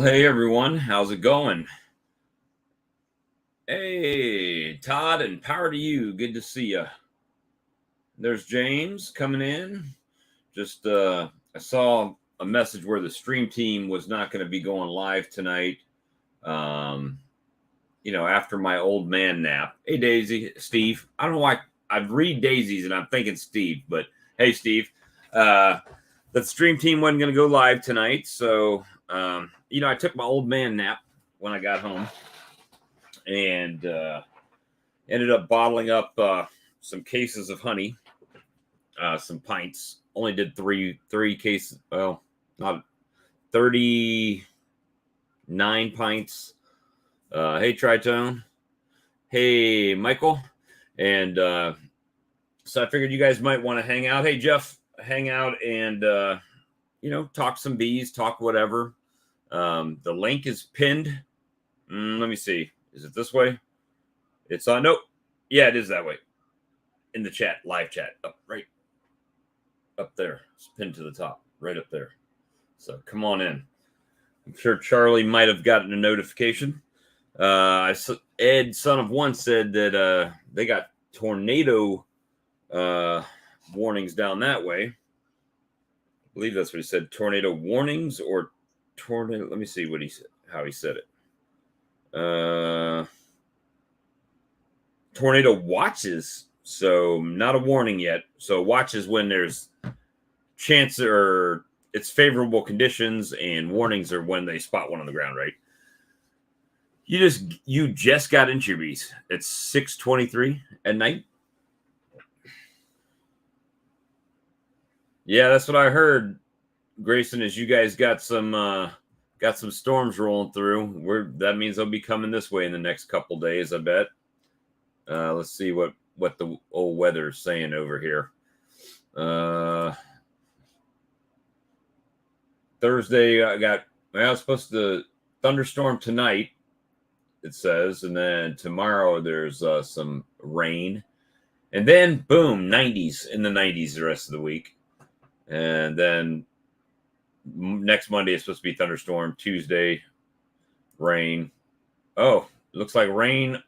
Hey everyone, how's it going? Hey, Todd, and power to you. Good to see you. There's James coming in. Just I saw a message where the stream team was not going to be going live tonight. Um, after my old man nap. Hey Daisy, Steve. I don't know why I read Daisy's and I'm thinking Steve, but hey Steve. The stream team wasn't going to go live tonight, so I took my old man nap when I got home. And ended up bottling up some cases of honey, some pints. Only did three cases. Well, not 39 pints. Hey, Tritone. Hey, Michael. And so I figured you guys might want to hang out. Hey, Jeff, hang out and talk some bees, talk whatever. The link is pinned. Let me see. Is it this way? It's on. Nope. Yeah, it is that way. In the chat, live chat, right up there. It's pinned to the top, right up there. So come on in. I'm sure Charlie might have gotten a notification. Ed, son of one, said that they got tornado warnings down that way. I believe that's what he said. Tornado warnings or tornado. Let me see what he said. How he said it. Tornado watches, so not a warning yet. So watches when there's chance or it's favorable conditions, and warnings are when they spot one on the ground, right? You just got into your bees. It's 6:23 at night. Yeah, that's what I heard, Grayson. Is you guys got some storms rolling through. That means they'll be coming this way in the next couple days, I bet. Let's see what the old weather's saying over here. Thursday, it's supposed to thunderstorm tonight, it says, and then tomorrow there's some rain, and then boom, 90s in the 90s the rest of the week, and then next Monday it's supposed to be thunderstorm. Tuesday, rain. Oh, it looks like rain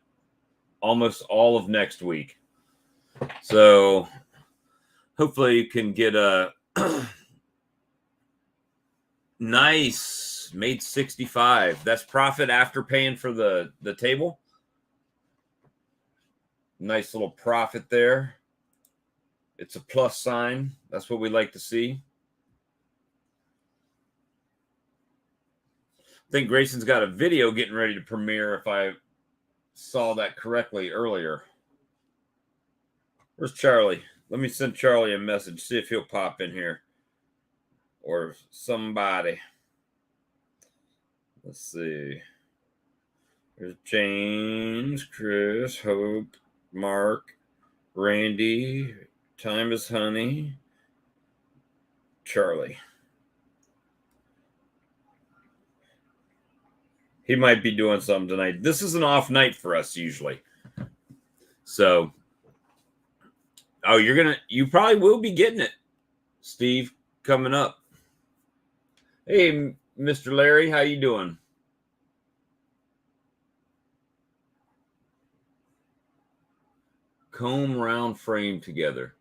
almost all of next week. So hopefully you can get a nice, made 65. That's profit after paying for the table. Nice little profit there. It's a plus sign. That's what we like to see. I think Grayson's got a video getting ready to premiere, if I saw that correctly earlier. Where's Charlie? Let me send Charlie a message, see if he'll pop in here. Or somebody. Let's see. There's James, Chris, Hope, Mark, Randy, Time is Honey, Charlie. He might be doing something tonight. This is an off night for us usually. So, you probably will be getting it, Steve, coming up. Hey, Mr. Larry, how you doing? Comb round frame together.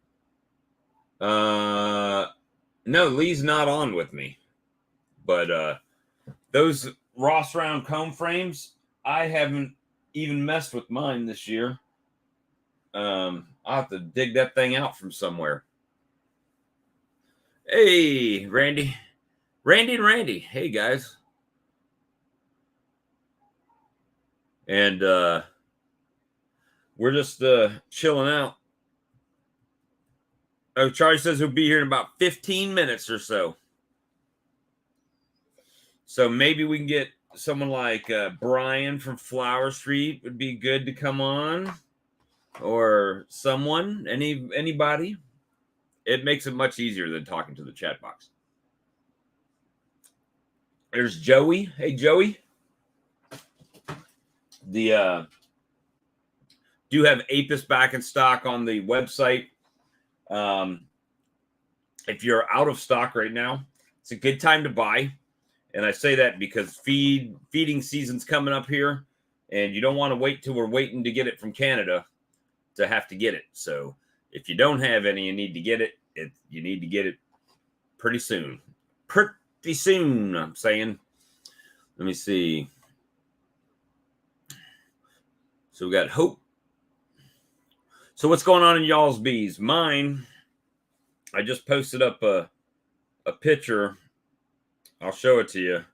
No, Lee's not on with me. But those Ross round comb frames, I haven't even messed with mine this year. I'll have to dig that thing out from somewhere. Hey, Randy. Randy. Hey, guys. And we're just chilling out. Oh, Charlie says he'll be here in about 15 minutes or so. So maybe we can get someone like Brian from Flower Street would be good to come on. Or someone, anybody. It makes it much easier than talking to the chat box. There's Joey. Hey, Joey. The do have Apis back in stock on the website. If you're out of stock right now, it's a good time to buy. And I say that because feeding season's coming up here, and you don't want to wait till we're waiting to get it from Canada to have to get it. So if you don't have any, you need to get it. You need to get it pretty soon. Pretty soon, I'm saying. Let me see. So we got Hope. So what's going on in y'all's bees? Mine, I just posted up a picture. I'll show it to you.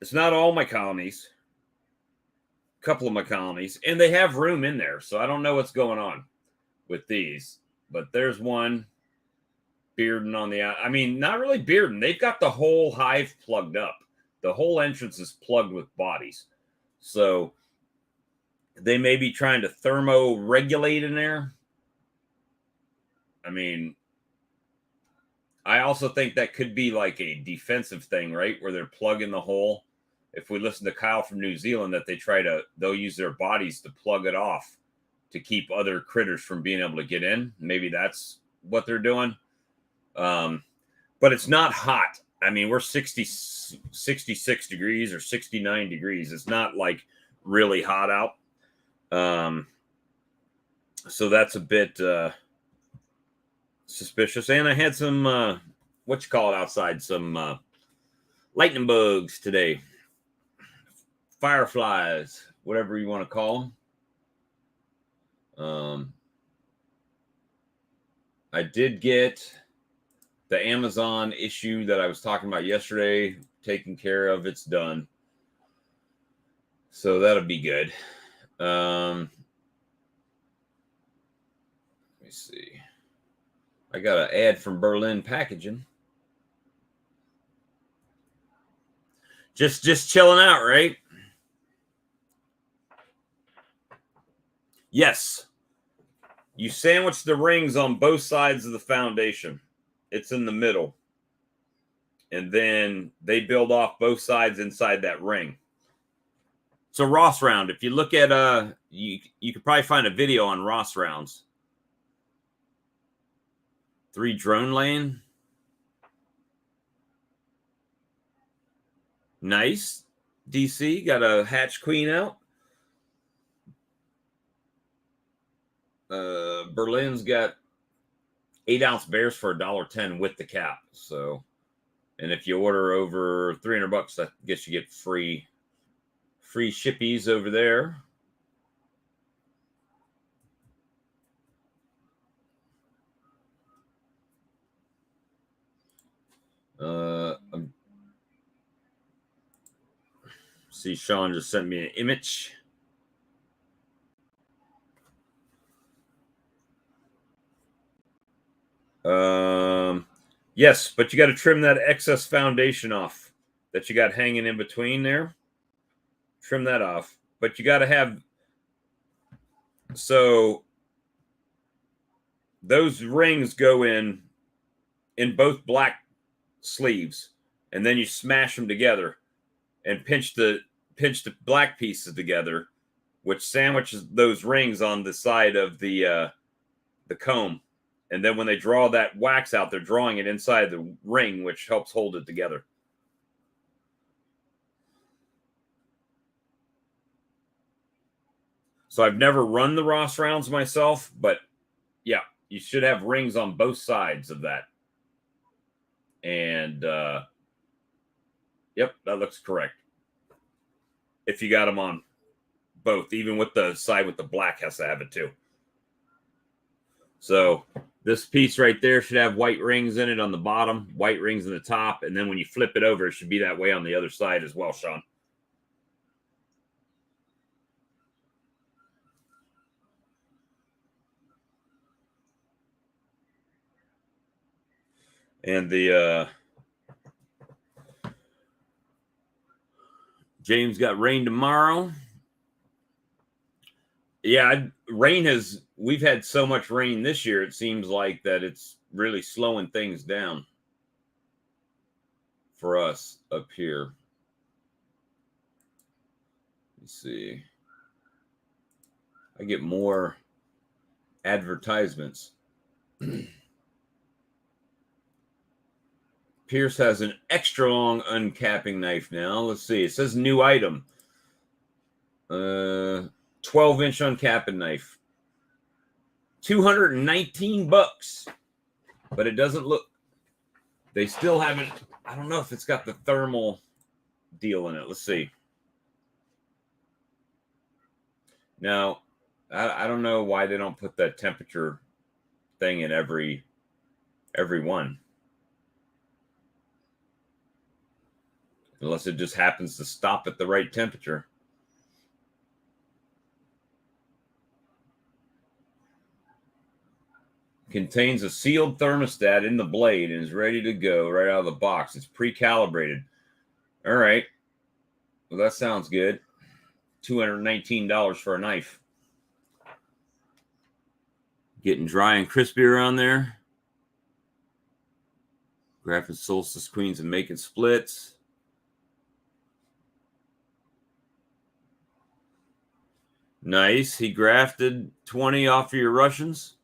It's not all my colonies. A couple of my colonies. And they have room in there. So I don't know what's going on with these. But there's one bearding on the... I mean, not really bearding. They've got the whole hive plugged up. The whole entrance is plugged with bodies. So they may be trying to thermo-regulate in there. I mean, I also think that could be like a defensive thing, right? Where they're plugging the hole. If we listen to Kyle from New Zealand, that they'll use their bodies to plug it off to keep other critters from being able to get in. Maybe that's what they're doing. But it's not hot. I mean, we're 66 degrees or 69 degrees. It's not like really hot out. So that's a bit suspicious. And I had some, outside, some lightning bugs today. Fireflies, whatever you want to call them. I did get the Amazon issue that I was talking about yesterday taken care of. It's done. So that'll be good. Let me see. I got an ad from Berlin Packaging. Just chilling out, right? Yes. You sandwich the rings on both sides of the foundation. It's in the middle. And then they build off both sides inside that ring. It's a Ross round. If you look at you could probably find a video on Ross rounds. 3 drone lane. Nice. DC got a hatch queen out. Berlin's got 8-ounce bears for $1.10 with the cap. So, and if you order over $300, I guess you get free shippies over there. See, Sean just sent me an image. Yes, but you got to trim that excess foundation off that you got hanging in between there. Trim that off, but you got to have, so those rings go in both black sleeves, and then you smash them together and pinch the black pieces together, which sandwiches those rings on the side of the comb. And then when they draw that wax out, they're drawing it inside the ring, which helps hold it together. So I've never run the Ross rounds myself, but yeah, you should have rings on both sides of that. And yep, that looks correct. If you got them on both, even with the side with the black has to have it too. So this piece right there should have white rings in it on the bottom, white rings in the top, and then when you flip it over, it should be that way on the other side as well, Sean. And the James got rain tomorrow. Yeah, we've had so much rain this year, it seems like that it's really slowing things down for us up here. Let's see. I get more advertisements. Pierce has an extra long uncapping knife now. Let's see. It says new item. 12-inch uncapping knife. $219. But it doesn't look. They still haven't. I don't know if it's got the thermal deal in it. Let's see. Now, I don't know why they don't put that temperature thing in every one. Unless it just happens to stop at the right temperature. Contains a sealed thermostat in the blade and is ready to go right out of the box. It's pre-calibrated. All right. Well, that sounds good. $219 for a knife. Getting dry and crispy around there. Graphing solstice queens and making splits. Nice. He grafted 20 off of your Russians.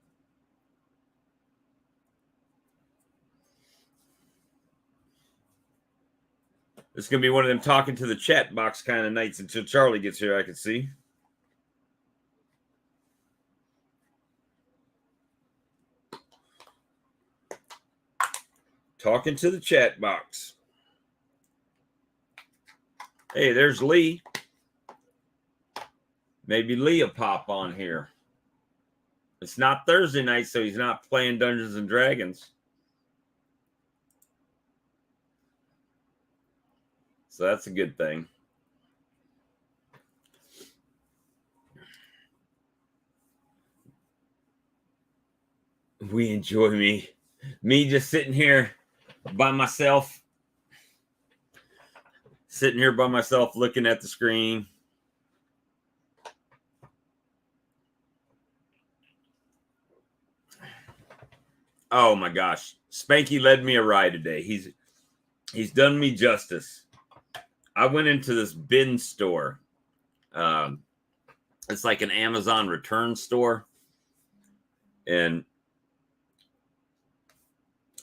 It's going to be one of them talking to the chat box kind of nights until Charlie gets here, I can see. Talking to the chat box. Hey, there's Lee. Maybe Lee will pop on here. It's not Thursday night, so he's not playing Dungeons and Dragons. So that's a good thing. We enjoy me just sitting here by myself. Sitting here by myself looking at the screen. Oh my gosh. Spanky led me a ride today. He's done me justice. I went into this bin store. It's like an Amazon return store. And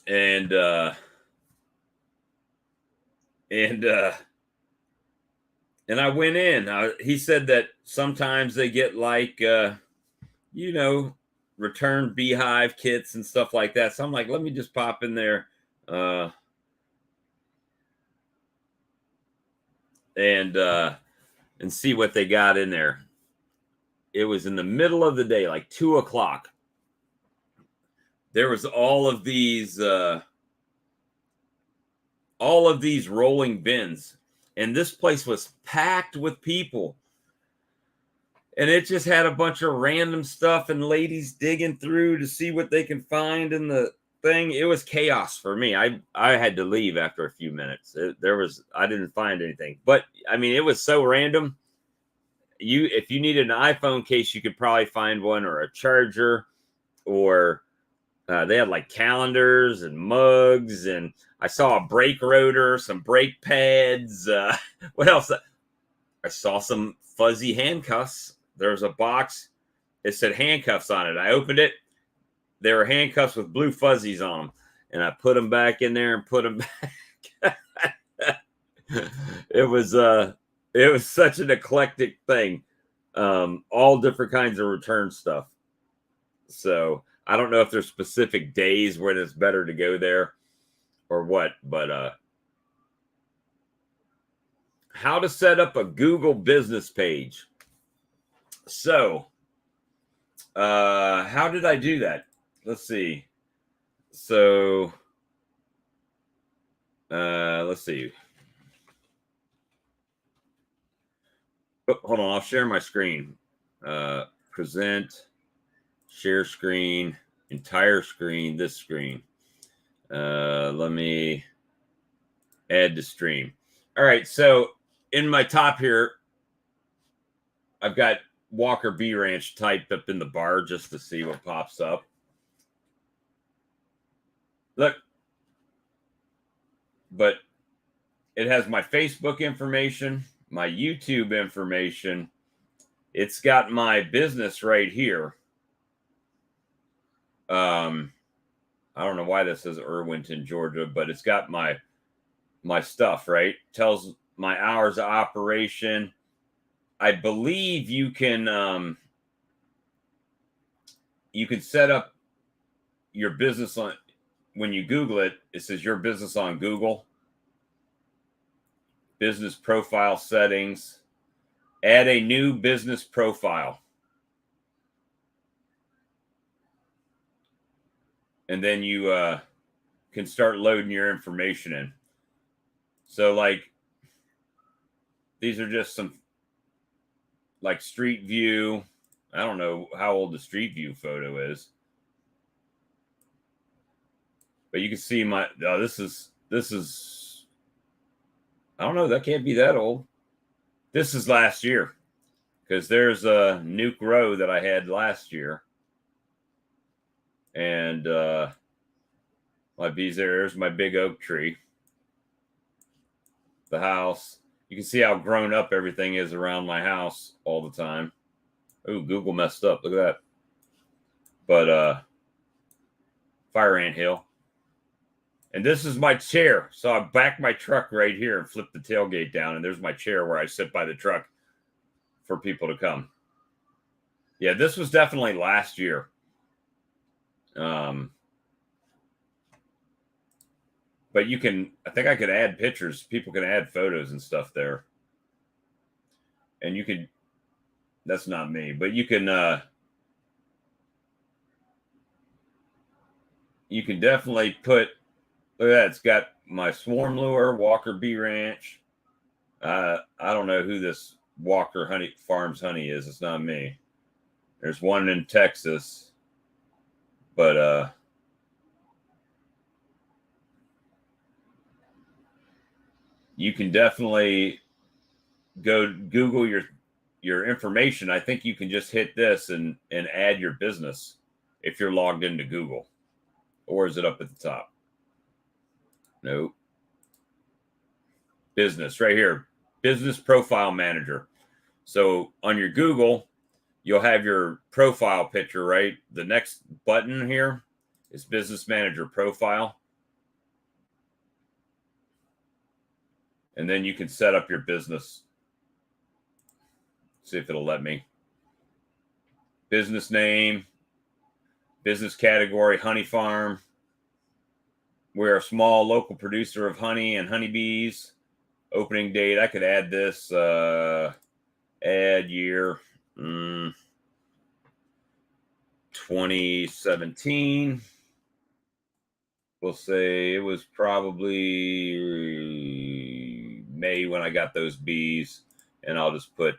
I went in. He said that sometimes they get like, return beehive kits and stuff like that. So I'm like, let me just pop in there. And see what they got in there. It was in the middle of the day, like 2:00. There was all of these rolling bins, and this place was packed with people. And it just had a bunch of random stuff and ladies digging through to see what they can find in the thing. It was chaos for me. I had to leave after a few minutes. I didn't find anything. But I mean, it was so random. If you needed an iPhone case, you could probably find one, or a charger, or they had like calendars and mugs, and I saw a brake rotor, some brake pads. What else? I saw some fuzzy handcuffs. There was a box. It said handcuffs on it. I opened it. There were handcuffs with blue fuzzies on them, and I put them back in there and put them back. It was such an eclectic thing. All different kinds of return stuff. So I don't know if there's specific days when it's better to go there or what, but how to set up a Google business page. So how did I do that? Let's see. So let's see. Oh, hold on, I'll share my screen. Present, share screen, entire screen, this screen. Let me add to stream. All right, so in my top here, I've got Walker Bee Ranch typed up in the bar just to see what pops up. Look, but it has my Facebook information, my YouTube information. It's got my business right here. I don't know why this says Irwinton, Georgia, but it's got my stuff, right? Tells my hours of operation. I believe you can set up your business on, when you Google it, it says your business on Google. Business profile settings. Add a new business profile. And then you can start loading your information in. So like, these are just some like street view. I don't know how old the street view photo is, but you can see my, this is, I don't know, that can't be that old. This is last year, because there's a Nuke Row that I had last year. And my bees there. There's my big oak tree. The house. You can see how grown up everything is around my house all the time. Oh, Google messed up. Look at that. But fire ant hill. And this is my chair. So I backed my truck right here and flipped the tailgate down. And there's my chair where I sit by the truck for people to come. Yeah, this was definitely last year. But you can, I think I could add pictures. People can add photos and stuff there. And you could, that's not me, but you can definitely put, look at that. It's got my swarm lure, Walker Bee Ranch. I don't know who this Walker Honey Farms honey is. It's not me. There's one in Texas, but you can definitely go Google your information. I think you can just hit this and add your business if you're logged into Google. Or is it up at the top? Nope. Business right here. Business profile manager. So on your Google, you'll have your profile picture, right? The next button here is business manager profile. And then you can set up your business. See if it'll let me. Business name, business category, honey farm. We're a small local producer of honey and honeybees. Opening date, I could add this, add year, 2017. We'll say it was probably May when I got those bees, and I'll just put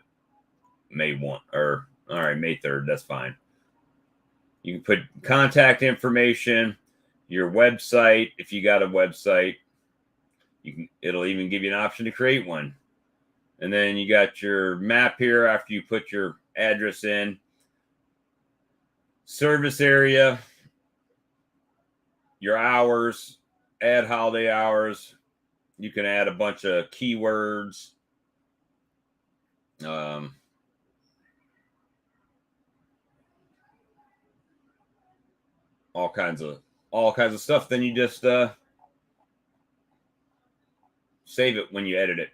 May 1, or all right, May 3rd. That's fine. You can put contact information, your website, if you got a website. It'll even give you an option to create one. And then you got your map here after you put your address in. Service area, your hours, add holiday hours. You can add a bunch of keywords. All kinds of stuff. Then you just save it when you edit it.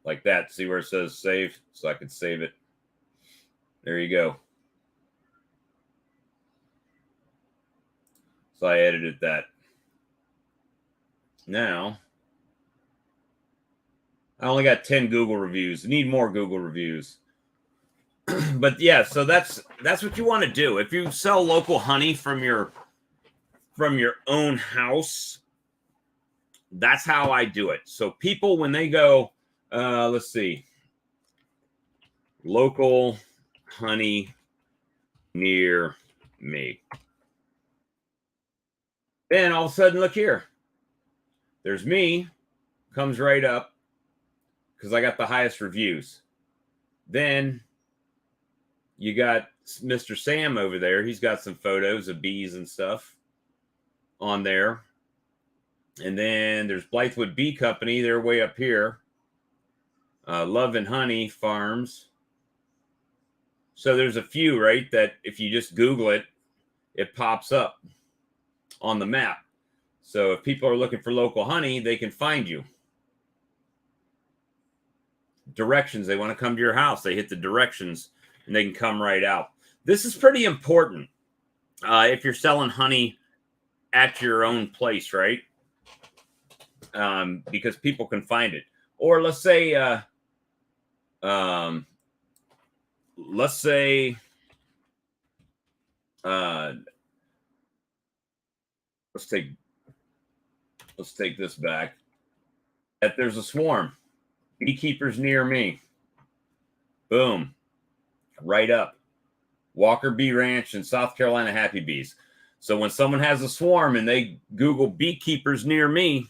Like that. See where it says save? So I can save it. There you go. So I edited that. Now, I only got 10 Google reviews. I need more Google reviews. But yeah, so that's what you want to do. If you sell local honey from your own house, that's how I do it. So people, when they go, let's see, local honey near me. Then all of a sudden, look here. There's me, comes right up because I got the highest reviews. Then you got Mr. Sam over there. He's got some photos of bees and stuff on there. And then there's Blythewood Bee Company. They're way up here. Love and Honey Farms. So there's a few, right, that if you just Google it, it pops up. on the map. So if people are looking for local honey, they can find you. Directions, they want to come to your house, they hit the directions and they can come right out. This is pretty important if you're selling honey at your own place, right? Because people can find it. Or let's say let's take this back. That there's a swarm. Beekeepers near me. Boom. Right up. Walker Bee Ranch in South Carolina, Happy Bees. So when someone has a swarm and they Google beekeepers near me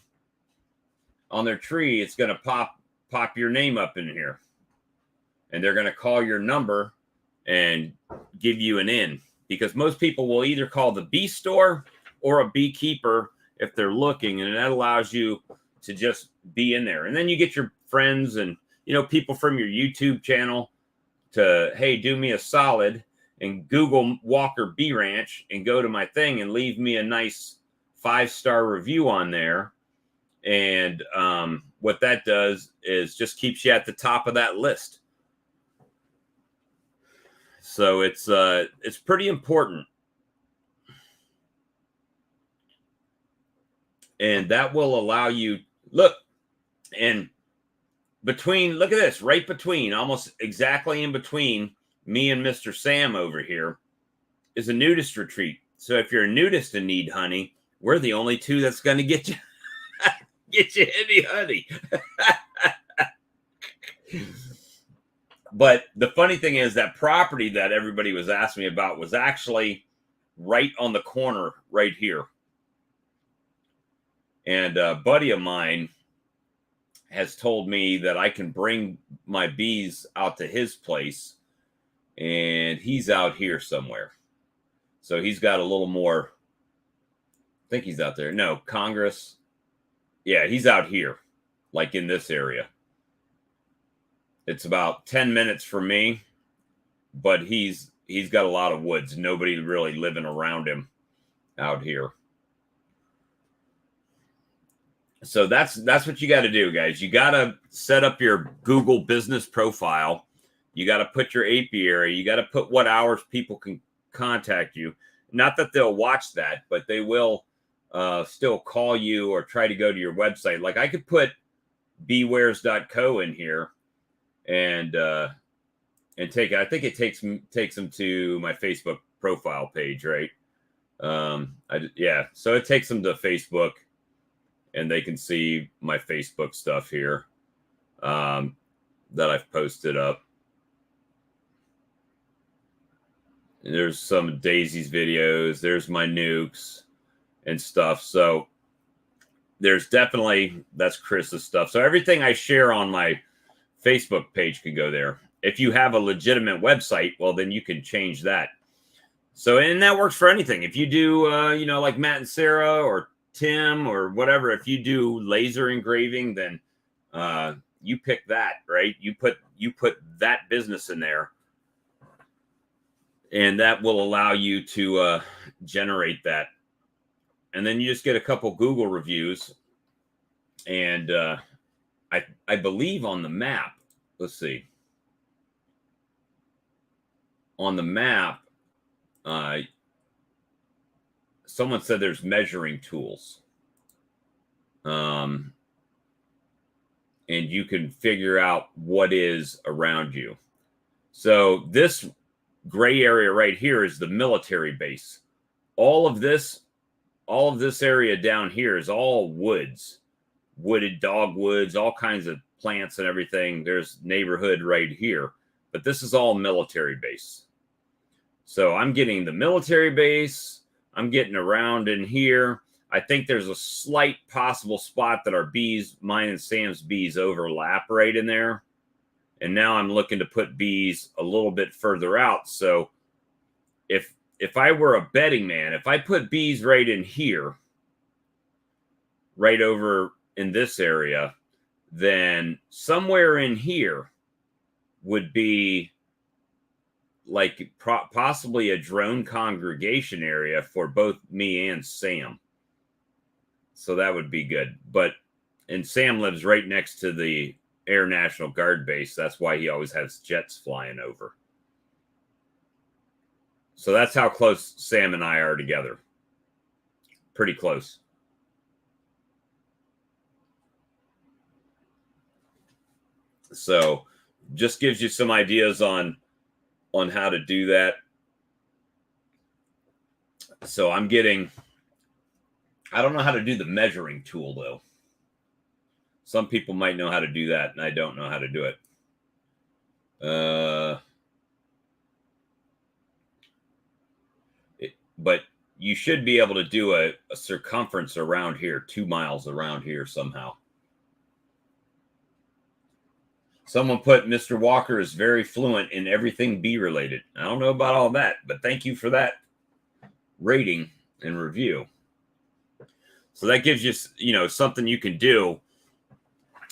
on their tree, it's going to pop your name up in here. And they're going to call your number and give you an in. Because most people will either call the bee store or a beekeeper if they're looking. And that allows you to just be in there. And then you get your friends and, you know, people from your YouTube channel to, hey, do me a solid and Google Walker Bee Ranch and go to my thing and leave me a nice 5-star review on there. And what that does is just keeps you at the top of that list. So it's pretty important. And that will allow you, look, and between, look at this, right between, almost exactly in between me and Mr. Sam over here is a nudist retreat. So if you're a nudist and need honey, we're the only two that's going to get you any honey. But the funny thing is that property that everybody was asking me about was actually right on the corner right here. And a buddy of mine has told me that I can bring my bees out to his place, and he's out here somewhere. So he's got a little more, I think he's out there. No, Congress. Yeah, he's out here, like in this area. It's about 10 minutes from me, but he's got a lot of woods. Nobody really living around him out here. So that's what you got to do, guys. You got to set up your Google business profile. You got to put your apiary. You got to put what hours people can contact you. Not that they'll watch that, but they will still call you or try to go to your website. Like I could put beewares.co in here and take it. I think it takes them to my Facebook profile page, right? Yeah. So it takes them to Facebook. And they can see my Facebook stuff here that I've posted up. And there's some Daisy's videos. There's my nukes and stuff. So there's definitely, that's Chris's stuff. So everything I share on my Facebook page can go there. If you have a legitimate website, well, then you can change that. So, and that works for anything. If you do, you know, like Matt and Sarah or Tim or whatever, if you do laser engraving, then you pick that, right? You put that business in there, and that will allow you to generate that. And then you just get a couple Google reviews, and I believe on the map, let's see, on the map, someone said there's measuring tools. And you can figure out what is around you. So this gray area right here is the military base. All of this area down here is all woods, wooded dogwoods, all kinds of plants and everything. There's neighborhood right here, but this is all military base. So I'm getting the military base. I'm getting around in here. I think there's a slight possible spot that our bees, mine and Sam's bees, overlap right in there. And now I'm looking to put bees a little bit further out. So if I were a betting man, if I put bees right in here, right over in this area, then somewhere in here would be like possibly a drone congregation area for both me and Sam. So that would be good. And Sam lives right next to the Air National Guard base. That's why he always has jets flying over. So that's how close Sam and I are together. Pretty close. So just gives you some ideas on how to do that. So I don't know how to do the measuring tool though. Some people might know how to do that, and I don't know how to do it. But you should be able to do a circumference around here, 2 miles around here somehow. Someone put Mr. Walker is very fluent in everything bee related. I don't know about all that, but thank you for that rating and review. So that gives you, something you can do.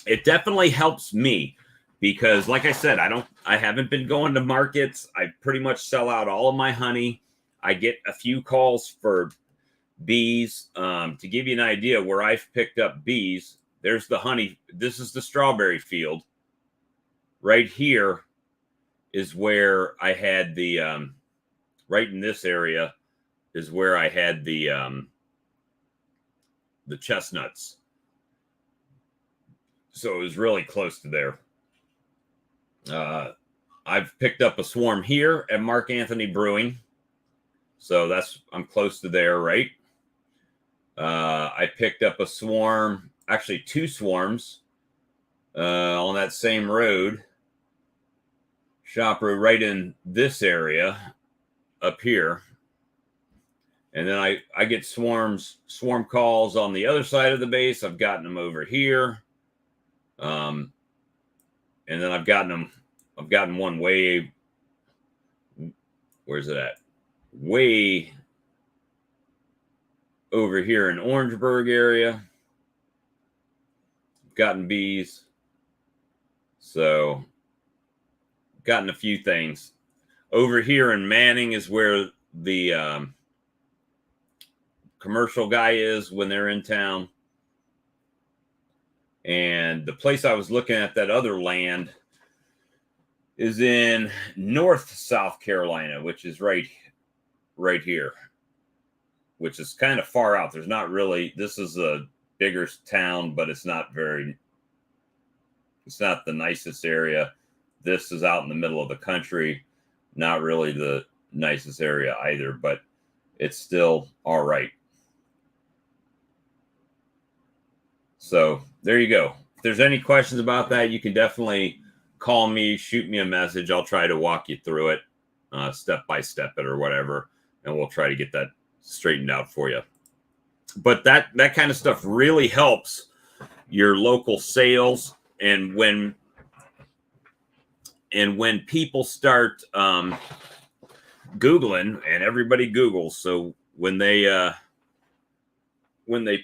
It definitely helps me because, like I said, I haven't been going to markets. I pretty much sell out all of my honey. I get a few calls for bees. To give you an idea where I've picked up bees, there's the honey. This is the strawberry field. Right here is where I had the, right in this area is where I had the chestnuts. So it was really close to there. I've picked up a swarm here at Mark Anthony Brewing. So I'm close to there, right? I picked up a swarm, actually 2 swarms on that same road, shop road, right in this area up here. And then I get swarm calls on the other side of the base. I've gotten them over here. And then I've gotten one way, where's it at? Way over here in Orangeburg area. Gotten bees. So gotten a few things. Over here in Manning is where the commercial guy is when they're in town. And the place I was looking at, that other land, is in North South Carolina, which is right here, which is kind of far out. There's not really, this is a bigger town, but it's not the nicest area. This is out in the middle of the country, not really the nicest area either, but it's still all right. So there you go. If there's any questions about that, you can definitely call me, shoot me a message. I'll try to walk you through it, step by step it or whatever, and we'll try to get that straightened out for you. But that kind of stuff really helps your local sales. And when people start Googling, and everybody Googles, so when they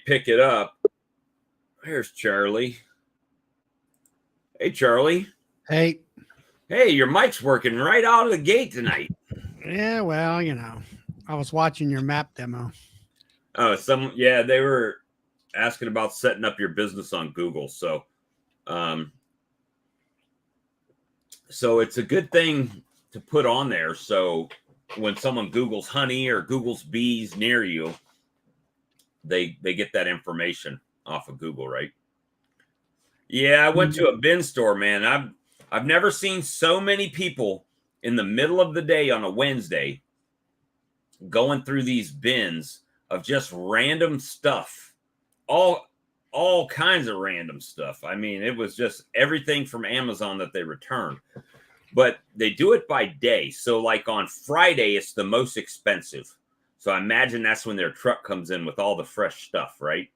pick it up, here's Charlie. Hey, Charlie. Hey, your mic's working right out of the gate tonight. Yeah, well, I was watching your map demo. Oh, they were asking about setting up your business on Google. So, so it's a good thing to put on there. So when someone Googles honey or Googles bees near you, they get that information off of Google, right? Yeah, I went to a bin store, man. I've never seen so many people in the middle of the day on a Wednesday going through these bins of just random stuff, all kinds of random stuff. I mean, it was just everything from Amazon that they returned, but they do it by day. So like on Friday, it's the most expensive. So I imagine that's when their truck comes in with all the fresh stuff, right?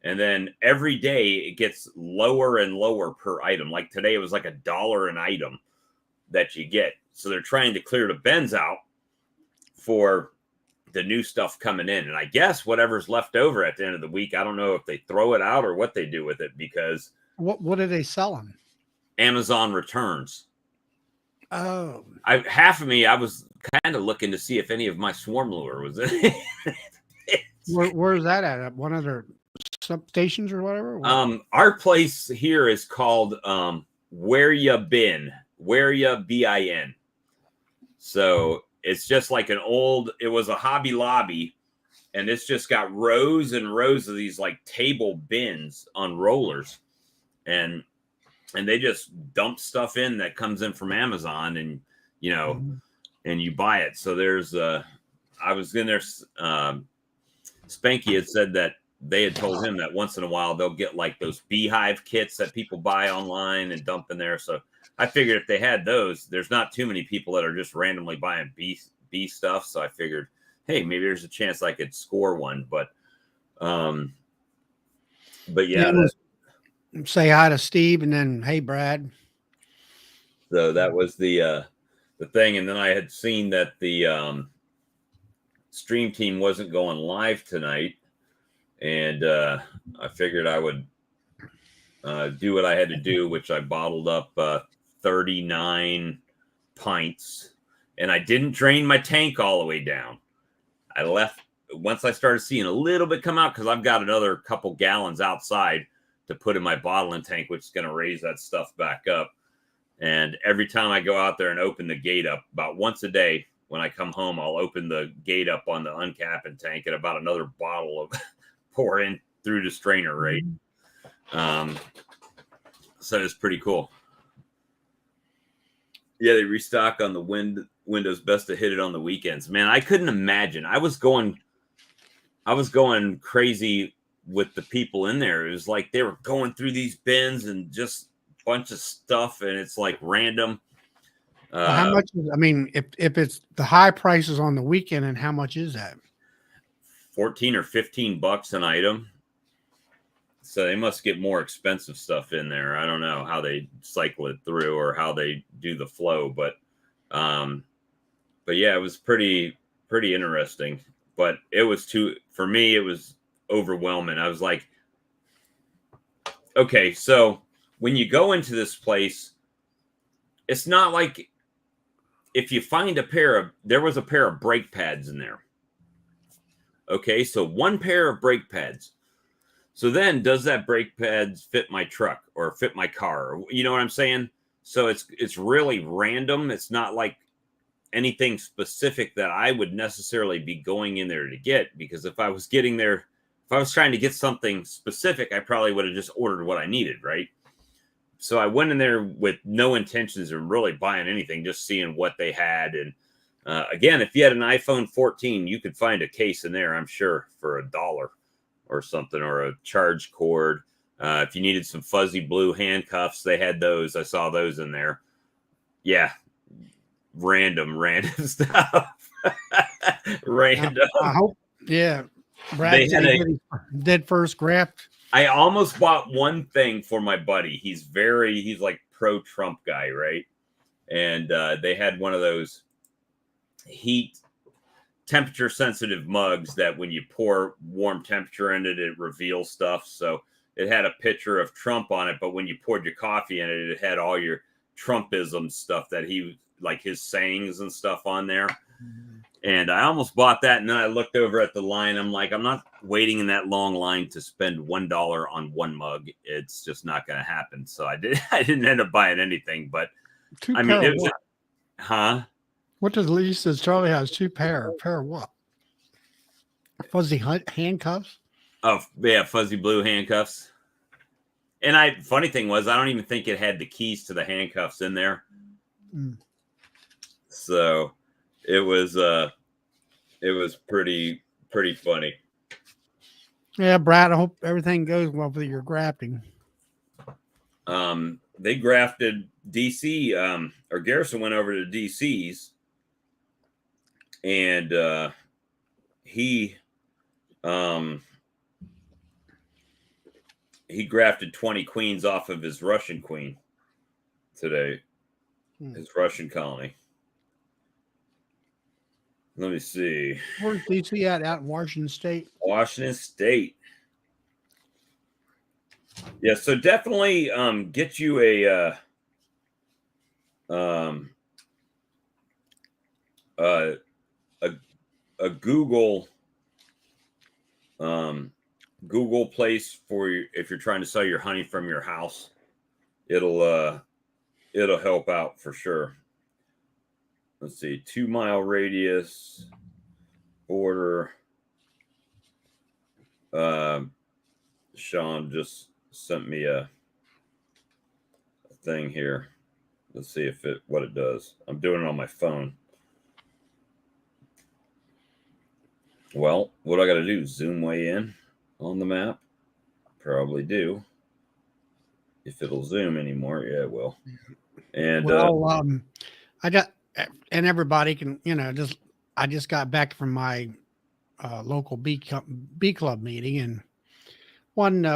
And then every day it gets lower and lower per item. Like today, it was like $1 an item that you get. So they're trying to clear the bins out for the new stuff coming in. And I guess whatever's left over at the end of the week, I don't know if they throw it out or what they do with it, because what are they selling? Amazon returns. Oh, half of me, I was kind of looking to see if any of my swarm lure was in it. where's that at one of their substations or whatever? What? Our place here is called Where Ya Bin, Where Ya Bin. So it's just like it was a Hobby Lobby, and it's just got rows and rows of these like table bins on rollers, and they just dump stuff in that comes in from Amazon, and and you buy it. So there's I was in there. Spanky had said that they had told him that once in a while they'll get like those beehive kits that people buy online and dump in there. So I figured if they had those, there's not too many people that are just randomly buying bee stuff. So I figured, hey, maybe there's a chance I could score one. But yeah. Say hi to Steve, and then hey, Brad. So that was the thing, and then I had seen that the stream team wasn't going live tonight, and I figured I would do what I had to do, which I bottled up 39 pints, and I didn't drain my tank all the way down. I left once I started seeing a little bit come out, because I've got another couple gallons outside to put in my bottling tank, which is going to raise that stuff back up. And every time I go out there and open the gate up, about once a day when I come home, I'll open the gate up on the uncapping tank, and about another bottle of pour in through the strainer, right? So it's pretty cool. Yeah, they restock on the Windows. Best to hit it on the weekends. Man, I couldn't imagine. I was going crazy with the people in there. It was like they were going through these bins and just a bunch of stuff, and it's like random. How much is, I mean, if it's the high prices on the weekend, and how much is that? $14 or $15 an item. So they must get more expensive stuff in there. I don't know how they cycle it through or how they do the flow, but yeah, it was pretty interesting. But it was for me, it was overwhelming. I was like, okay, so when you go into this place, it's not like if you find there was a pair of brake pads in there. Okay, so one pair of brake pads. So then does that brake pads fit my truck or fit my car? You know what I'm saying? So it's really random. It's not like anything specific that I would necessarily be going in there to get, because if I was trying to get something specific, I probably would have just ordered what I needed, right? So I went in there with no intentions of really buying anything, just seeing what they had. And again, if you had an iPhone 14, you could find a case in there, I'm sure, for $1 or something, or a charge cord. If you needed some fuzzy blue handcuffs, they had those. I saw those in there. Yeah. Random stuff. Random. I hope, yeah. Brad did first graft. I almost bought one thing for my buddy. He's like pro Trump guy, right? And they had one of those temperature sensitive mugs that when you pour warm temperature in it, it reveals stuff. So it had a picture of Trump on it, but when you poured your coffee in it, it had all your Trumpism stuff that like his sayings and stuff on there. And I almost bought that. And then I looked over at the line. I'm like, I'm not waiting in that long line to spend $1 on one mug. It's just not going to happen. So I didn't end up buying anything, but I mean, it was, huh? What does Lee says Charlie has two pair? A pair of what? Fuzzy handcuffs? Oh, yeah, fuzzy blue handcuffs. And funny thing was, I don't even think it had the keys to the handcuffs in there. So it was pretty funny. Yeah, Brad, I hope everything goes well with your grafting. They grafted DC, or Garrison went over to DC's, and he grafted 20 queens off of his Russian queen today, his Russian colony. Let me see. Where's DC at? Out in Washington State? Washington State. Yeah, so definitely get you a a a Google place for you if you're trying to sell your honey from your house. It'll help out for sure. Let's see, 2 mile radius border. Sean just sent me a thing here. Let's see if what it does. I'm doing it on my phone. Well, what I got to do? Zoom way in on the map? Probably do. If it'll zoom anymore, yeah, it will. And well, I got, and everybody can, I just got back from my local bee club meeting, and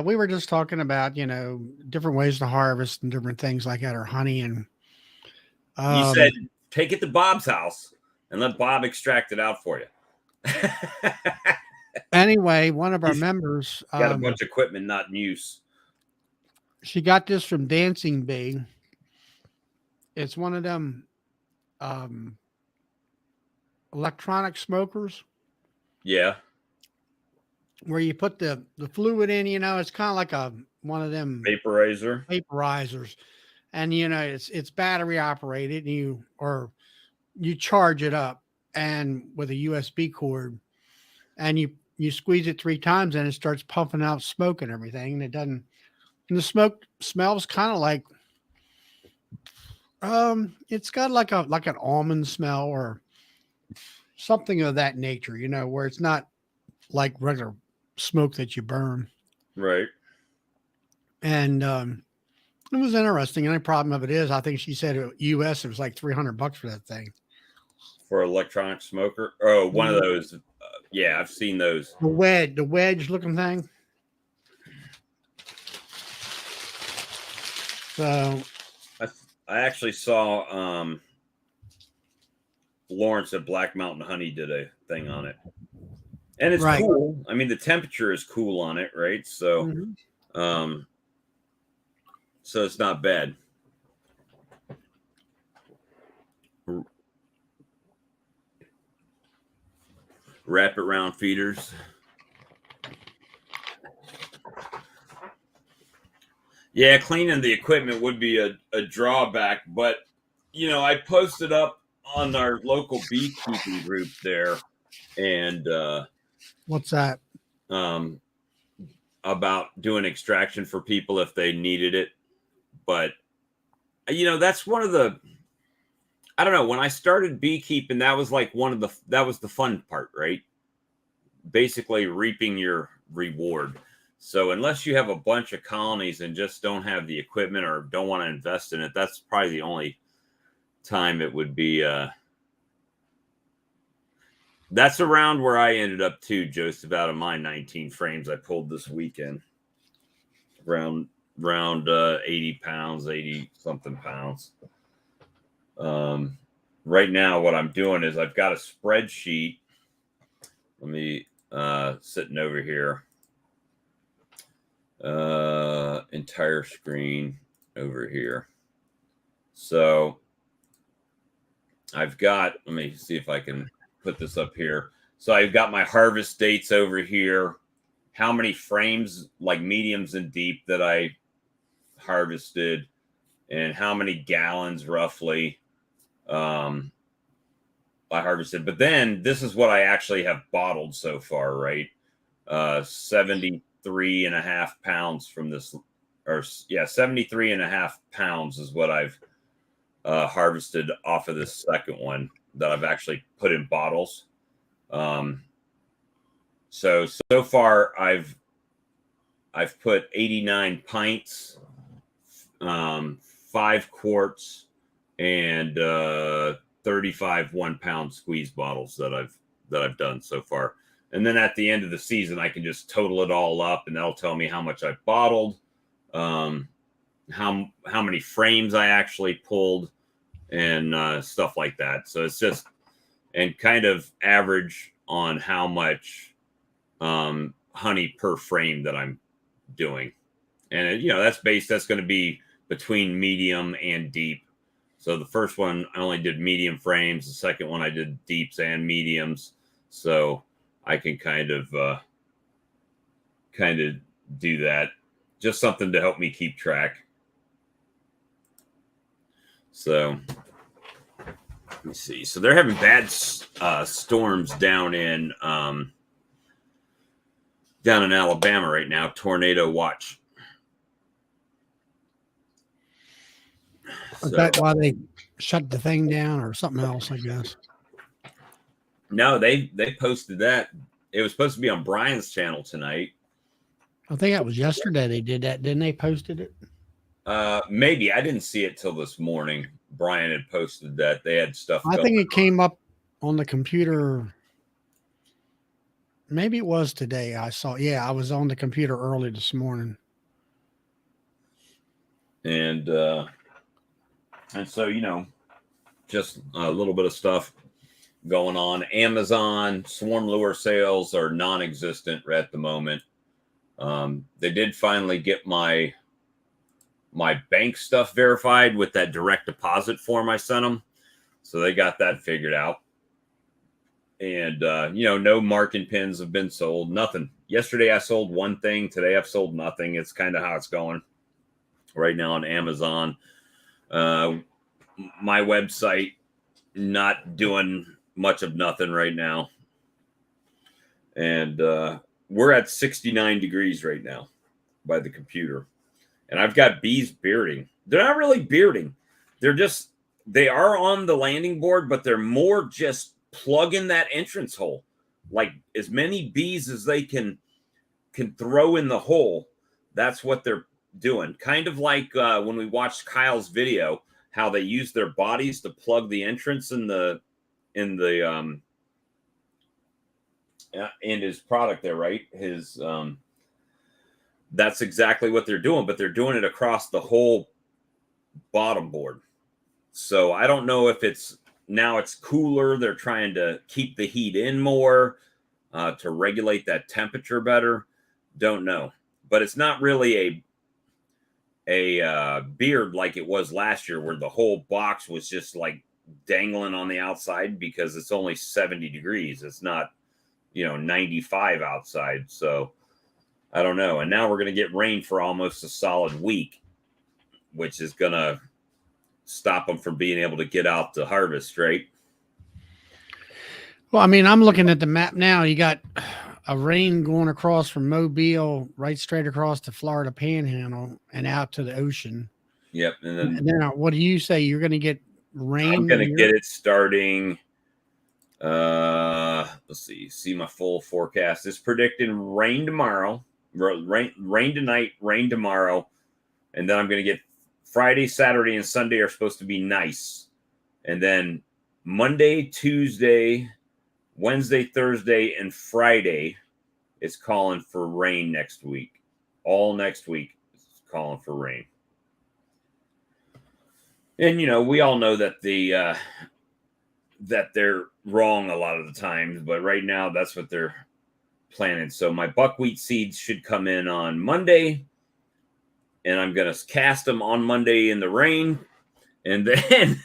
we were just talking about, different ways to harvest and different things like that, or honey. And you said take it to Bob's house and let Bob extract it out for you. Anyway, one of our members got a bunch of equipment not in use. She got this from Dancing Bee. It's one of them electronic smokers. Yeah. Where you put the fluid in, it's kind of like one of them vaporizers. And it's battery operated, and you charge it up and with a USB cord, and you squeeze it 3 times and it starts pumping out smoke and everything. And the smoke smells kind of like it's got like an almond smell or something of that nature, where it's not like regular smoke that you burn. Right. And it was interesting. And the problem of it is, I think she said US it was like $300 for that thing. For electronic smoker? Oh, one of those. Yeah, I've seen those. The wedge looking thing. So I actually saw Lawrence at Black Mountain Honey did a thing on it. And it's cool. I mean, the temperature is cool on it, right? So so it's not bad. Wrap it round feeders. Yeah, cleaning the equipment would be a drawback, but I posted up on our local beekeeping group there, and what's that? About doing extraction for people if they needed it. But that's one of the, I don't know, when I started beekeeping, that was like that was the fun part, right? Basically reaping your reward. So unless you have a bunch of colonies and just don't have the equipment or don't want to invest in it, that's probably the only time it would be. That's around where I ended up too, Joseph, out of my 19 frames I pulled this weekend. Around 80 pounds, 80 something pounds. Right now what I'm doing is I've got a spreadsheet. Let me sitting over here. Entire screen over here. So I've got, let me see if I can put this up here. So I've got my harvest dates over here, how many frames, like mediums and deep, that I harvested, and how many gallons roughly I harvested. But then this is what I actually have bottled so far, right? 73.5 pounds from this, or 73.5 pounds is what I've harvested off of this second one that I've actually put in bottles. So far I've put 89 pints, 5 quarts, and 35 1-pound squeeze bottles that I've done so far. And then at the end of the season, I can just total it all up, and that'll tell me how much I bottled, how many frames I actually pulled, and stuff like that. So it's just, and kind of average on how much honey per frame that I'm doing. And that's going to be between medium and deep. So the first one I only did medium frames. The second one I did deeps and mediums. So I can kind of do that. Just something to help me keep track. So let me see. So they're having bad storms down in Alabama right now. Tornado watch. Is that why they shut the thing down or something else, I guess? No, they posted that. It was supposed to be on Brian's channel tonight. I think that was yesterday they did that. Didn't they posted it? Maybe. I didn't see it till this morning. Brian had posted that they had stuff. I think it came up on the computer. Maybe it was today. I saw. Yeah, I was on the computer early this morning. And so, you know, just a little bit of stuff going on. Amazon swarm lure sales are non-existent at the moment. They did finally get my bank stuff verified with that direct deposit form I sent them. So they got that figured out. And, you know, no marking pins have been sold. Nothing. Yesterday I sold one thing. Today I've sold nothing. It's kind of how it's going right now on Amazon. My website not doing much of nothing right now. And we're at 69 degrees right now by the computer. And I've got bees bearding. They're not really bearding. They are on the landing board, but they're more just plugging that entrance hole. Like as many bees as they can throw in the hole. That's what they're doing. Kind of like when we watched Kyle's video, how they use their bodies to plug the entrance in his product there, right? His that's exactly what they're doing, but they're doing it across the whole bottom board. So I don't know if it's cooler. They're trying to keep the heat in more to regulate that temperature better. Don't know, but it's not really a beard like it was last year, where the whole box was just like dangling on the outside because it's only 70 degrees. It's not, 95 outside. So I don't know. And now we're going to get rain for almost a solid week, which is going to stop them from being able to get out to harvest, right? Well, I mean, I'm looking at the map now. You got a rain going across from Mobile right straight across the Florida Panhandle and out to the ocean. Yep. And then what do you say? You're going to get rain? I'm going to get it starting. Let's see my full forecast. It's predicting rain tomorrow, rain tonight, rain tomorrow. And then I'm going to get Friday, Saturday, and Sunday are supposed to be nice. And then Monday, Tuesday, Wednesday, Thursday, and Friday is calling for rain next week. All next week is calling for rain. And, we all know that that they're wrong a lot of the times, but right now that's what they're planning. So my buckwheat seeds should come in on Monday, and I'm going to cast them on Monday in the rain. And then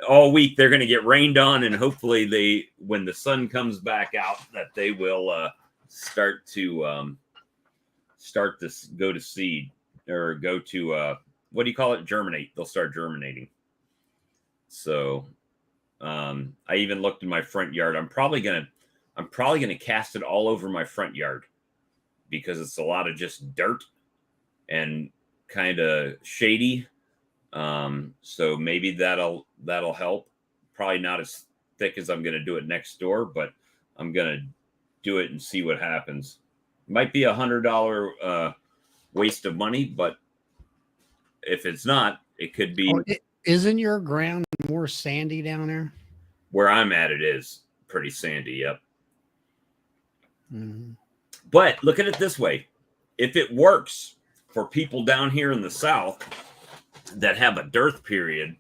all week they're going to get rained on, and hopefully when the sun comes back out, that they will start to go to seed, or go to what do you call it? Germinate. They'll start germinating. So I even looked in my front yard. I'm probably gonna cast it all over my front yard, because it's a lot of just dirt and kind of shady. So maybe that'll help. Probably not as thick as I'm going to do it next door, but I'm going to do it and see what happens. Might be $100 waste of money, but if it's not, it could be. Isn't your ground more sandy down there? Where I'm at, it is pretty sandy. Yep. Mm-hmm. But look at it this way. If it works for people down here in the South that have a dearth period,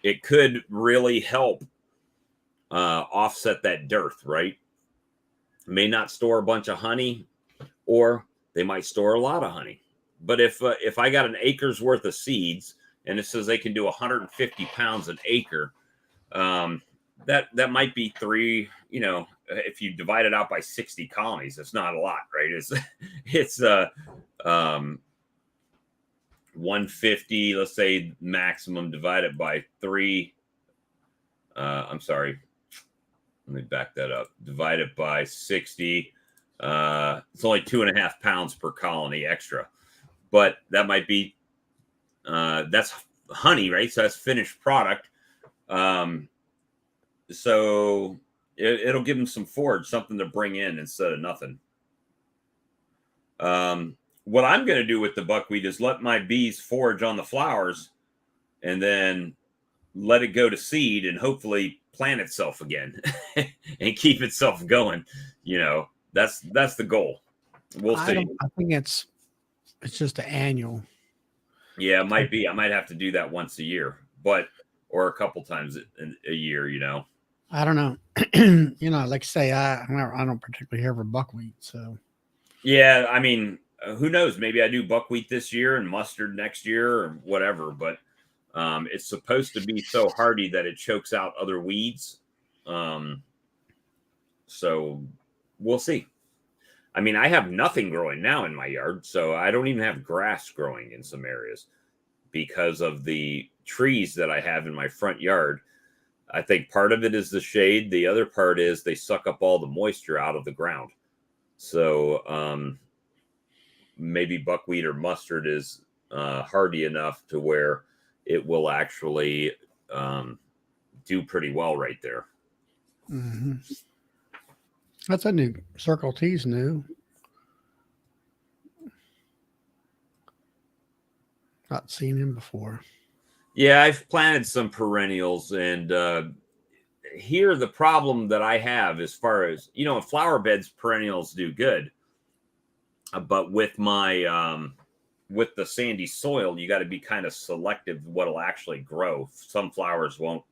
it could really help offset that dearth, right? May not store a bunch of honey, or they might store a lot of honey. But if I got an acre's worth of seeds and it says they can do 150 pounds an acre. That might be three, you know, if you divide it out by 60 colonies, it's not a lot, right? It's 150, let's say maximum, divided by 3. I'm sorry, let me back that up. Divided by 60. It's only 2.5 pounds per colony extra, but that might be that's honey, right? So that's finished product. So it'll give them some forage, something to bring in instead of nothing. What I'm going to do with the buckwheat is let my bees forage on the flowers and then let it go to seed and hopefully plant itself again and keep itself going. You know, that's the goal. We'll see. I think it's just an annual. Yeah, it might be. I might have to do that once a year, or a couple times a year, you know. I don't know. You know, like I say, I don't particularly care for buckwheat. So, yeah, I mean, who knows? Maybe I do buckwheat this year and mustard next year or whatever. But it's supposed to be so hardy that it chokes out other weeds. So we'll see. I mean, I have nothing growing now in my yard, so I don't even have grass growing in some areas because of the trees that I have in my front yard. I think part of it is the shade. The other part is they suck up all the moisture out of the ground. So maybe buckwheat or mustard is hardy enough to where it will actually do pretty well right there. mm-hmm. That's a new Circle T's new. Not seen him before. Yeah, I've planted some perennials, and here the problem that I have, as far as, you know, in flower beds, perennials do good, but with my with the sandy soil, you got to be kind of selective what'll actually grow. Some flowers won't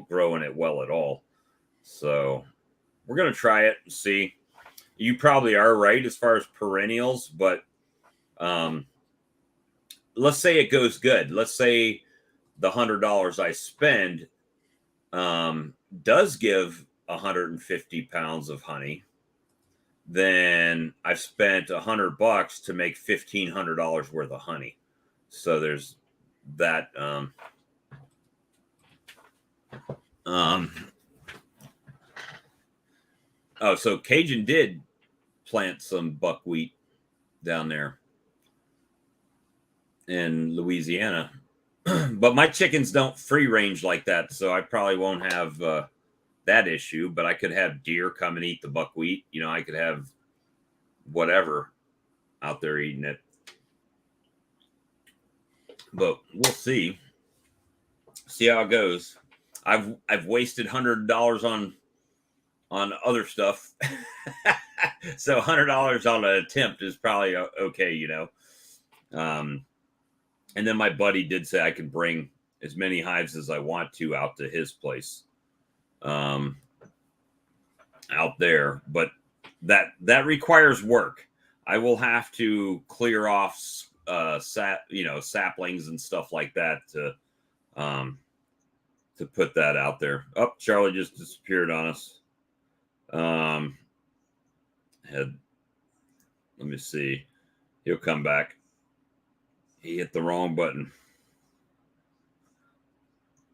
grow in it well at all. So we're gonna try it and see. You probably are right as far as perennials, but let's say it goes good. Let's say the $100 I spend does give 150 pounds of honey. Then I've spent $100 to make $1,500 worth of honey. So there's that. Oh, so Cajun did plant some buckwheat down there in Louisiana, but my chickens don't free range like that, so I probably won't have that issue. But I could have deer come and eat the buckwheat. You know, I could have whatever out there eating it. But we'll see how it goes. I've wasted $100 on other stuff. So $100 on an attempt is probably okay, you know. And then my buddy did say I can bring as many hives as I want to out to his place out there, but that requires work. I will have to clear off saplings and stuff like that to put that out there. Oh, Charlie just disappeared on us. Let me see. He'll come back. He hit the wrong button.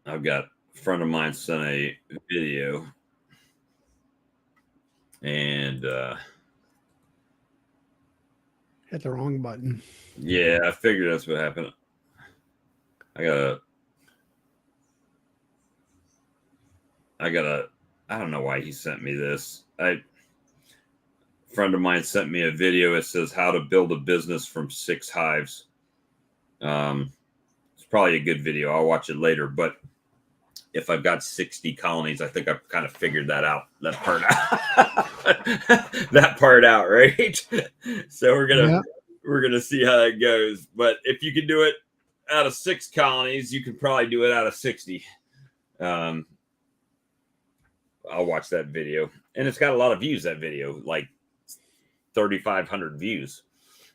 I've got a friend of mine sent a video, and hit the wrong button. Yeah, I figured that's what happened. I don't know why he sent me this. A friend of mine sent me a video. It says how to build a business from 6 hives. It's probably a good video. I'll watch it later. But if I've got 60 colonies, I think I've kind of figured that part out, right? So we're gonna see how that goes. But if you can do it out of 6 colonies, you can probably do it out of 60. I'll watch that video, and it's got a lot of views. That video, like 3,500 views.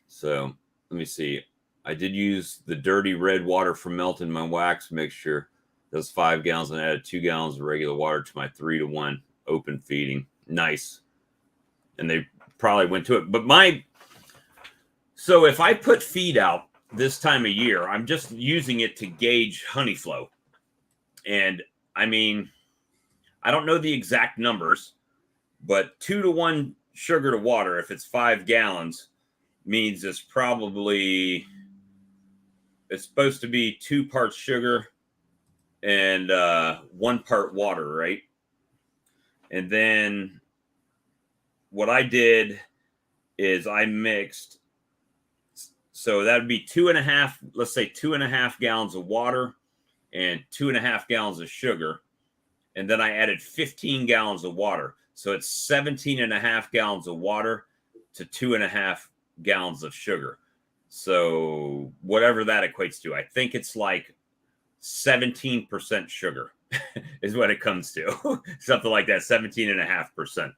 So let me see. I did use the dirty red water from melting my wax mixture. Those 5 gallons, and added 2 gallons of regular water to my 3-to-1 open feeding. Nice. And they probably went to it. But so if I put feed out this time of year, I'm just using it to gauge honey flow. And I mean, I don't know the exact numbers, but 2-to-1 sugar to water, if it's 5 gallons, means it's supposed to be 2 parts sugar and 1 part water, right? And then what I did is I mixed, so that would be 2.5, let's say 2.5 gallons of water and 2.5 gallons of sugar. And then I added 15 gallons of water. So it's 17.5 gallons of water to 2.5 gallons of sugar. So whatever that equates to, I think it's like 17% sugar is what it comes to. Something like that, 17.5%.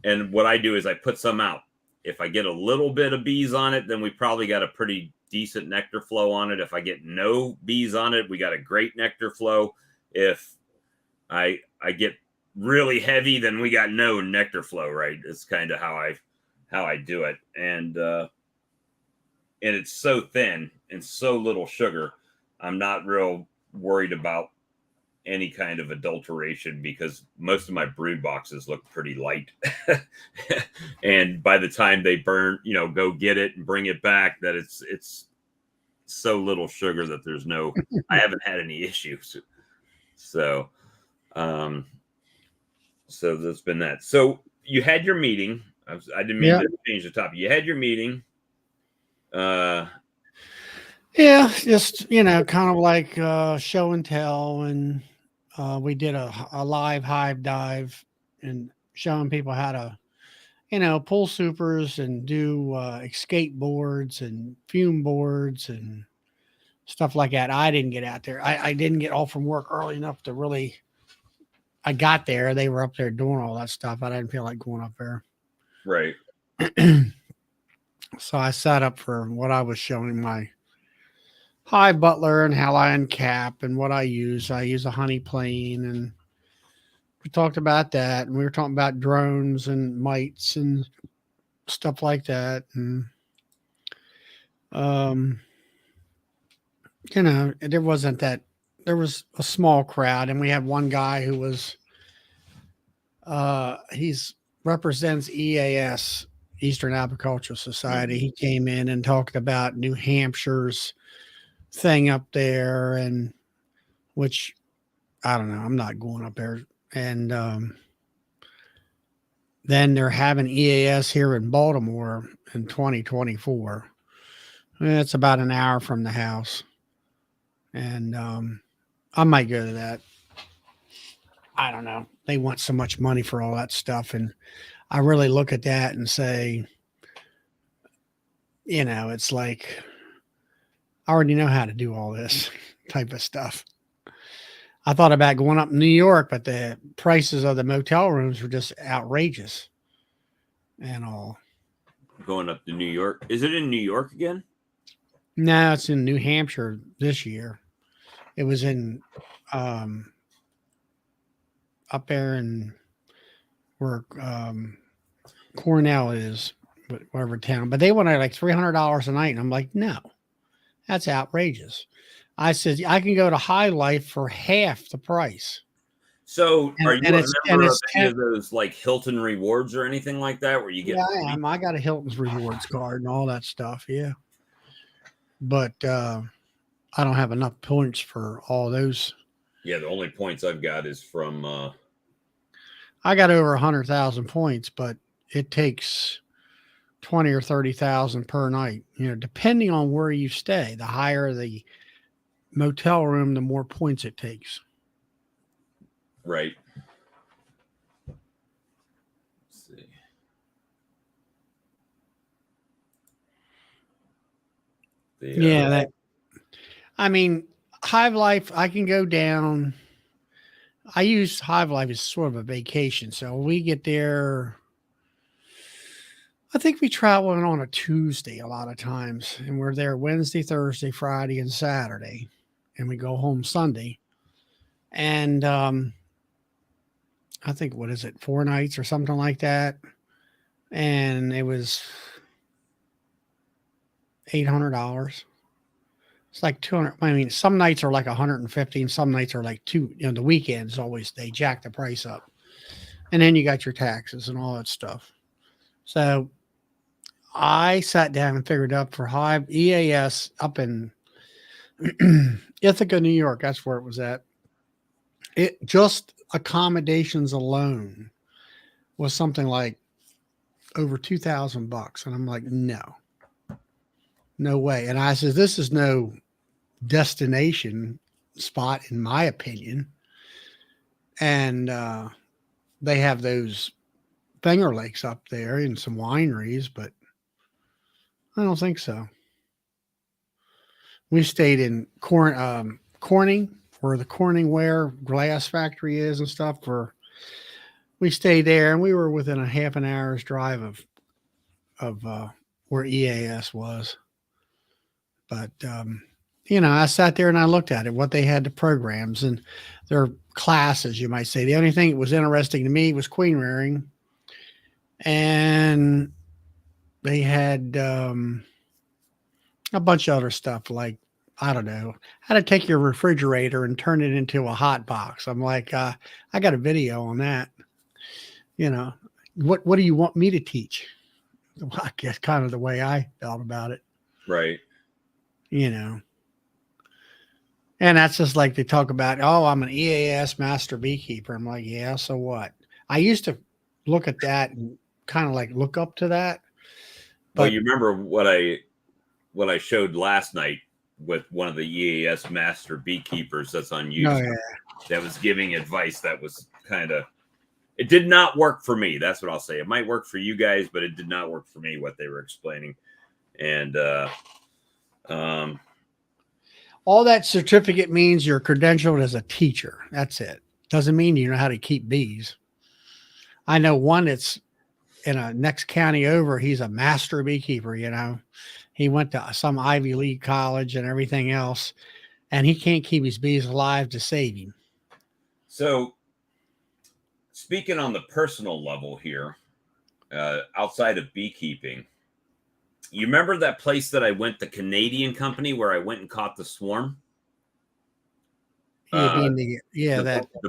And what I do is I put some out. If I get a little bit of bees on it, then we probably got a pretty decent nectar flow on it. If I get no bees on it, we got a great nectar flow. If I get really heavy, then we got no nectar flow, right? It's kind of how I do it. And it's so thin and so little sugar, I'm not real worried about any kind of adulteration because most of my brood boxes look pretty light. And by the time they burn, go get it and bring it back, that it's so little sugar that I haven't had any issues. So that's been that. So you had your meeting. I didn't mean to change the topic. You had your meeting. Yeah, just kind of like show and tell, and we did a live hive dive and showing people how to pull supers and do escape boards and fume boards and stuff like that. I didn't get out there. I didn't get off from work early enough to really. I got there. They were up there doing all that stuff. I didn't feel like going up there. Right. So I sat up for what I was showing my hive butler and how I uncap and what I use. I use a honey plane, and we talked about that. And we were talking about drones and mites and stuff like that. And there wasn't that. There was a small crowd, and we had one guy who was he's represents EAS, Eastern Agricultural Society. Mm-hmm. He came in and talked about New Hampshire's thing up there, and which I don't know, I'm not going up there. And then they're having EAS here in Baltimore in 2024. It's about an hour from the house, and I might go to that. I don't know. They want so much money for all that stuff, and I really look at that and say, it's like I already know how to do all this type of stuff. I thought about going up in New York, but the prices of the motel rooms were just outrageous and all. Going up to New York. Is it in New York again? No, it's in New Hampshire this year. It was in up there in where Cornell is, whatever town. But they wanted like $300 a night. And I'm like, no, that's outrageous. I said, I can go to High Life for half the price. So are you a member of any of those like Hilton rewards or anything like that where you get? Yeah, I am. I got a Hilton's rewards card and all that stuff. Yeah. But I don't have enough points for all those. Yeah, the only points I've got is from I got over 100,000 points, but it takes 20 or 30,000 per night, depending on where you stay. The higher the motel room, the more points it takes. Right. Let's see. Hive Life, I can go down. I use Hive Life as sort of a vacation. So we get there I think we travel in on a Tuesday a lot of times, and we're there Wednesday, Thursday, Friday, and Saturday, and we go home Sunday. And I think, what is it, 4 nights or something like that? And it was $800. It's like 200. I mean, some nights are like 115. Some nights are like two. You know, the weekends always they jack the price up, and then you got your taxes and all that stuff. So I sat down and figured out for Hive EAS up in Ithaca, New York. That's where it was at. It just accommodations alone was something like over $2,000, and I'm like, no way. And I said, this is no destination spot, in my opinion. And they have those Finger Lakes up there and some wineries, but I don't think so. We stayed in Corning, where the Corningware glass factory is and stuff. We stayed there, and we were within a half an hour's drive of where EAS was. But I sat there and I looked at it, what they had, the programs and their classes, you might say. The only thing that was interesting to me was queen rearing, and they had a bunch of other stuff like, I don't know, how to take your refrigerator and turn it into a hot box. I'm like, I got a video on that. What do you want me to teach? Well, I guess kind of the way I felt about it. Right. And that's just like they talk about, oh, I'm an EAS master beekeeper. I'm like, yeah, so what? I used to look at that and kind of like look up to that. But well, you remember what I showed last night with one of the EAS master beekeepers that's on YouTube. Oh, yeah. That was giving advice that was kind of, it did not work for me. That's what I'll say. It might work for you guys, but it did not work for me, what they were explaining. And all that certificate means you're credentialed as a teacher. That's it. Doesn't mean you know how to keep bees. I know one that's in a next county over. He's a master beekeeper. He went to some Ivy League college and everything else, and he can't keep his bees alive to save him. So, speaking on the personal level here, outside of beekeeping, you remember that place that I went, the Canadian company where I went and caught the swarm? The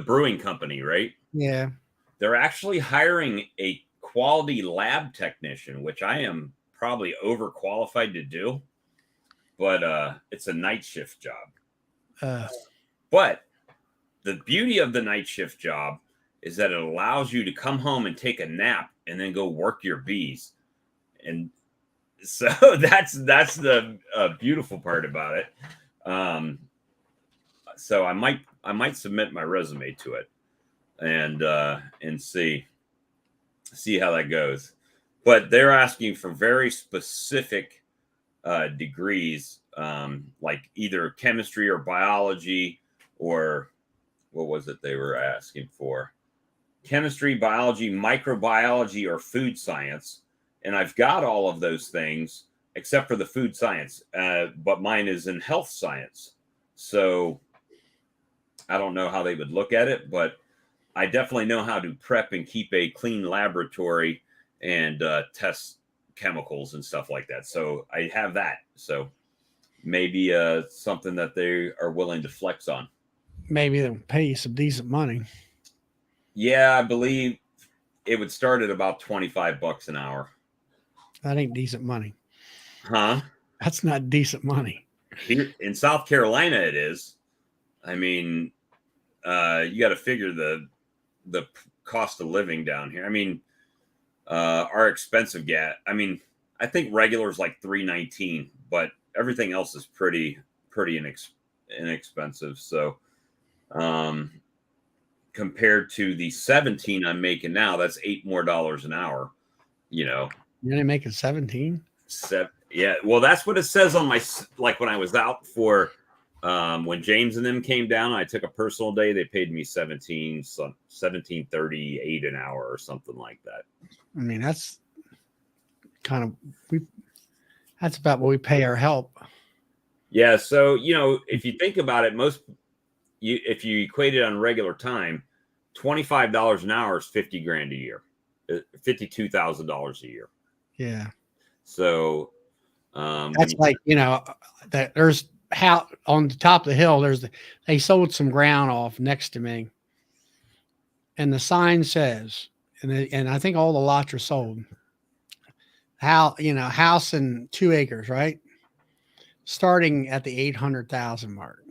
brewing company, right? Yeah. They're actually hiring a quality lab technician, which I am probably overqualified to do, but it's a night shift job. But the beauty of the night shift job is that it allows you to come home and take a nap and then go work your bees. And so that's the beautiful part about it. So I might submit my resume to it and see how that goes. But they're asking for very specific degrees, like either chemistry or biology, or what was it they were asking for? Chemistry, biology, microbiology, or food science. And I've got all of those things except for the food science, but mine is in health science. So I don't know how they would look at it, but I definitely know how to prep and keep a clean laboratory and test chemicals and stuff like that. So I have that. So maybe something that they are willing to flex on. Maybe they'll pay you some decent money. Yeah, I believe it would start at about $25 an hour. That ain't decent money. Huh? That's not decent money. Here in South Carolina, it is. I mean, you got to figure the cost of living down here. I mean, our expensive gas. I mean, I think regular is like $3.19, but everything else is pretty inexpensive. So, compared to the 17 I'm making now, that's $8 more an hour. You're only making 17. Yeah, well, that's what it says on my, like when I was out for when James and them came down, I took a personal day. They paid me $17.38 an hour or something like that. I mean, that's kind of that's about what we pay our help. Yeah. So, if you think about it, if you equate it on regular time, $25 an hour is 50 grand a year, $52,000 a year. Yeah. So, that's like, that there's how on the top of the hill, they sold some ground off next to me. And the sign says, and I think all the lots are sold. House and 2 acres, right? Starting at the 800,000 mark.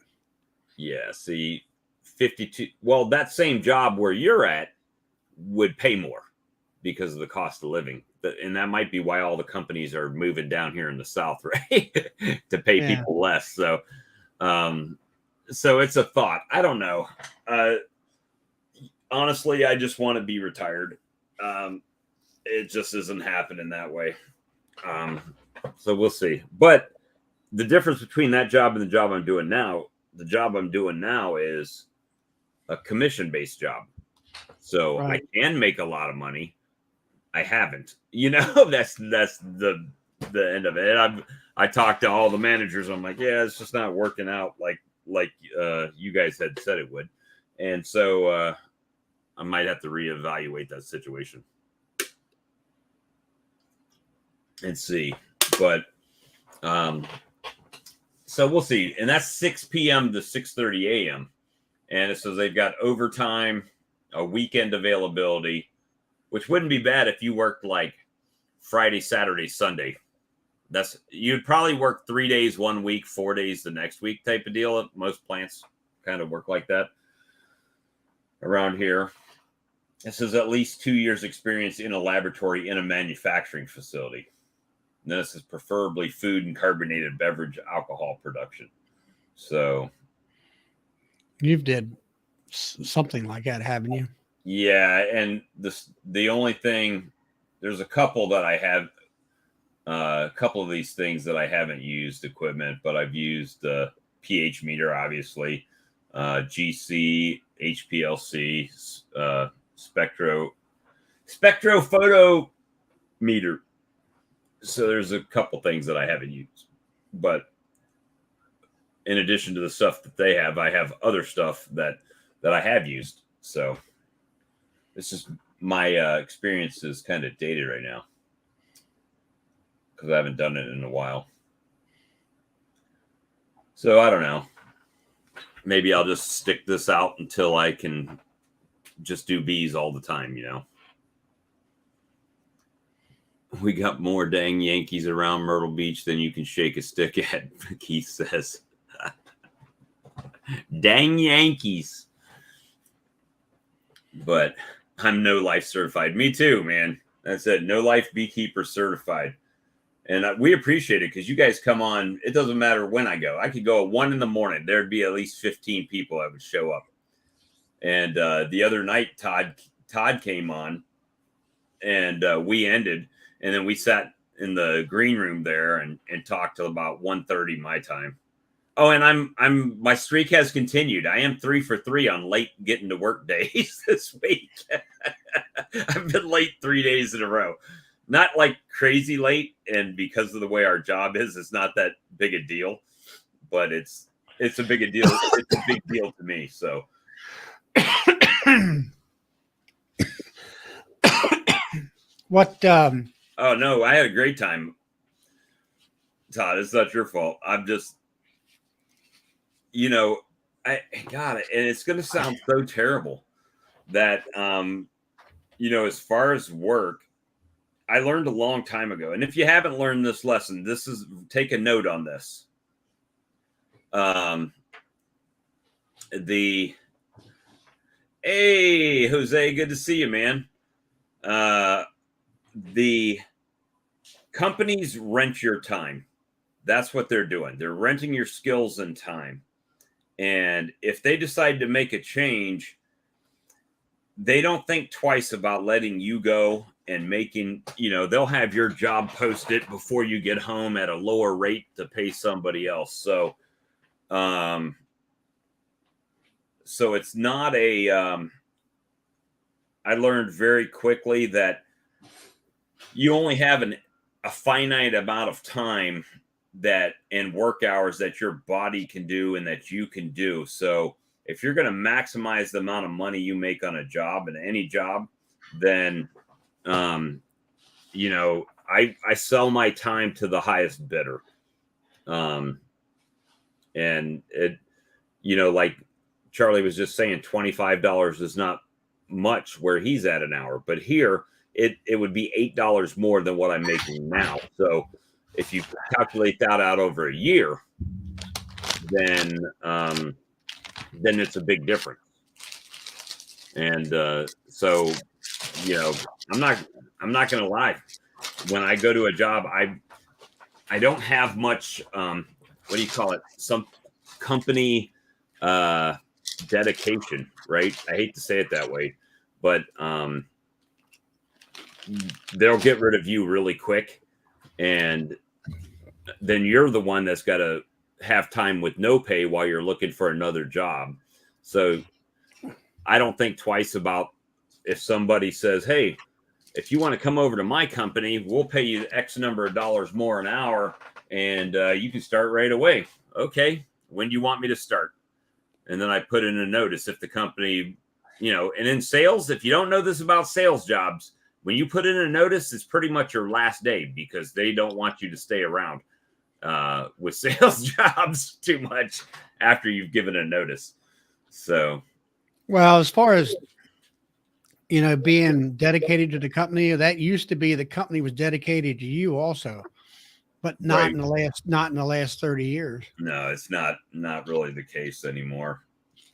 Yeah. See, 52. Well, that same job where you're at would pay more because of the cost of living. And that might be why all the companies are moving down here in the South, right? To pay people less. So, so it's a thought. I don't know. Honestly, I just want to be retired. It just isn't happening that way. So we'll see. But the difference between that job and the job I'm doing now, is a commission-based job. So right. I can make a lot of money. I haven't. That's the end of it. I talked to all the managers. I'm like, yeah, it's just not working out like you guys had said it would. And so I might have to reevaluate that situation and see. But so we'll see. And that's 6 p.m. to 6:30 a.m. And it says they've got overtime, a weekend availability, which wouldn't be bad if you worked like Friday, Saturday, Sunday. You'd probably work 3 days one week, 4 days the next week type of deal. Most plants kind of work like that around here. It says at least 2 years experience in a laboratory in a manufacturing facility. And this is preferably food and carbonated beverage alcohol production. So you've did something like that, haven't you? Yeah, and the only thing, there's a couple that I have, a couple of these things that I haven't used equipment, but I've used the pH meter, obviously, GC, HPLC, spectrophoto meter. So there's a couple things that I haven't used, but in addition to the stuff that they have, I have other stuff that I have used. So it's just my experience is kind of dated right now because I haven't done it in a while. So I don't know. Maybe I'll just stick this out until I can just do bees all the time, We got more dang Yankees around Myrtle Beach than you can shake a stick at, Keith says. Dang Yankees. But I'm No Life certified. Me too, man. That's it. No Life Beekeeper certified. And we appreciate it because you guys come on. It doesn't matter when I go. I could go at 1 a.m. There'd be at least 15 people that would show up. And the other night, Todd came on, and we ended. And then we sat in the green room there and talked till about 1:30 my time. Oh, and my streak has continued. I am 3 for 3 on late getting to work days this week. I've been late 3 days in a row. Not like crazy late, and because of the way our job is, it's not that big a deal. But it's a big a deal. It's a big deal to me. So. What? Oh no, I had a great time, Todd. It's not your fault. I'm just, I got it, and it's going to sound so terrible that, as far as work, I learned a long time ago. And if you haven't learned this lesson, take a note on this. Hey, Jose, good to see you, man. The companies rent your time. That's what they're doing. They're renting your skills and time. And if they decide to make a change, they don't think twice about letting you go and making, they'll have your job posted before you get home at a lower rate to pay somebody else. So, so it's not I learned very quickly that you only have a a finite amount of time that and work hours that your body can do and that you can do. So if you're going to maximize the amount of money you make on a job and any job, then, you know, I sell my time to the highest bidder. And it, you know, like Charlie was just saying, $25 is not much where he's at an hour, but here it would be $8 more than what I'm making now. So if you calculate that out over a year, then it's a big difference. And so, you know, I'm not going to lie. When I go to a job, I don't have much, what do you call it? Some company dedication, right? I hate to say it that way, but they'll get rid of you really quick. And then you're the one that's got to have time with no pay while you're looking for another job. So I don't think twice about if somebody says, hey, if you want to come over to my company, we'll pay you X number of dollars more an hour and you can start right away. Okay. When do you want me to start? And then I put in a notice if the company, you know, and in sales, if you don't know this about sales jobs, when you put in a notice, it's pretty much your last day because they don't want you to stay around with sales jobs too much after you've given a notice. So, well, as far as, you know, being dedicated to the company, that used to be the company was dedicated to you also, but not right. in the last 30 years. No, it's not really the case anymore.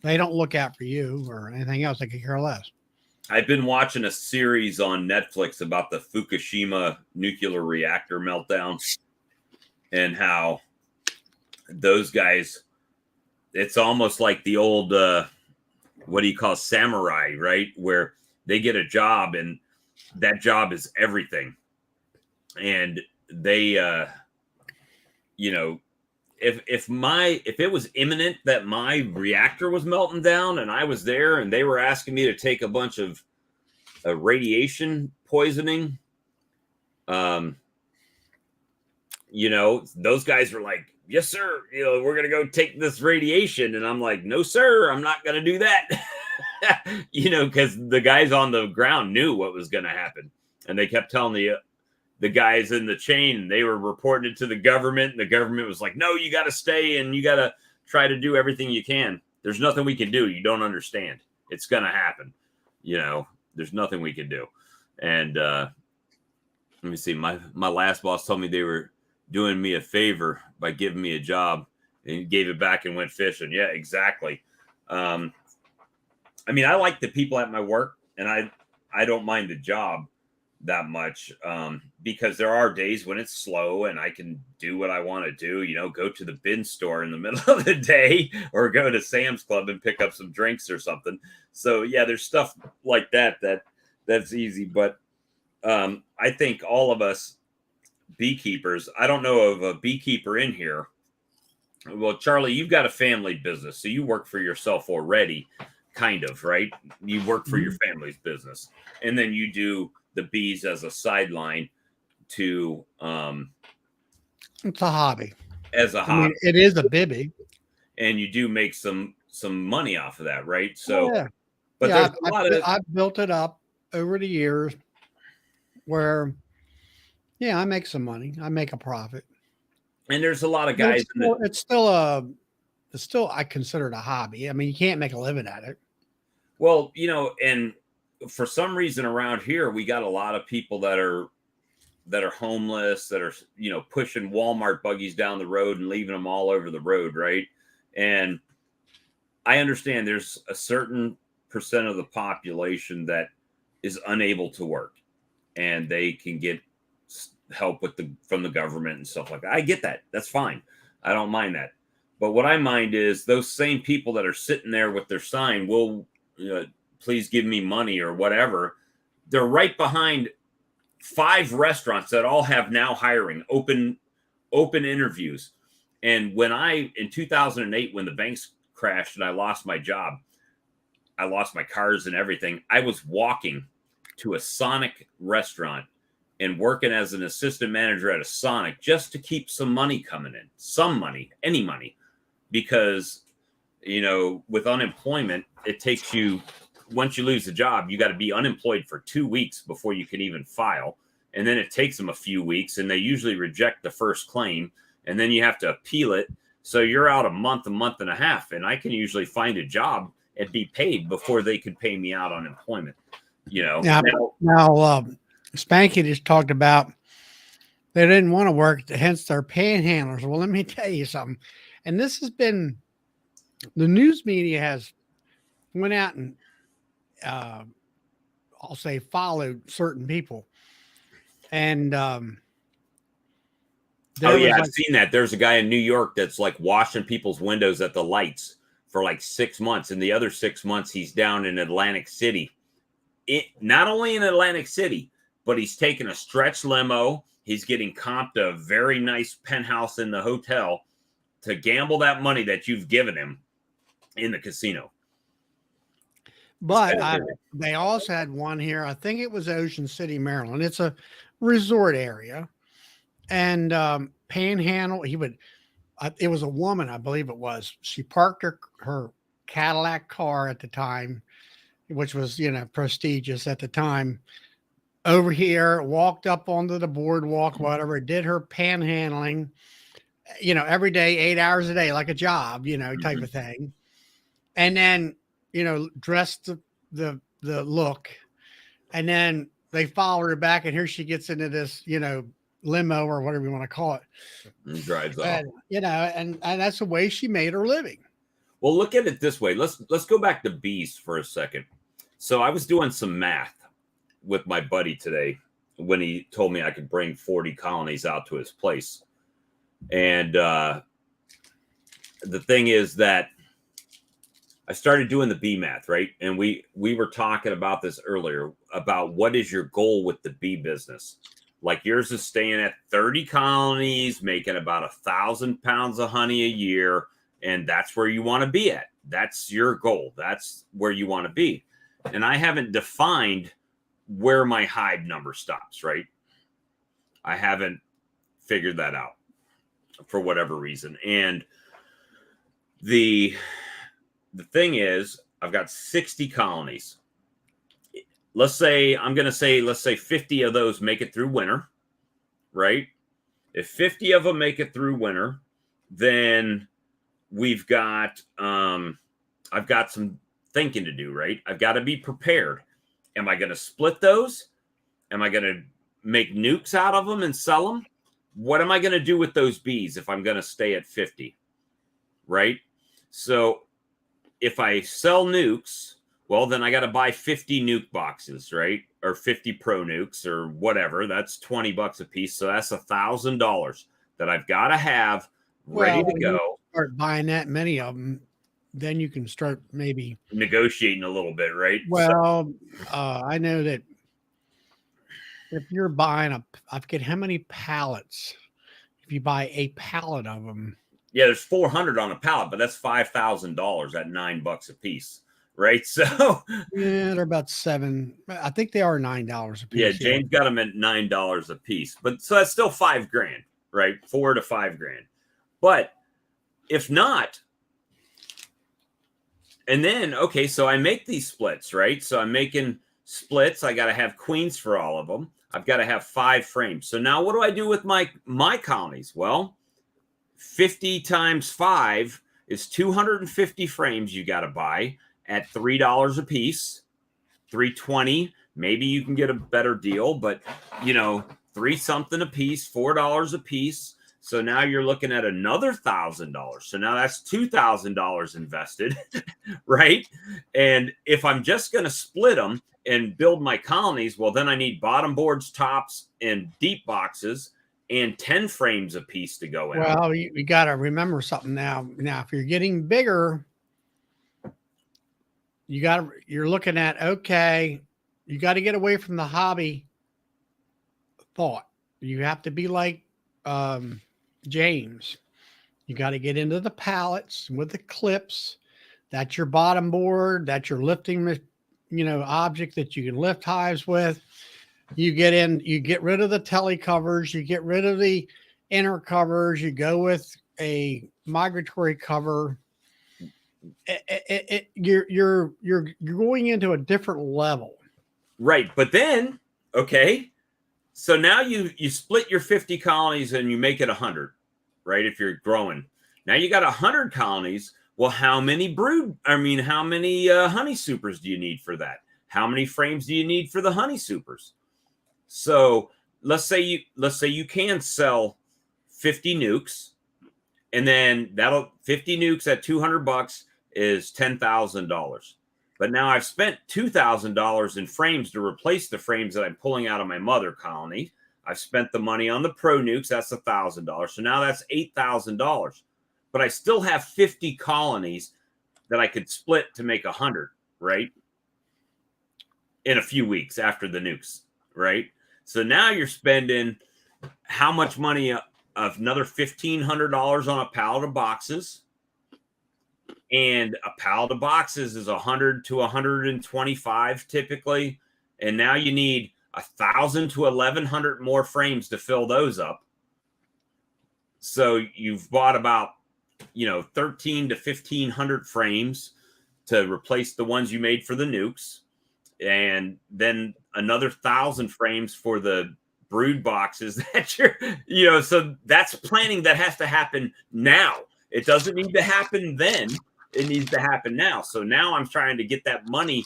They don't look out for you or anything else. They could care less. I've been watching a series on Netflix about the Fukushima nuclear reactor meltdown and how those guys, it's almost like the old, what do you call samurai, right? Where they get a job and that job is everything. And they, you know, if it was imminent that my reactor was melting down and I was there and they were asking me to take a bunch of radiation poisoning, you know, those guys were like, yes, sir. You know, we're going to go take this radiation. And I'm like, no, sir, I'm not going to do that. You know, because the guys on the ground knew what was going to happen. And they kept telling the guys in the chain, they were reporting it to the government. And the government was like, no, you got to stay and you got to try to do everything you can. There's nothing we can do. You don't understand. It's going to happen. You know, there's nothing we can do. And let me see. My last boss told me they were doing me a favor by giving me a job and gave it back and went fishing. Yeah, exactly. I mean, I like the people at my work and I don't mind the job that much because there are days when it's slow and I can do what I want to do, you know, go to the bin store in the middle of the day or go to Sam's Club and pick up some drinks or something. So yeah, there's stuff like that's easy. But I think all of us beekeepers, I don't know of a beekeeper in here. Well, Charlie, you've got a family business, so you work for yourself already, kind of, right? You work for your family's business, and then you do the bees as a sideline to it's a hobby. As a hobby. I mean, it is a bibby. And you do make some money off of that, right? So yeah. But yeah, there's a lot of I've built it up over the years where yeah, I make some money. I make a profit. And there's a lot of guys. It's still I consider it a hobby. I mean, you can't make a living at it. Well, you know, and for some reason around here, we got a lot of people that are homeless, that are, you know, pushing Walmart buggies down the road and leaving them all over the road, right? And I understand there's a certain percent of the population that is unable to work and they can get help from the government and stuff like that. I get that. That's fine. I don't mind that. But what I mind is those same people that are sitting there with their sign, will please give me money or whatever. They're right behind 5 restaurants that all have now hiring, open interviews. And in 2008, when the banks crashed and I lost my job, I lost my cars and everything. I was walking to a Sonic restaurant and working as an assistant manager at a Sonic just to keep some money coming in, some money, any money, because, you know, with unemployment, it takes you, once you lose the job, you got to be unemployed for 2 weeks before you can even file. And then it takes them a few weeks, and they usually reject the first claim, and then you have to appeal it. So you're out a month and a half, and I can usually find a job and be paid before they could pay me out unemployment. You know, now Spanky just talked about they didn't want to work, hence their panhandlers. Well, let me tell you something. And this has been, the news media has went out and I'll say followed certain people. And oh yeah, I've seen that. There's a guy in New York that's like washing people's windows at the lights for like 6 months, and the other 6 months he's down in Atlantic City. Not only in Atlantic City, but he's taking a stretch limo. He's getting comped a very nice penthouse in the hotel to gamble that money that you've given him in the casino. But they also had one here. I think it was Ocean City, Maryland. It's a resort area. And Panhandle, it was a woman, I believe it was. She parked her Cadillac car at the time, which was, you know, prestigious at the time, over here, walked up onto the boardwalk, whatever, did her panhandling, you know, every day, 8 hours a day, like a job, you know, type of thing. And then, you know, dressed the look. And then they followed her back, and here she gets into this, you know, limo or whatever you want to call it. And drives off. And, you know, and that's the way she made her living. Well, look at it this way. Let's go back to bees for a second. So I was doing some math with my buddy today when he told me I could bring 40 colonies out to his place. And the thing is that I started doing the bee math, right? And we were talking about this earlier about what is your goal with the bee business. Like yours is staying at 30 colonies, making about 1,000 pounds of honey a year. And that's where you want to be at. That's your goal. That's where you want to be. And I haven't defined where my hive number stops, right? I haven't figured that out for whatever reason. And the thing is, I've got 60 colonies. Let's say 50 of those make it through winter, right? If 50 of them make it through winter, then we've got, I've got some thinking to do, right? I've got to be prepared. Am I going to split those? Am I going to make nukes out of them and sell them? What am I going to do with those bees if I'm going to stay at 50, right? So if I sell nukes, well, then I got to buy 50 nuke boxes, right? Or 50 pro nukes or whatever. That's $20 a piece. So that's $1,000 that I've got to have ready to go. Start buying that many of them, then you can start maybe negotiating a little bit, right? Well, I know that if you're buying I forget how many pallets, if you buy a pallet of them. Yeah, there's 400 on a pallet, but that's $5,000 at $9 a piece, right? So yeah, they're about $7. I think they are $9 a piece. Yeah, James got them at $9 a piece, but so that's still $5,000, right? $4,000 to $5,000. But if not, and then, okay, so I make these splits, right? So I'm making splits. I got to have queens for all of them. I've got to have 5 frames. So now what do I do with my colonies? Well, 50 times 5 is 250 frames you got to buy at $3 a piece, $3.20. Maybe you can get a better deal, but, you know, $3 something a piece, $4 a piece. So now you're looking at another $1,000. So now that's $2,000 invested, right? And if I'm just going to split them and build my colonies, well, then I need bottom boards, tops, and deep boxes, and 10 frames a piece to go in. Well, you got to remember something now. Now, if you're getting bigger, you're looking at, okay, you got to get away from the hobby thought. You have to be like, James, you got to get into the pallets with the clips. That's your bottom board. That's your lifting, you know, object that you can lift hives with. You get rid of the telly covers, you get rid of the inner covers, you go with a migratory cover. You're going into a different level. Right. But then, okay, so now you split your 50 colonies and you make it 100, right? If you're growing. Now you got 100 colonies. Well, how many honey supers do you need for that? How many frames do you need for the honey supers? So let's say you can sell 50 nukes, and then 50 nukes at $200 is $10,000. But now I've spent $2,000 in frames to replace the frames that I'm pulling out of my mother colony. I've spent the money on the pro nukes. That's $1,000. So now that's $8,000. But I still have 50 colonies that I could split to make 100, right? In a few weeks after the nukes, right? So now you're spending how much money? Of another $1,500 on a pallet of boxes. And a pallet of boxes is 100 to 125 typically. And now you need 1,000 to 1,100 more frames to fill those up. So you've bought about 13 to 1,500 frames to replace the ones you made for the nukes, and then another 1,000 frames for the brood boxes that you're so that's planning that has to happen now. It doesn't need to happen then, it needs to happen now. So now I'm trying to get that money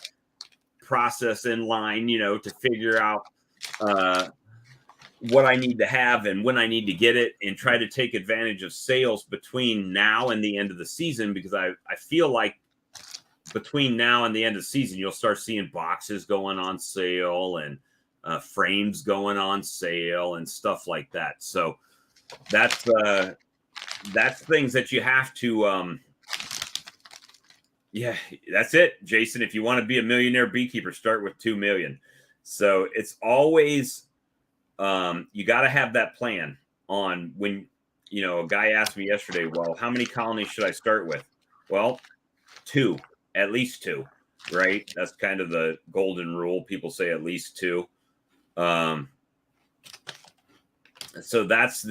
process in line, to figure out what I need to have and when I need to get it, and try to take advantage of sales between now and the end of the season, because I feel like between now and the end of the season, you'll start seeing boxes going on sale and frames going on sale and stuff like that. So that's things that you have to, that's it, Jason. If you want to be a millionaire beekeeper, start with 2 million. So it's always, you got to have that plan on when, a guy asked me yesterday, well, how many colonies should I start with? Well, 2, at least 2, right? That's kind of the golden rule. People say at least 2. So that's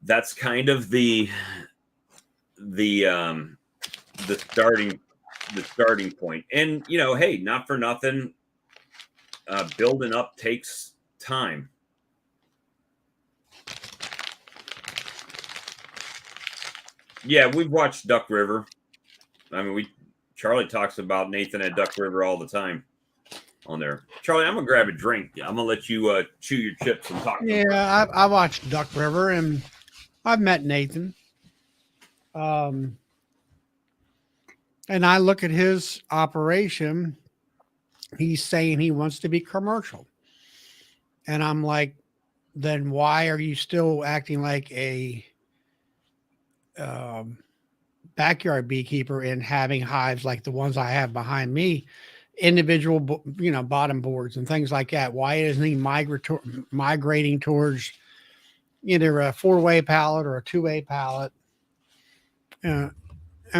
that's kind of the starting point. And hey, not for nothing, building up takes time. Yeah, we've watched Duck River. I mean, Charlie talks about Nathan at Duck River all the time on there. Charlie, I'm gonna grab a drink. I'm gonna let you chew your chips and talk. Yeah, I watched Duck River and I've met Nathan. And I look at his operation. He's saying he wants to be commercial, and I'm like, then why are you still acting like a backyard beekeeper and having hives like the ones I have behind me, individual, bottom boards and things like that? Why isn't he migrating towards either a 4-way pallet or a 2-way pallet? I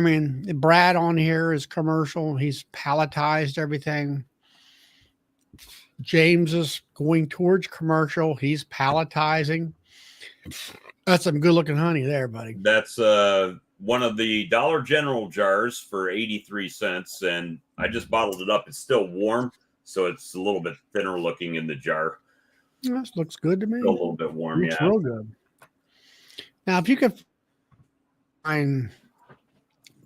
mean, Brad on here is commercial. He's palletized everything. James is going towards commercial. He's palletizing. That's some good looking honey there, buddy. That's one of the Dollar General jars for 83 cents. And I just bottled it up. It's still warm, so it's a little bit thinner looking in the jar. This looks good to me. Still a little bit warm, looks real good. Now, if you could find,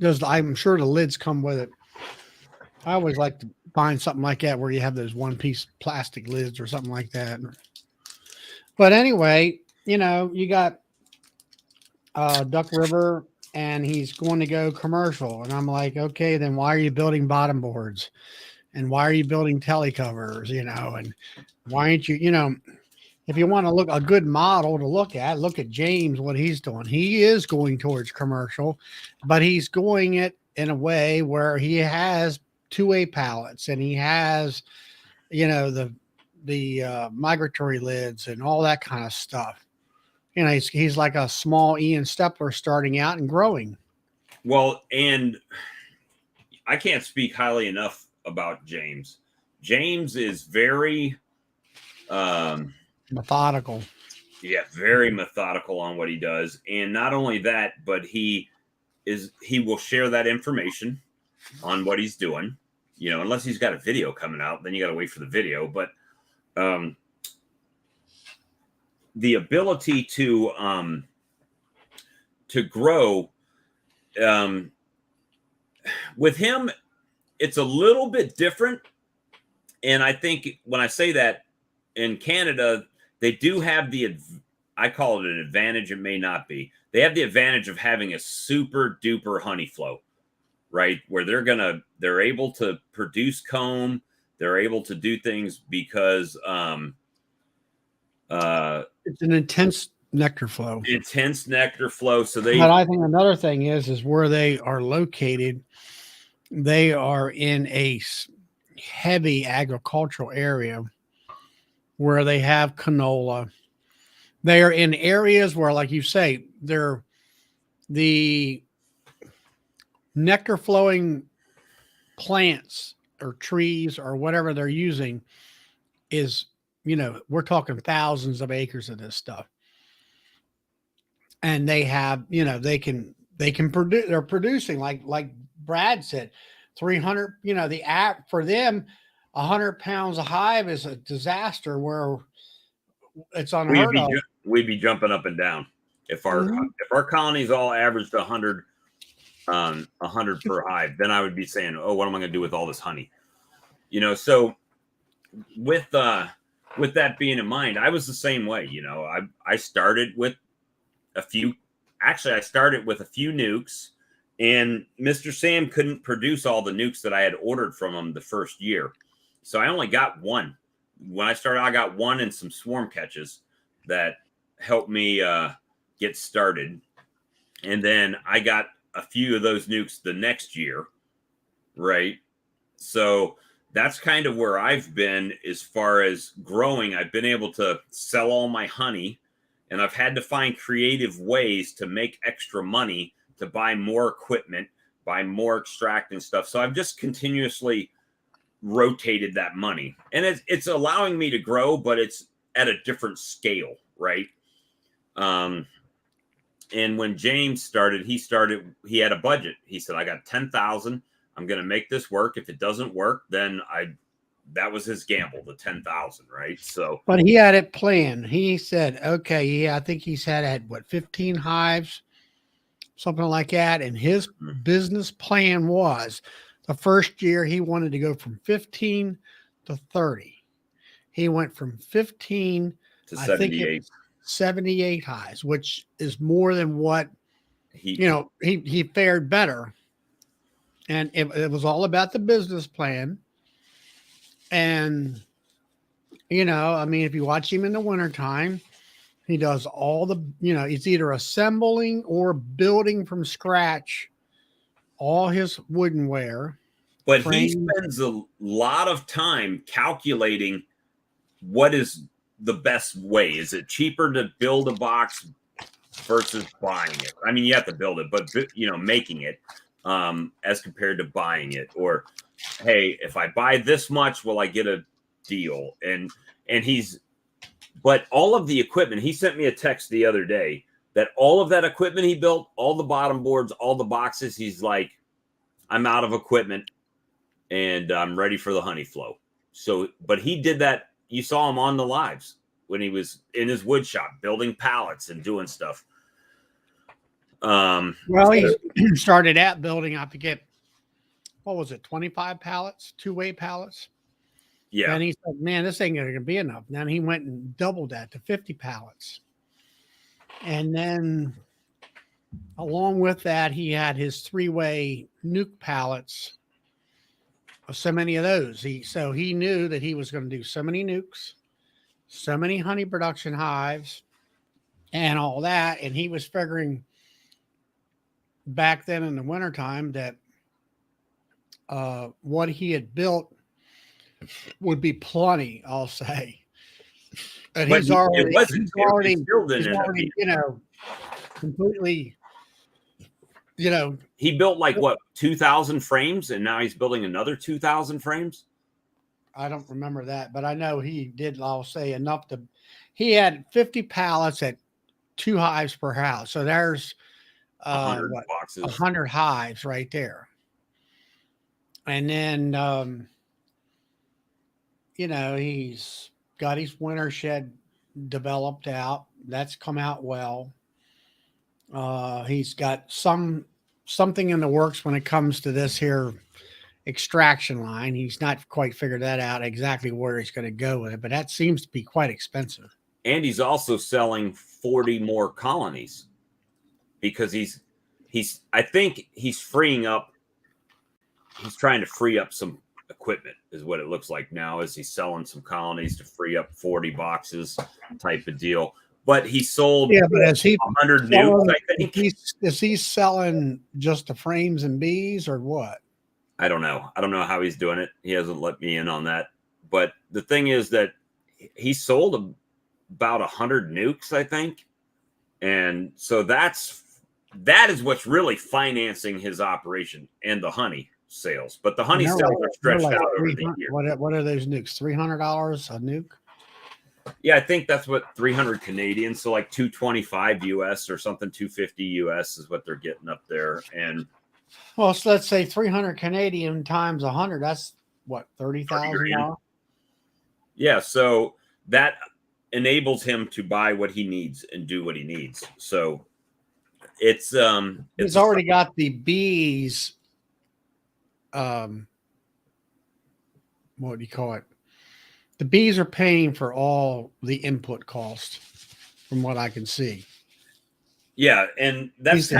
I'm sure the lids come with it. I always like to find something like that where you have those one-piece plastic lids or something like that. But anyway, you got Duck River, and he's going to go commercial. And I'm like, okay, then why are you building bottom boards? And why are you building telly covers? And why aren't you, if you want to look a good model to look at James, what he's doing. He is going towards commercial, but he's going it in a way where he has 2-way pallets, and he has, the migratory lids and all that kind of stuff. He's like a small Ian Stepler starting out and growing. Well, and I can't speak highly enough about James. James is very methodical. Yeah, very methodical on what he does. And not only that, but he will share that information on what he's doing, unless he's got a video coming out, then you got to wait for the video. But the ability to grow with him, it's a little bit different. And I think when I say that, in Canada, they do have I call it an advantage. It may not be. They have the advantage of having a super duper honey flow, right? Where they're able to produce comb. They're able to do things because it's an intense nectar flow. So but I think another thing is where they are located. They are in a heavy agricultural area where they have canola. They are in areas where, like you say, the nectar flowing plants or trees or whatever they're using is, we're talking thousands of acres of this stuff. And they have, they can produce, they're producing like Brad said, 300, the app for them, 100 pounds a hive is a disaster where it's unheard of. We'd be jumping up and down if our colonies all averaged 100 per hive. Then I would be saying, oh, what am I going to do with all this honey? So with that being in mind, I was the same way. I started with a few. Actually, I started with a few nukes, and Mr. Sam couldn't produce all the nukes that I had ordered from him the first year, so I only got one. When I started, I got one and some swarm catches that helped me get started. And then I got a few of those nukes the next year, right? So that's kind of where I've been as far as growing. I've been able to sell all my honey, and I've had to find creative ways to make extra money to buy more equipment, buy more extract and stuff. So I've just continuously rotated that money, and it's allowing me to grow, but it's at a different scale, right? And when James started, he had a budget. He said, I got 10,000. I'm going to make this work. If it doesn't work, then that was his gamble, the 10,000, right? So, but he had it planned. He said, okay, yeah, I think he's had 15 hives, something like that. And his business plan was the first year he wanted to go from 15 to 30. He went from 15 to 78. 78 highs, which is more than what he fared better. And it was all about the business plan. And I mean, if you watch him in the wintertime, he does all the, he's either assembling or building from scratch all his woodenware. But he spends a lot of time calculating what is the best way. Is it cheaper to build a box versus buying it? I mean, you have to build it, but making it as compared to buying it. Or, hey, if I buy this much, will I get a deal? But all of the equipment, he sent me a text the other day that all of that equipment he built, all the bottom boards, all the boxes, he's like, I'm out of equipment and I'm ready for the honey flow. So, but he did that. You saw him on the lives when he was in his wood shop building pallets and doing stuff. Well, he started out building, I forget, what was it, 25 pallets, two-way pallets? Yeah. And he said, man, this ain't going to be enough. Then he went and doubled that to 50 pallets. And then along with that, he had his three-way nuke pallets, so many of those. So he knew that he was going to do so many nukes, so many honey production hives, and all that. And he was figuring back then in the wintertime that what he had built would be plenty, I'll say. And he's already, completely, he built like what, 2,000 frames, and now he's building another 2,000 frames. I don't remember that, but I know he did. I'll say enough to. He had 50 pallets at 2 hives per house. So there's 100 what boxes. 100 hives right there. And then he's got his winter shed developed out. That's come out well. He's got something in the works when it comes to this here extraction line. He's not quite figured that out exactly where he's going to go with it, but that seems to be quite expensive. And he's also selling 40 more colonies because I think he's freeing up. He's trying to free up some equipment is what it looks like now as he's selling some colonies to free up 40 boxes type of deal. But he sold but is he 100 nukes, I think. Is he selling just the frames and bees or what? I don't know. I don't know how he's doing it. He hasn't let me in on that. But the thing is that he sold about 100 nukes, I think. And so that is what's really financing his operation and the honey sales. But the honey sales are stretched out over the year. What are those nukes? $300 a nuke? Yeah, I think that's what 300 Canadian, so like 225 US or something, 250 US is what they're getting up there. And well, so let's say 300 Canadian times 100. That's what, $30,000? Yeah, so that enables him to buy what he needs and do what he needs. So it's he's already got the bees. What do you call it? The bees are paying for all the input cost, from what I can see. Yeah, and that's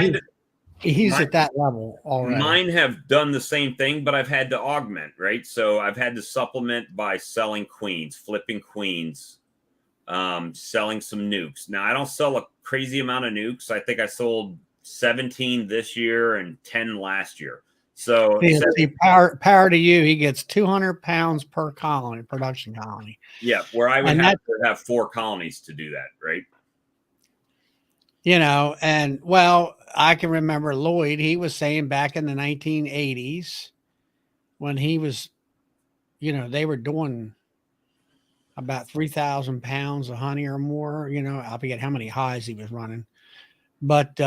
he's at that level already. Mine have done the same thing, but I've had to augment, right? So I've had to supplement by selling queens, flipping queens, selling some nukes. Now I don't sell a crazy amount of nukes. I think I sold 17 this year and 10 last year. So power to you, he gets 200 pounds per colony, production colony. Yeah, where I would have to have 4 colonies to do that, right? And well, I can remember Lloyd, he was saying back in the 1980s when he was, they were doing about 3,000 pounds of honey or more, I forget how many hives he was running. But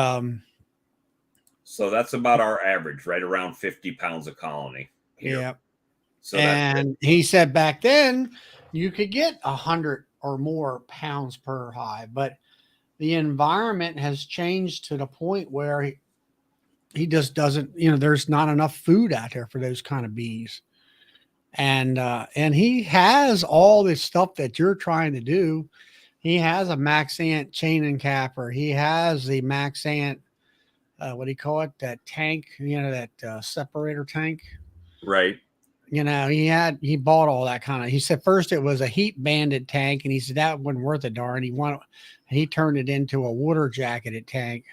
so that's about our average, right around 50 pounds a colony here. Yeah. So and he said back then you could get 100 or more pounds per hive, but the environment has changed to the point where he just doesn't, there's not enough food out there for those kind of bees. And he has all this stuff that you're trying to do. He has a Maxant chain and capper. He has the Maxant, what do you call it? That tank, that separator tank. Right. He bought all that kind of, he said first it was a heat banded tank, and he said that wasn't worth a darn. He turned it into a water jacketed tank.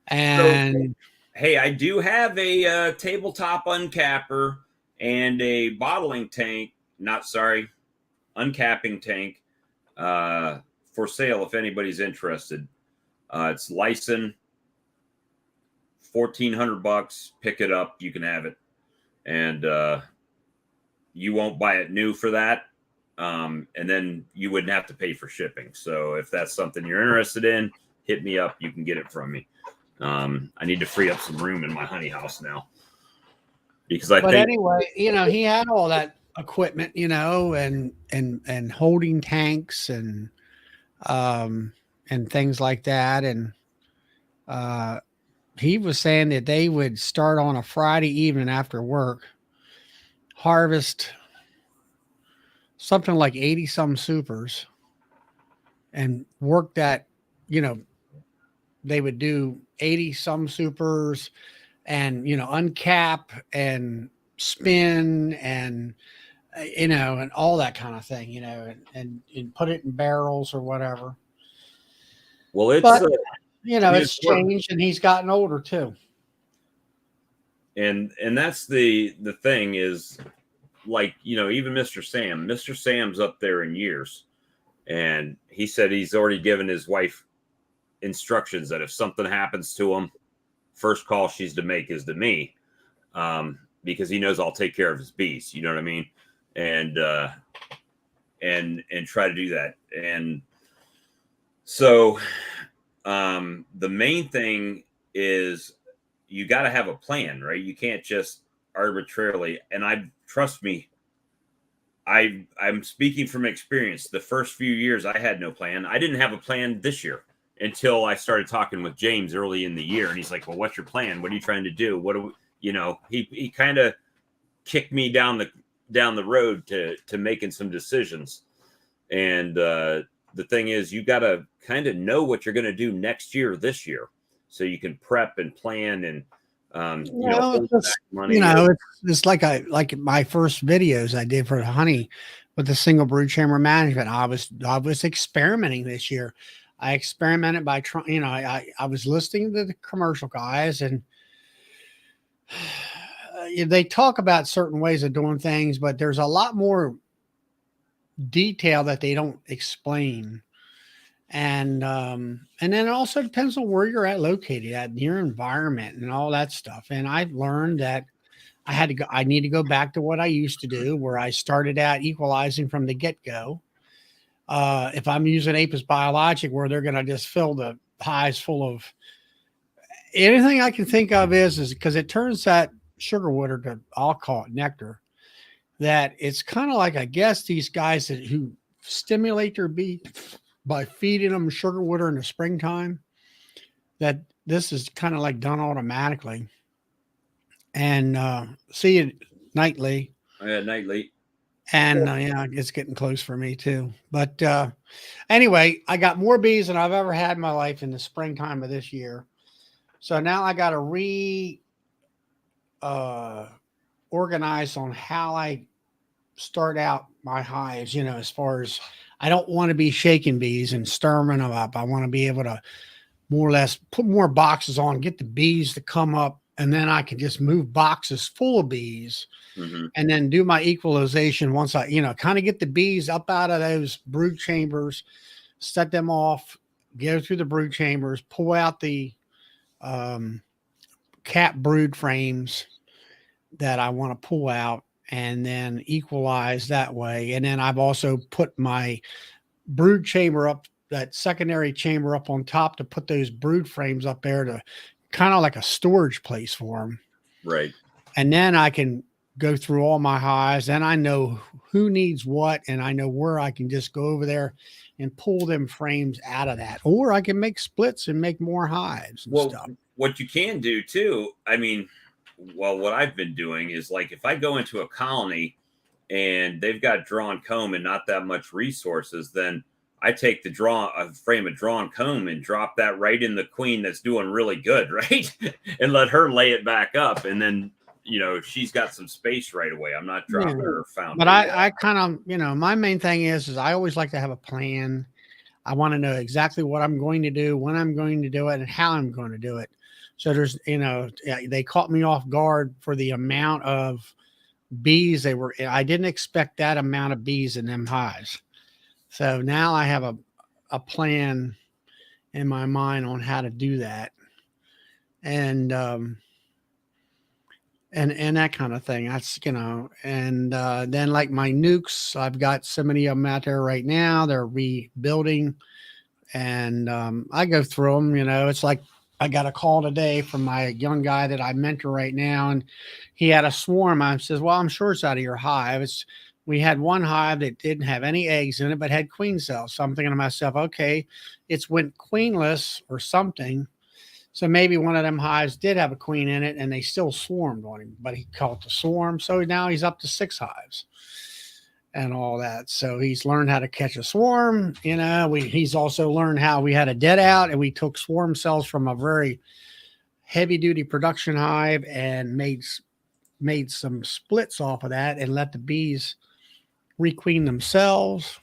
And hey, I do have a tabletop uncapper and a bottling tank, uncapping tank for sale if anybody's interested. It's licensed, $1,400. Pick it up, you can have it. And you won't buy it new for that. And then you wouldn't have to pay for shipping. So if that's something you're interested in, hit me up. You can get it from me. I need to free up some room in my honey house now. Because anyway, he had all that equipment, and holding tanks and things like that. And he was saying that they would start on a Friday evening after work, harvest something like 80 some supers, and work that, they would do 80 some supers and, uncap and spin and, and all that kind of thing, and put it in barrels or whatever. Well, it's changed, and he's gotten older too. And that's the thing is, like, even Mr. Sam's up there in years, and he said he's already given his wife instructions that if something happens to him, first call she's to make is to me, because he knows I'll take care of his bees. You know what I mean? and try to do that. And so the main thing is you got to have a plan, right? You can't just arbitrarily. And trust me, I'm speaking from experience. The first few years I had no plan. I didn't have a plan this year until I started talking with James early in the year, and he's like, "Well, what's your plan? What are you trying to do? What do we, you know?" He kind of kicked me down the road to making some decisions. And the thing is, you got to kind of know what you're going to do next year, this year, so you can prep and plan and hold back money. It's like my first videos I did for the honey with the single brood chamber management. I was experimenting this year. I experimented by trying, I was listening to the commercial guys, and they talk about certain ways of doing things, but there's a lot more detail that they don't explain. And then it also depends on where you're located at, your environment and all that stuff. And I've learned that I need to go back to what I used to do, where I started out equalizing from the get-go. If I'm using Apis Biologic, where they're going to just fill the hives full of anything I can think of, is because it turns that sugar water to, I'll call it nectar, that it's kind of like, I guess, these guys who stimulate their bee by feeding them sugar water in the springtime, that this is kind of like done automatically. And see you nightly. Yeah, nightly. And yeah, it's getting close for me too. But anyway, I got more bees than I've ever had in my life in the springtime of this year. So now I got to organize on how I start out my hives, as far as, I don't want to be shaking bees and stirring them up. I want to be able to more or less put more boxes on, get the bees to come up, and then I can just move boxes full of bees, and then do my equalization once I, kind of get the bees up out of those brood chambers, set them off, go through the brood chambers, pull out the cap brood frames that I want to pull out, and then equalize that way. And then I've also put my brood chamber up, that secondary chamber up on top, to put those brood frames up there to kind of like a storage place for them. Right. And then I can go through all my hives, and I know who needs what, and I know where I can just go over there and pull them frames out of that. Or I can make splits and make more hives and stuff. What you can do too, I mean, well, what I've been doing is, like, if I go into a colony and they've got drawn comb and not that much resources, then I take a frame of drawn comb and drop that right in the queen that's doing really good, right? And let her lay it back up. And then, she's got some space right away. I'm not dropping her fountain. But I kind of, my main thing is I always like to have a plan. I want to know exactly what I'm going to do, when I'm going to do it, and how I'm going to do it. So there's, they caught me off guard for the amount of bees I didn't expect that amount of bees in them hives. So now I have a plan in my mind on how to do that. And that kind of thing. That's, and then like my nukes, I've got so many of them out there right now. They're rebuilding, and I go through them, it's like, I got a call today from my young guy that I mentor right now, and he had a swarm. I says, well, I'm sure it's out of your hive. We had one hive that didn't have any eggs in it, but had queen cells. So I'm thinking to myself, okay, it's went queenless or something. So maybe one of them hives did have a queen in it, and they still swarmed on him, but he caught the swarm. So now he's up to 6 hives and all that. So he's learned how to catch a swarm. He's also learned how we had a dead out, and we took swarm cells from a very heavy duty production hive and made some splits off of that, and let the bees requeen themselves.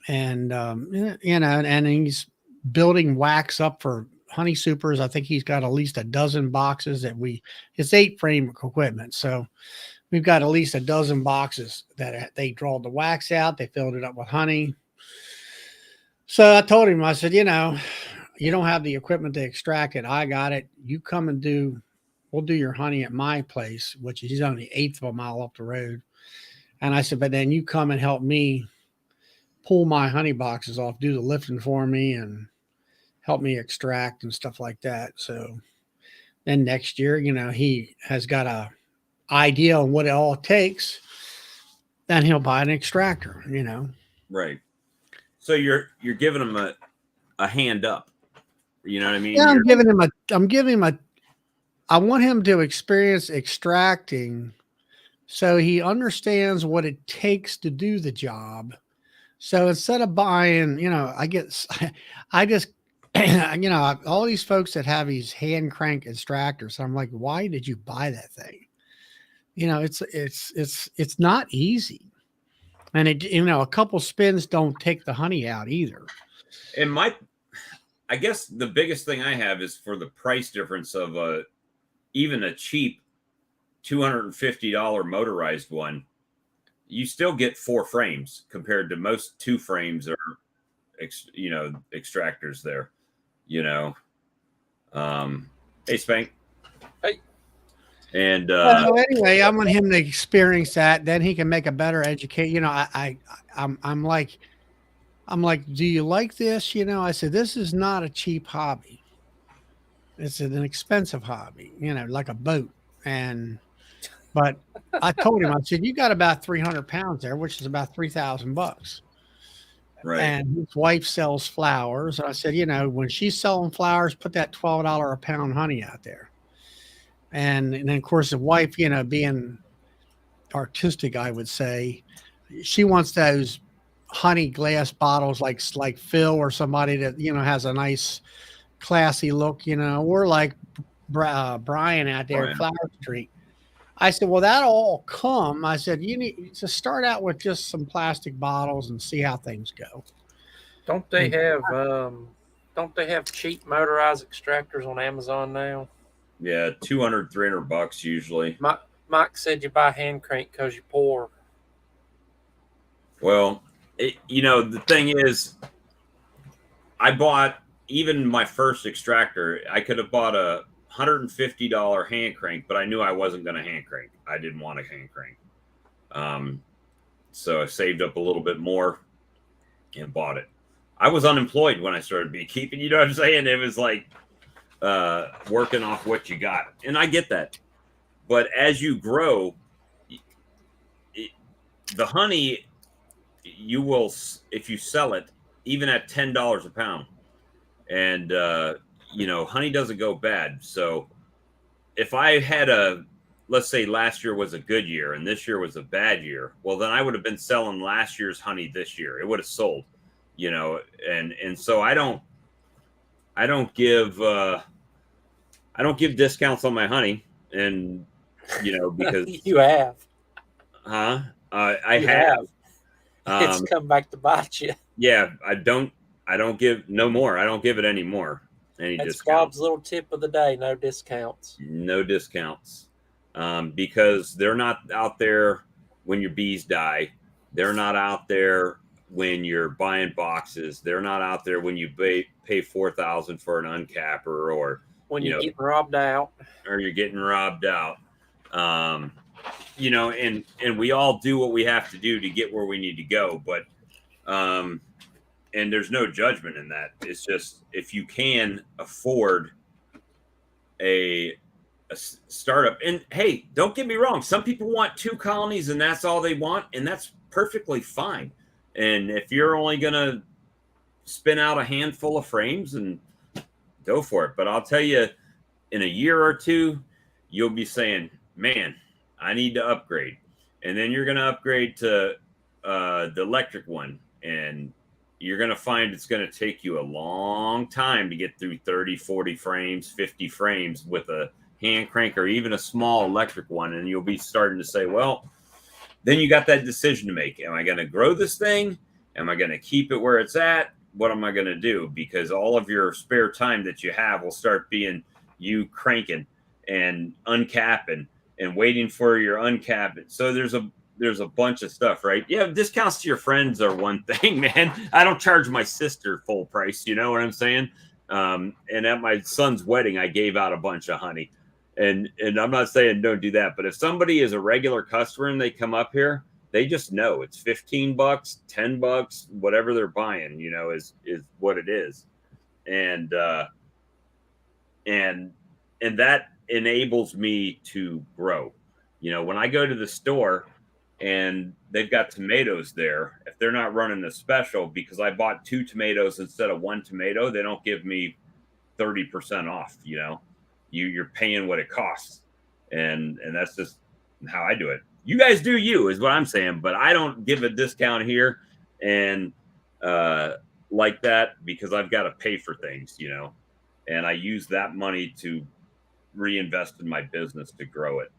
And, and he's building wax up for honey supers. I think he's got at least a dozen boxes it's 8 frame equipment. So we've got at least a dozen boxes that they drawed the wax out. They filled it up with honey. So I told him, I said, you don't have the equipment to extract it. I got it. You come and we'll do your honey at my place, which is only 1/8 of a mile up the road. And I said, but then you come and help me pull my honey boxes off, do the lifting for me, and help me extract and stuff like that. So then next year, he has got a idea on what it all takes. Then he'll buy an extractor. Right. So you're giving him a hand up. You know what I mean? Yeah, I'm giving him a. I want him to experience extracting, so he understands what it takes to do the job. So instead of buying, I just, all these folks that have these hand crank extractors, I'm like, why did you buy that thing? It's not easy, and a couple spins don't take the honey out either. And I guess the biggest thing I have is for the price difference of even a cheap $250 motorized one, you still get 4 frames compared to most 2 frames or extractors there. Hey Spank. Hey. And well, anyway, I want him to experience that. Then he can make a better educate. I'm like, do you like this? I said, this is not a cheap hobby. It's an expensive hobby, like a boat. But I told him, I said, you got about 300 pounds there, which is about $3,000. Right. And his wife sells flowers. And I said, when she's selling flowers, put that $12 a pound honey out there. And then, of course, the wife, being artistic, I would say, she wants those honey glass bottles like Phil or somebody that, has a nice, classy look, or like Brian out there at Flower Street. I said, well, that'll all come. I said, you need to start out with just some plastic bottles and see how things go. Don't they have cheap motorized extractors on Amazon now? Yeah, $200-$300 usually. Mike said you buy hand crank because you're poor. Well, the thing is, I bought even my first extractor. I could have bought a $150 hand crank, but I knew I wasn't going to hand crank. I didn't want a hand crank. So I saved up a little bit more and bought it. I was unemployed when I started beekeeping. You know what I'm saying? It was like working off what you got. And I get that. But as you grow, the honey, you will, if you sell it, even at $10 a pound. And, honey doesn't go bad. So if I had let's say last year was a good year and this year was a bad year, well, then I would have been selling last year's honey this year. It would have sold, and so I don't give discounts on my honey, and because you have, I have. It's come back to bite you. Yeah, I don't give no more. I don't give it any more. That's Bob's little tip of the day. No discounts. No discounts. Because they're not out there when your bees die. They're not out there when you're buying boxes. They're not out there when you pay $4,000 for an uncapper, or when you're getting robbed out. Or you're getting robbed out. And we all do what we have to do to get where we need to go. But and there's no judgment in that. It's just, if you can afford a startup, and hey, don't get me wrong, some people want 2 colonies and that's all they want, and that's perfectly fine. And if you're only gonna spin out a handful of frames, and go for it. But I'll tell you, in a year or two, you'll be saying, man, I need to upgrade. And then you're gonna upgrade to the electric one, and you're going to find it's going to take you a long time to get through 30, 40 frames, 50 frames with a hand crank or even a small electric one. And you'll be starting to say, well, then you got that decision to make. Am I going to grow this thing? Am I going to keep it where it's at? What am I going to do? Because all of your spare time that you have will start being you cranking and uncapping and waiting for your uncapping. So there's a bunch of stuff, right? Yeah, discounts to your friends are one thing, man. I don't charge my sister full price. You know what I'm saying? And at my son's wedding, I gave out a bunch of honey. And I'm not saying don't do that, but if somebody is a regular customer and they come up here, they just know it's $15, $10, whatever they're buying, is what it is. And and that enables me to grow. When I go to the store and they've got tomatoes there, if they're not running a special because I bought 2 tomatoes instead of 1 tomato, they don't give me 30% off. You're paying what it costs, and that's just how I do it. You guys do you, is what I'm saying, but I don't give a discount here and like that, because I've got to pay for things, and I use that money to reinvest in my business to grow it.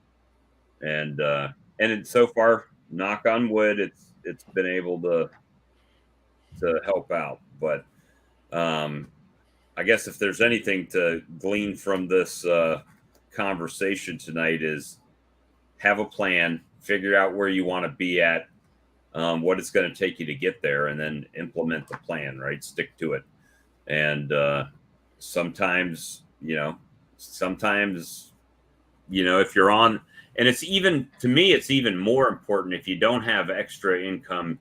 And so far, knock on wood, it's been able to help out. But I guess if there's anything to glean from this conversation tonight is have a plan, figure out where you want to be at, what it's going to take you to get there, and then implement the plan, right? Stick to it. And sometimes, if you're on, and it's even, to me, it's even more important if you don't have extra income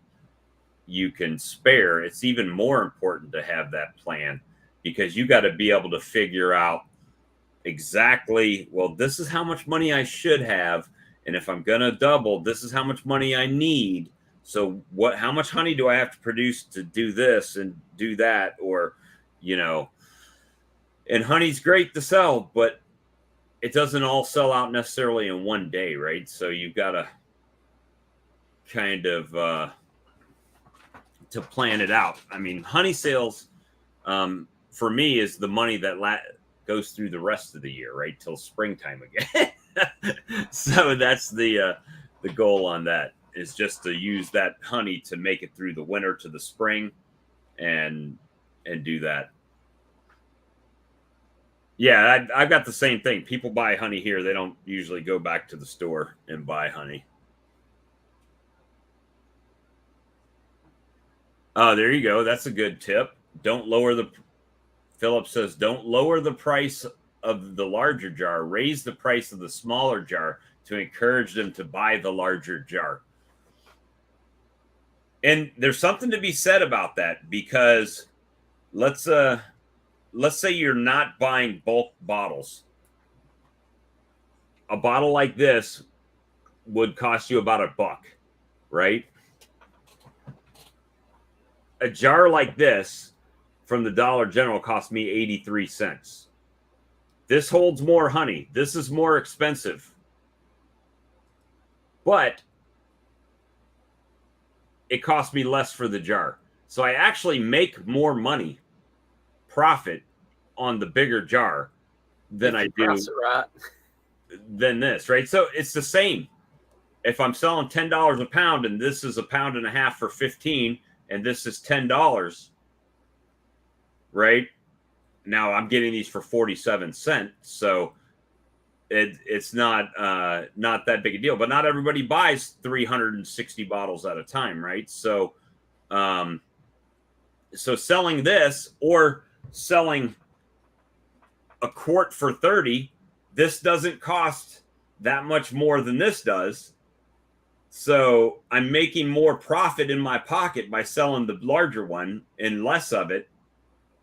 you can spare. It's even more important to have that plan, because you got to be able to figure out exactly, well, this is how much money I should have. And if I'm going to double, this is how much money I need. So how much honey do I have to produce to do this and do that? Or, and honey's great to sell, but it doesn't all sell out necessarily in one day, right? So you've got to kind of to plan it out. I mean, honey sales for me is the money that goes through the rest of the year, right? Till springtime again. So that's the goal on that, is just to use that honey to make it through the winter to the spring and do that. Yeah, I've got the same thing. People buy honey here. They don't usually go back to the store and buy honey. Oh, there you go. That's a good tip. Philip says, don't lower the price of the larger jar. Raise the price of the smaller jar to encourage them to buy the larger jar. And there's something to be said about that, because let's say you're not buying bulk bottles. A bottle like this would cost you about $1, right? A jar like this from the Dollar General cost me 83 cents. This holds more honey. This is more expensive. But it cost me less for the jar. So I actually make more money profit on the bigger jar than I do than this, right? So it's the same. If I'm selling $10 a pound and this is 1.5 pounds for 15, and this is $10, right? Now I'm getting these for 47 cents, so it's not that big a deal. But not everybody buys 360 bottles at a time, right? So selling this or selling a quart for 30, this doesn't cost that much more than this does. So I'm making more profit in my pocket by selling the larger one and less of it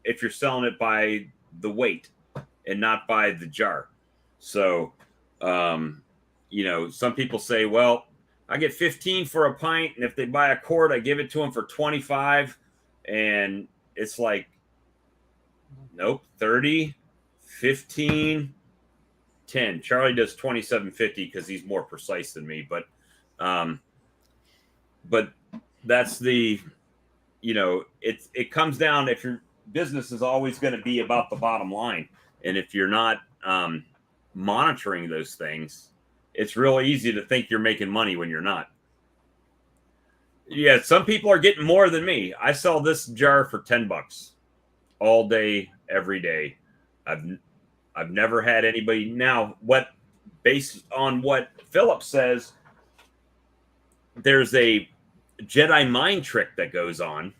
if you're selling it by the weight and not by the jar. So, some people say, well, I get 15 for a pint, and if they buy a quart, I give it to them for 25. And it's like, nope, 30, 15, 10. Charlie does 27.50 because he's more precise than me, but that's the, it comes down, if your business is always going to be about the bottom line, and if you're not monitoring those things, it's real easy to think you're making money when you're not. Yeah, some people are getting more than me. I sell this jar for $10 all day, every day. I've never had anybody. Now, based on what Philip says, there's a Jedi mind trick that goes on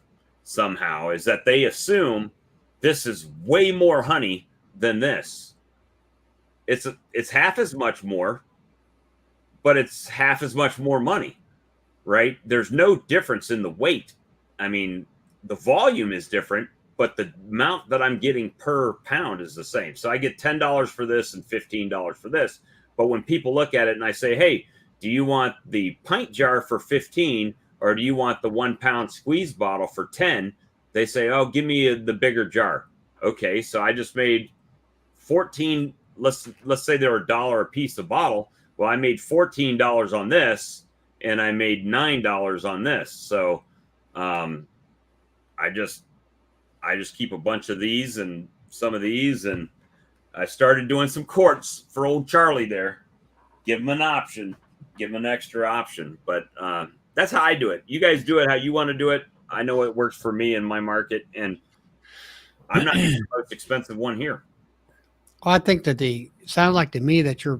somehow, is that they assume this is way more honey than this. It's half as much more, but it's half as much more money, right? There's no difference in the weight. I mean, the volume is different, but the amount that I'm getting per pound is the same. So I get $10 for this and $15 for this. But when people look at it and I say, hey, do you want the pint jar for 15 or do you want the 1 pound squeeze bottle for 10? They say, oh, give me the bigger jar. Okay, so I just made 14. Let's say they're $1 a piece a bottle. Well, I made $14 on this and I made $9 on this. So I just keep a bunch of these and some of these, and I started doing some quarts for old Charlie there. Give him an option, give him an extra option. But that's how I do it. You guys do it how you want to do it. I know it works for me in my market, and I'm not the most expensive one here. Well, I think that sounds like to me that the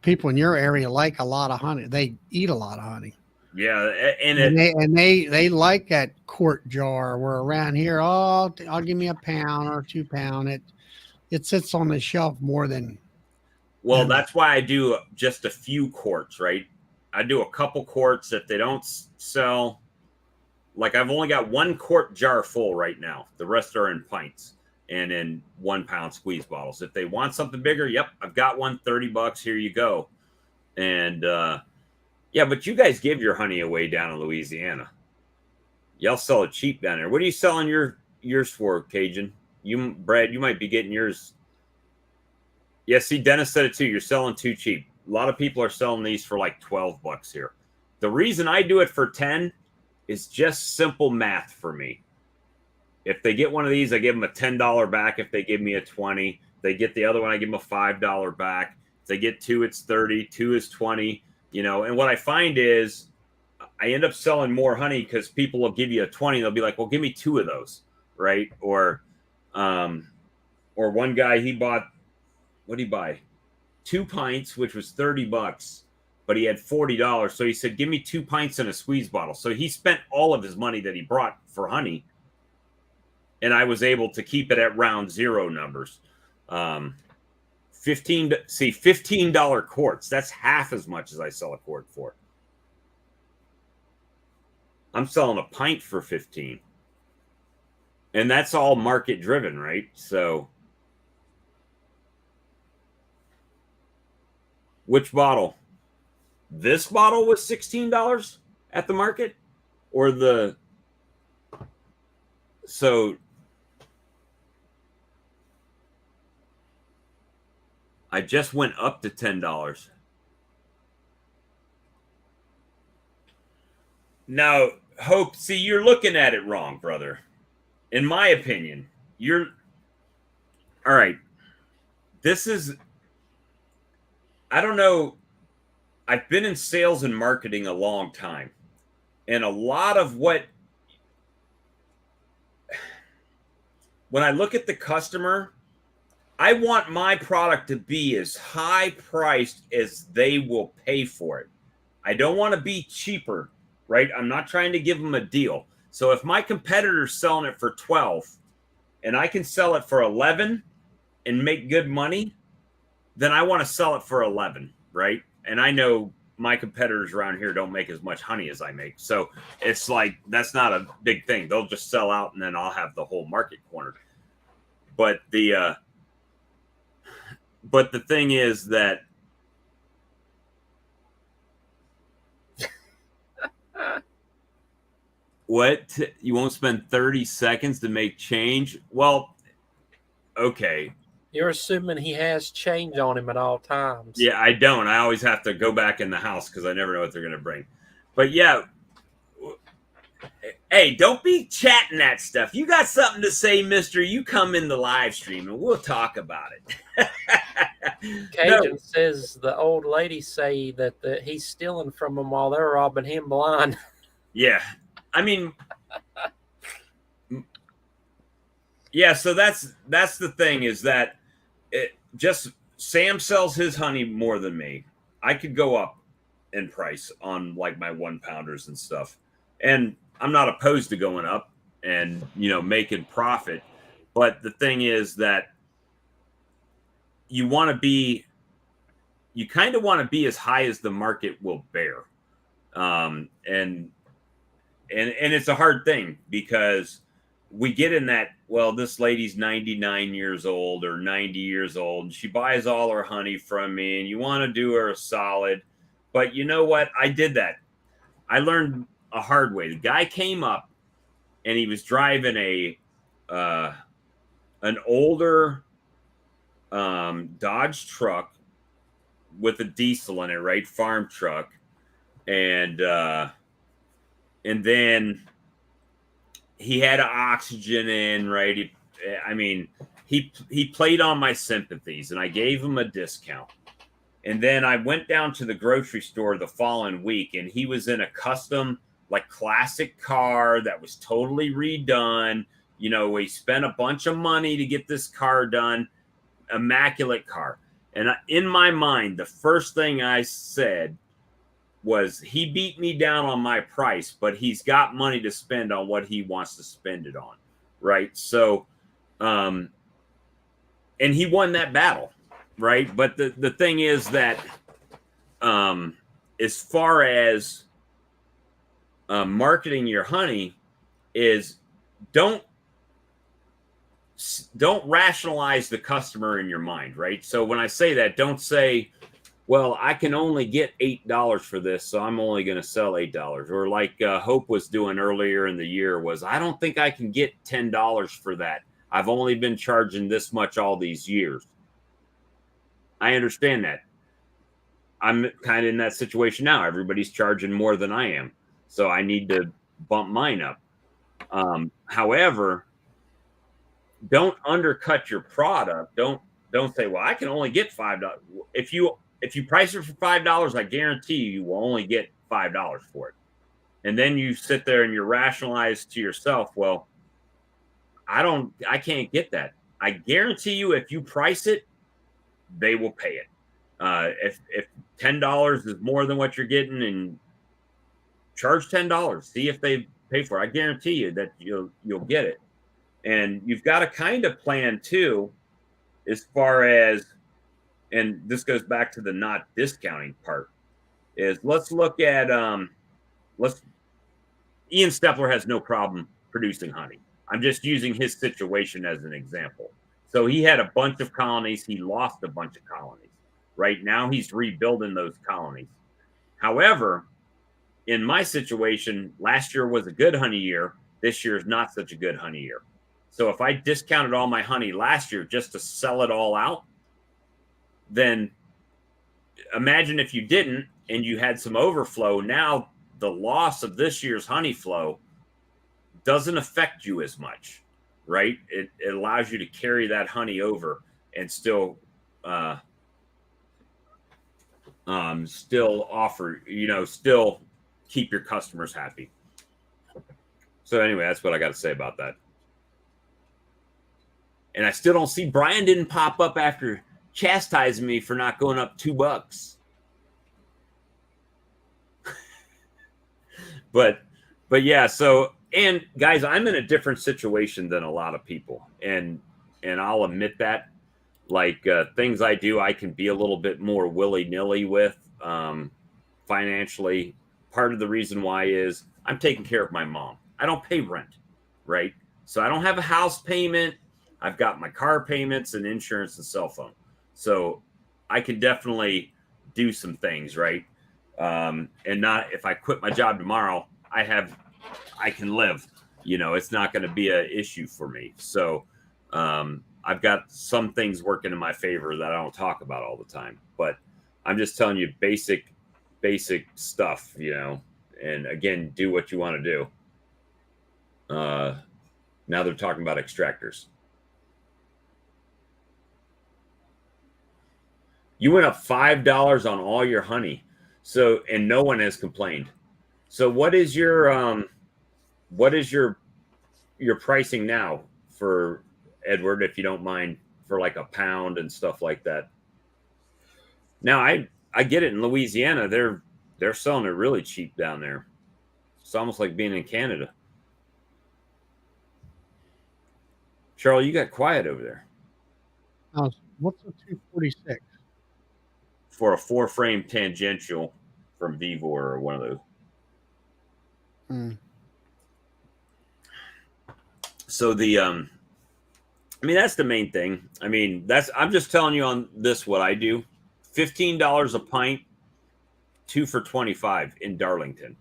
people in your area like a lot of honey. They eat a lot of honey. Yeah, and they like that quart jar. Where around here, I'll give me a pound or 2 pound. It sits on the shelf more than. Well, that's why I do just a few quarts, right? I do a couple quarts. If they don't sell, like I've only got 1 quart jar full right now. The rest are in pints and in 1 pound squeeze bottles. If they want something bigger, yep, I've got one, $30. Here you go. And yeah, but you guys give your honey away down in Louisiana. Y'all sell it cheap down there. What are you selling yours for, Cajun? Brad, you might be getting yours. Yeah, see, Dennis said it too. You're selling too cheap. A lot of people are selling these for like $12 here. The reason I do it for 10 is just simple math for me. If they get one of these, I give them a $10 back. If they give me a 20, they get the other one, I give them a $5 back. If they get 2, it's 30. 2 is 20. You know, and what I find is I end up selling more honey because people will give you a 20. They'll be like, well, give me 2 of those, right? Or one guy, he bought, what did he buy? 2 pints, which was $30, but he had $40. So he said, give me 2 pints and a squeeze bottle. So he spent all of his money that he brought for honey, and I was able to keep it at round zero numbers. $15 quarts. That's half as much as I sell a quart for. I'm selling a pint for 15. And that's all market driven, right? So which bottle? This bottle was $16 at the market, or so I just went up to $10. Now, Hope, see, you're looking at it wrong, brother. In my opinion, all right. I don't know. I've been in sales and marketing a long time. And a lot of when I look at the customer, I want my product to be as high priced as they will pay for it. I don't want to be cheaper, right? I'm not trying to give them a deal. So if my competitor's selling it for 12 and I can sell it for 11 and make good money, then I want to sell it for 11, right? And I know my competitors around here don't make as much honey as I make. So it's like, that's not a big thing. They'll just sell out and then I'll have the whole market cornered. But the thing is that what? You won't spend 30 seconds to make change? Well, okay. You're assuming he has change on him at all times. Yeah, I don't. I always have to go back in the house because I never know what they're going to bring. But yeah, hey, don't be chatting that stuff. You got something to say, mister, you come in the live stream and we'll talk about it. Cajun says the old lady say that he's stealing from them while they're robbing him blind. Yeah. I mean, yeah, so that's the thing is that Sam sells his honey more than me. I could go up in price on like my 1 pounders and stuff. And I'm not opposed to going up and, making profit. But the thing is that you kind of want to be as high as the market will bear. And it's a hard thing because we get in that, well, this lady's 99 years old or 90 years old, and she buys all her honey from me, and you want to do her a solid. But you know what? I did that. I learned a hard way. The guy came up and he was driving an older Dodge truck with a diesel in it, right? Farm truck. And then he had oxygen in, right? He played on my sympathies, and I gave him a discount. And then I went down to the grocery store the following week, and he was in a custom, like, classic car that was totally redone. You know, we spent a bunch of money to get this car done, immaculate car. And in my mind, the first thing I said was, he beat me down on my price, but he's got money to spend on what he wants to spend it on, right? So, and he won that battle, right? But the thing is that, as far as marketing your honey, is don't rationalize the customer in your mind, right? So when I say that, don't say, well, I can only get $8 for this, so I'm only going to sell $8. Or like Hope was doing earlier in the year was, I don't think I can get $10 for that. I've only been charging this much all these years. I understand that. I'm kind of in that situation now. Everybody's charging more than I am, so I need to bump mine up. However, don't undercut your product. Don't say, well, I can only get $5. If you price it for $5, I guarantee you will only get $5 for it. And then you sit there and you rationalize to yourself, well, I can't get that. I guarantee you, if you price it, they will pay it. If $10 is more than what you're getting, and charge $10, see if they pay for it. I guarantee you that you'll get it. And you've got to kind of plan too, as far as, and this goes back to the not discounting part, is let's look at Ian Stepler has no problem producing honey. I'm just using his situation as an example. So he had a bunch of colonies. He lost a bunch of colonies. Right now he's rebuilding those colonies. However, in my situation, last year was a good honey year. This year is not such a good honey year. So if I discounted all my honey last year just to sell it all out, then imagine if you didn't and you had some overflow. Now the loss of this year's honey flow doesn't affect you as much, right? It allows you to carry that honey over and still offer, still keep your customers happy. So anyway, that's what I got to say about that. And I still don't see, Brian didn't pop up after chastising me for not going up $2. but yeah, so, and guys, I'm in a different situation than a lot of people, and I'll admit that. Like things I do, I can be a little bit more willy-nilly with financially. Part of the reason why is I'm taking care of my mom. I don't pay rent, right? So I don't have a house payment. I've got my car payments and insurance and cell phone. So I can definitely do some things, right? And not, if I quit my job tomorrow, I can live. It's not going to be an issue for me. So I've got some things working in my favor that I don't talk about all the time. But I'm just telling you basic stuff, and again, do what you want to do. Now they're talking about extractors. You went up $5 on all your honey. So, and no one has complained. So what is your pricing now for Edward, if you don't mind, for like a pound and stuff like that? Now I get it, in Louisiana, they're selling it really cheap down there. It's almost like being in Canada. Charlie, you got quiet over there. What's a 246? For a 4-frame tangential from Vivor or one of those. So I mean, that's the main thing. I mean, I'm just telling you on this what I do. $15 a pint, 2 for $25 in Darlington.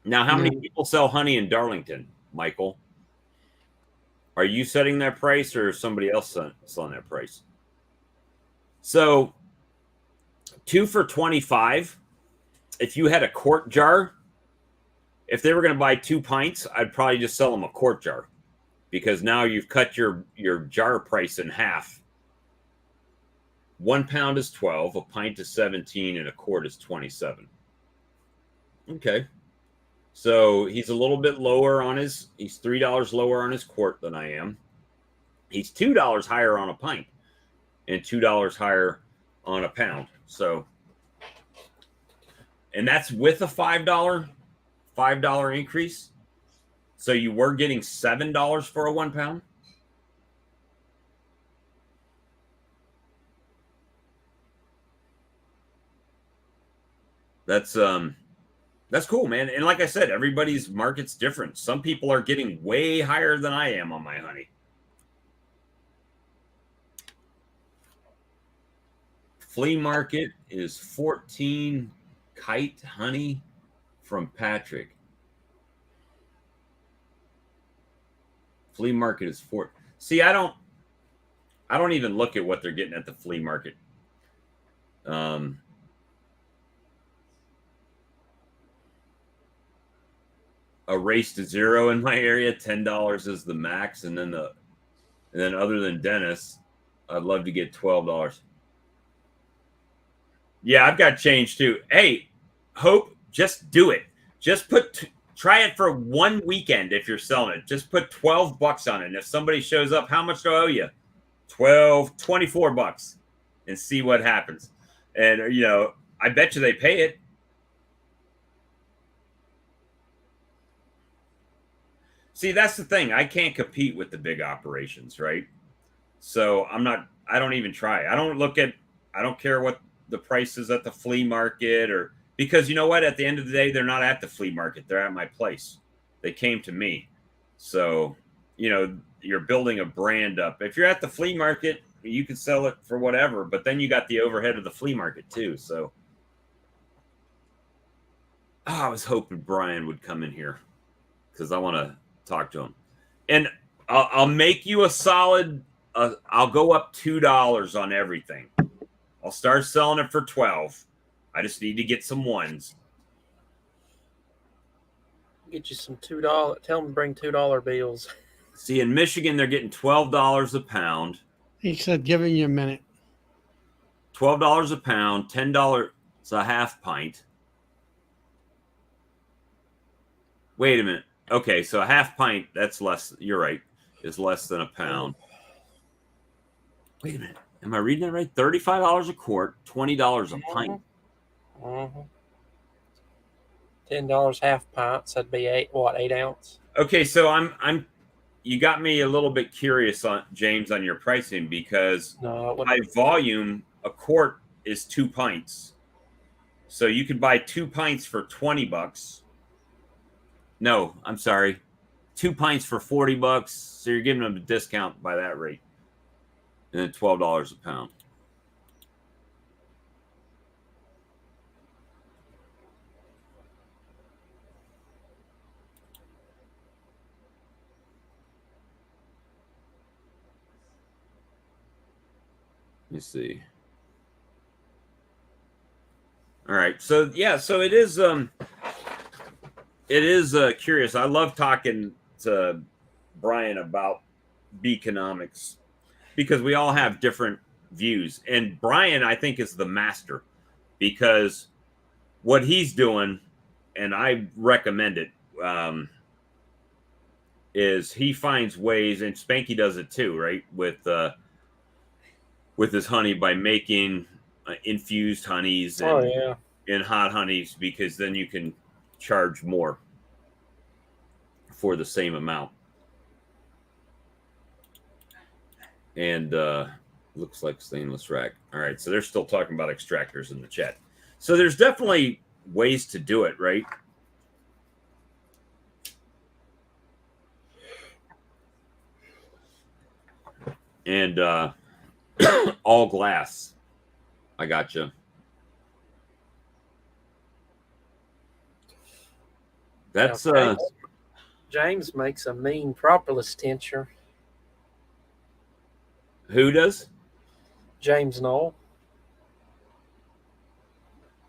Now, how many people sell honey in Darlington, Michael? Are you setting that price or is somebody else selling that price? So 2 for $25. If you had a quart jar, if they were going to buy 2 pints, I'd probably just sell them a quart jar, because now you've cut your jar price in half. 1 pound is 12, a pint is 17, and a quart is 27. Okay. So he's a little bit lower on he's $3 lower on his quart than I am. He's $2 higher on a pint and $2 higher on a pound. So, and that's with a $5 increase. So you were getting $7 for a 1 pound. That's cool, man. And like I said, everybody's market's different. Some people are getting way higher than I am on my honey. Flea market is 14 kite honey from Patrick. Flea market is 4. See, I don't even look at what they're getting at the flea market. A race to zero in my area, $10 is the max, and then other than Dennis, I'd love to get $12. Yeah, I've got change too. Hey, Hope, just do it. Just try it for 1 weekend. If you're selling it, just put $12 on it. And if somebody shows up, how much do I owe you? $24, and see what happens. And I bet you they pay it. See, that's the thing. I can't compete with the big operations, right? So I don't even try. I don't care what the price is at the flea market, because you know what? At the end of the day, they're not at the flea market. They're at my place. They came to me. So, you're building a brand up. If you're at the flea market, you can sell it for whatever, but then you got the overhead of the flea market too. So I was hoping Brian would come in here because I want to talk to him. And I'll make you a solid, I'll go up $2 on everything. I'll start selling it for 12. I just need to get some ones. Get you some $2. Tell them to bring $2 bills. See, in Michigan, they're getting $12 a pound. He said, giving you a minute. $12 a pound, $10 a half pint. Wait a minute. Okay, so a half pint, that's less. You're right. Is less than a pound. Wait a minute. Am I reading that right? $35 a quart, $20 a pint. Mm-hmm. $10 half pints. That'd be 8 ounce? Okay, so you got me a little bit curious on James on your pricing, because by volume, a quart is 2 pints. So you could buy 2 pints for $20. No, I'm sorry. 2 pints for $40. So you're giving them a discount by that rate. And then $12 a pound. Let me see. All right. So yeah, so it is curious. I love talking to Brian about beeconomics because we all have different views. And Brian, I think, is the master, because what he's doing, and I recommend it, is he finds ways, and Spanky does it too, right? With his honey, by making infused honeys and hot honeys, because then you can charge more for the same amount. And looks like stainless rack. All right, so they're still talking about extractors in the chat. So there's definitely ways to do it, right? and all glass. I gotcha. That's James makes a mean propolis tincture. Who does? James Knoll.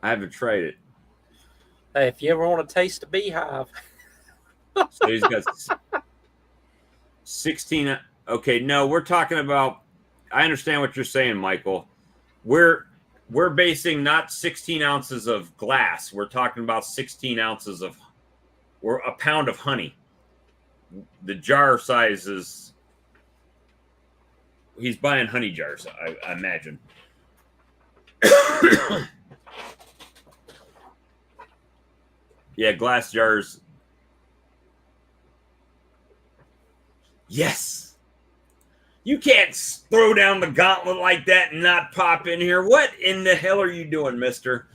I haven't tried it. Hey, if you ever want to taste a beehive. So he's got 16. Okay, no, we're talking about. I understand what you're saying, Michael. We're basing not 16 ounces of glass. We're talking about 16 ounces of, or a pound of honey. The jar size is. He's buying honey jars, I imagine. Yeah, glass jars. Yes. You can't throw down the gauntlet like that and not pop in here. What in the hell are you doing, mister?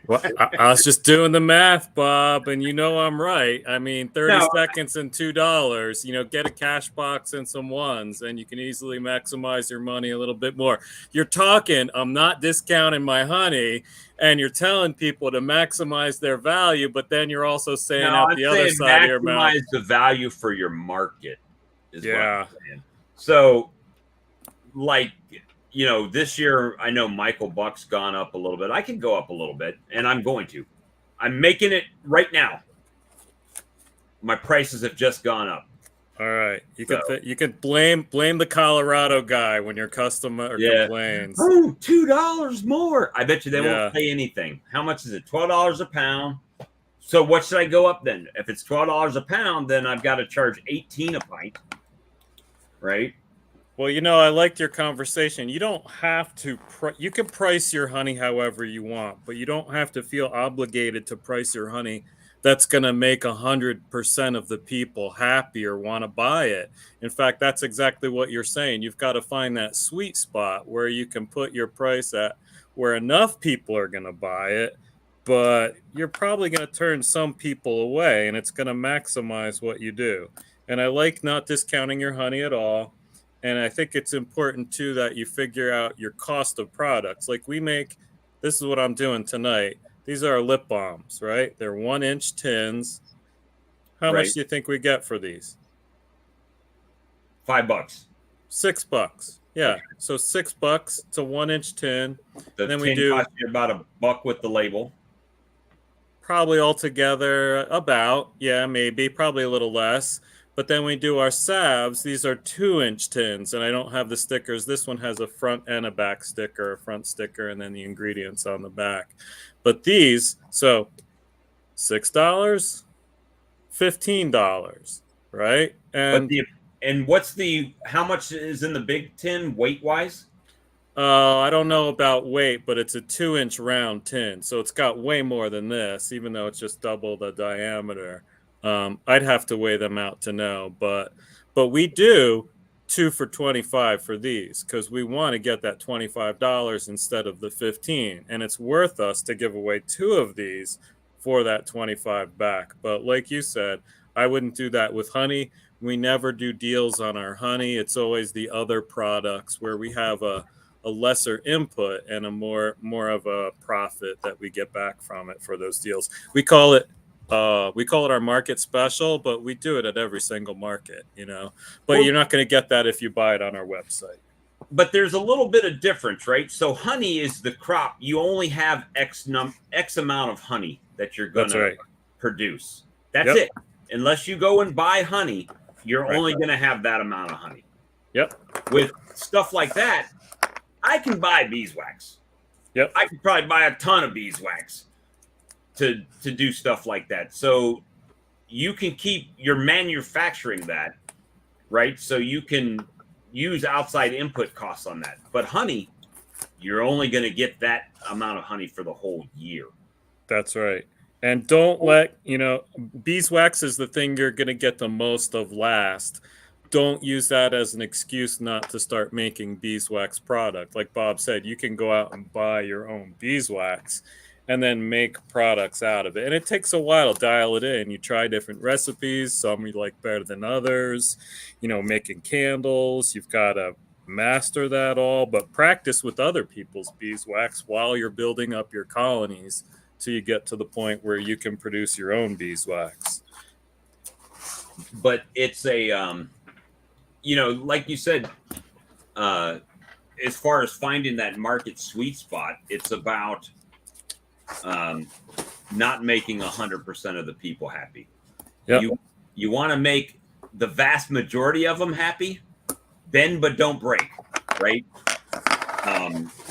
Well, I was just doing the math, Bob, and you know I'm right. I mean, 30 seconds and $2, get a cash box and some ones, and you can easily maximize your money a little bit more. You're talking, I'm not discounting my honey, and you're telling people to maximize their value, but then you're also saying out the other side of your mouth. Maximize the value for your market is what I'm saying. So, like, this year, I know Michael Buck's gone up a little bit. I can go up a little bit, and I'm going to. I'm making it right now. My prices have just gone up. All right. You can blame the Colorado guy when your customer complains. Oh, $2 more. I bet you they won't say anything. How much is it? $12 a pound. So what should I go up then? If it's $12 a pound, then I've got to charge $18 a pint. Right? Well, I liked your conversation. You don't have to. You can price your honey however you want, but you don't have to feel obligated to price your honey that's going to make 100% of the people happy or want to buy it. In fact, that's exactly what you're saying. You've got to find that sweet spot where you can put your price at where enough people are going to buy it, but you're probably going to turn some people away, and it's going to maximize what you do. And I like not discounting your honey at all. And I think it's important, too, that you figure out your cost of products. Like this is what I'm doing tonight. These are our lip balms, right? They're 1-inch tins. How much do you think we get for these? $5. $6. Yeah. Okay. So $6. It's a 1-inch tin. The then tin costs you about $1 with the label. Probably altogether probably a little less. But then we do our salves. These are 2-inch tins, and I don't have the stickers. This one has a front and a back sticker, a front sticker, and then the ingredients on the back. But these, so $6, $15, right? And how much is in the big tin weight-wise? I don't know about weight, but it's a 2-inch round tin, so it's got way more than this, even though it's just double the diameter. I'd have to weigh them out to know, but we do 2 for $25 for these because we want to get that $25 instead of the $15, and it's worth us to give away 2 of these for that $25 back. But like you said, I wouldn't do that with honey. We never do deals on our honey. It's always the other products where we have a lesser input and a more of a profit that we get back from it for those deals. We call it our market special, but we do it at every single market, but you're not going to get that if you buy it on our website. But there's a little bit of difference, right? So honey is the crop. You only have X amount of honey that you're going to produce. That's it. Unless you go and buy honey, you're only going to have that amount of honey. Yep. With stuff like that, I can buy beeswax. Yep. I could probably buy a ton of beeswax to do stuff like that. So you can you're manufacturing that, right? So you can use outside input costs on that. But honey, you're only going to get that amount of honey for the whole year. That's right. And don't let, beeswax is the thing you're going to get the most of last. Don't use that as an excuse not to start making beeswax product. Like Bob said, you can go out and buy your own beeswax and then make products out of it. And it takes a while to dial it in. You try different recipes. Some you like better than others. Making candles. You've got to master that all, but practice with other people's beeswax while you're building up your colonies till you get to the point where you can produce your own beeswax. But it's a, like you said, as far as finding that market sweet spot, it's about not making 100% of the people happy. Yep. You want to make the vast majority of them happy, bend but don't break, right?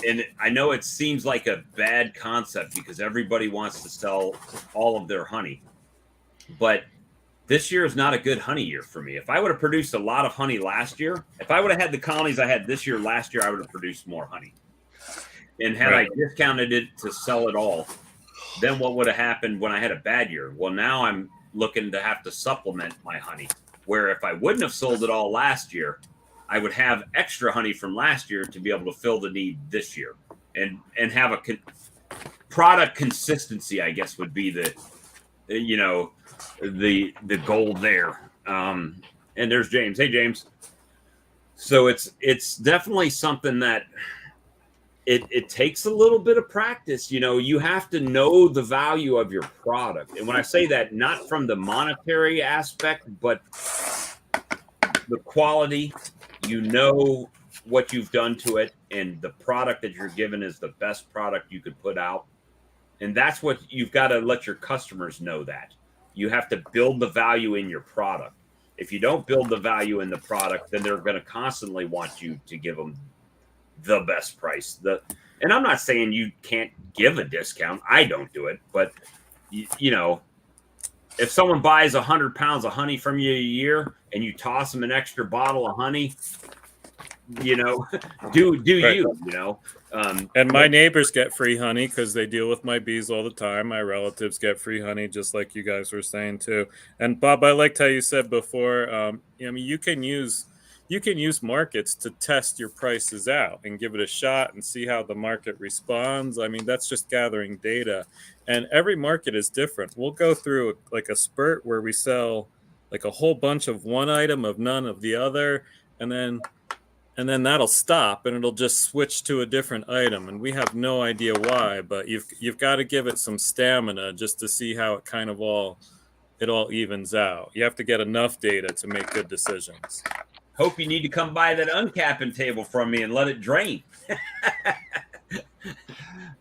And I know it seems like a bad concept because everybody wants to sell all of their honey, but this year is not a good honey year for me. If I would have produced a lot of honey last year, if I would have had the colonies I had this year, last year, I would have produced more honey. And had I discounted it to sell it all, then what would have happened when I had a bad year? Well, now I'm looking to have to supplement my honey, where if I wouldn't have sold it all last year, I would have extra honey from last year to be able to fill the need this year and have a product consistency, I guess, would be the goal there. And there's James. Hey, James. So it's definitely something that it takes a little bit of practice. You have to know the value of your product. And when I say that, not from the monetary aspect, but the quality, what you've done to it, and the product that you're given is the best product you could put out. And that's what you've got to let your customers know that. You have to build the value in your product. If you don't build the value in the product, then they're going to constantly want you to give them the best price. And I'm not saying you can't give a discount. I don't do it. But, if someone buys 100 pounds of honey from you a year and you toss them an extra bottle of honey, do right. And my neighbors get free honey because they deal with my bees all the time. My relatives get free honey, just like you guys were saying too. And Bob, I liked how you said before, you can use markets to test your prices out and give it a shot and see how the market responds. I mean, that's just gathering data, and every market is different. We'll go through like a spurt where we sell like a whole bunch of one item of none of the other, and then that'll stop and it'll just switch to a different item, and we have no idea why. But you've got to give it some stamina just to see how it kind of all evens out. You have to get enough data to make good decisions. Hope you need to come by that uncapping table from me and let it drain.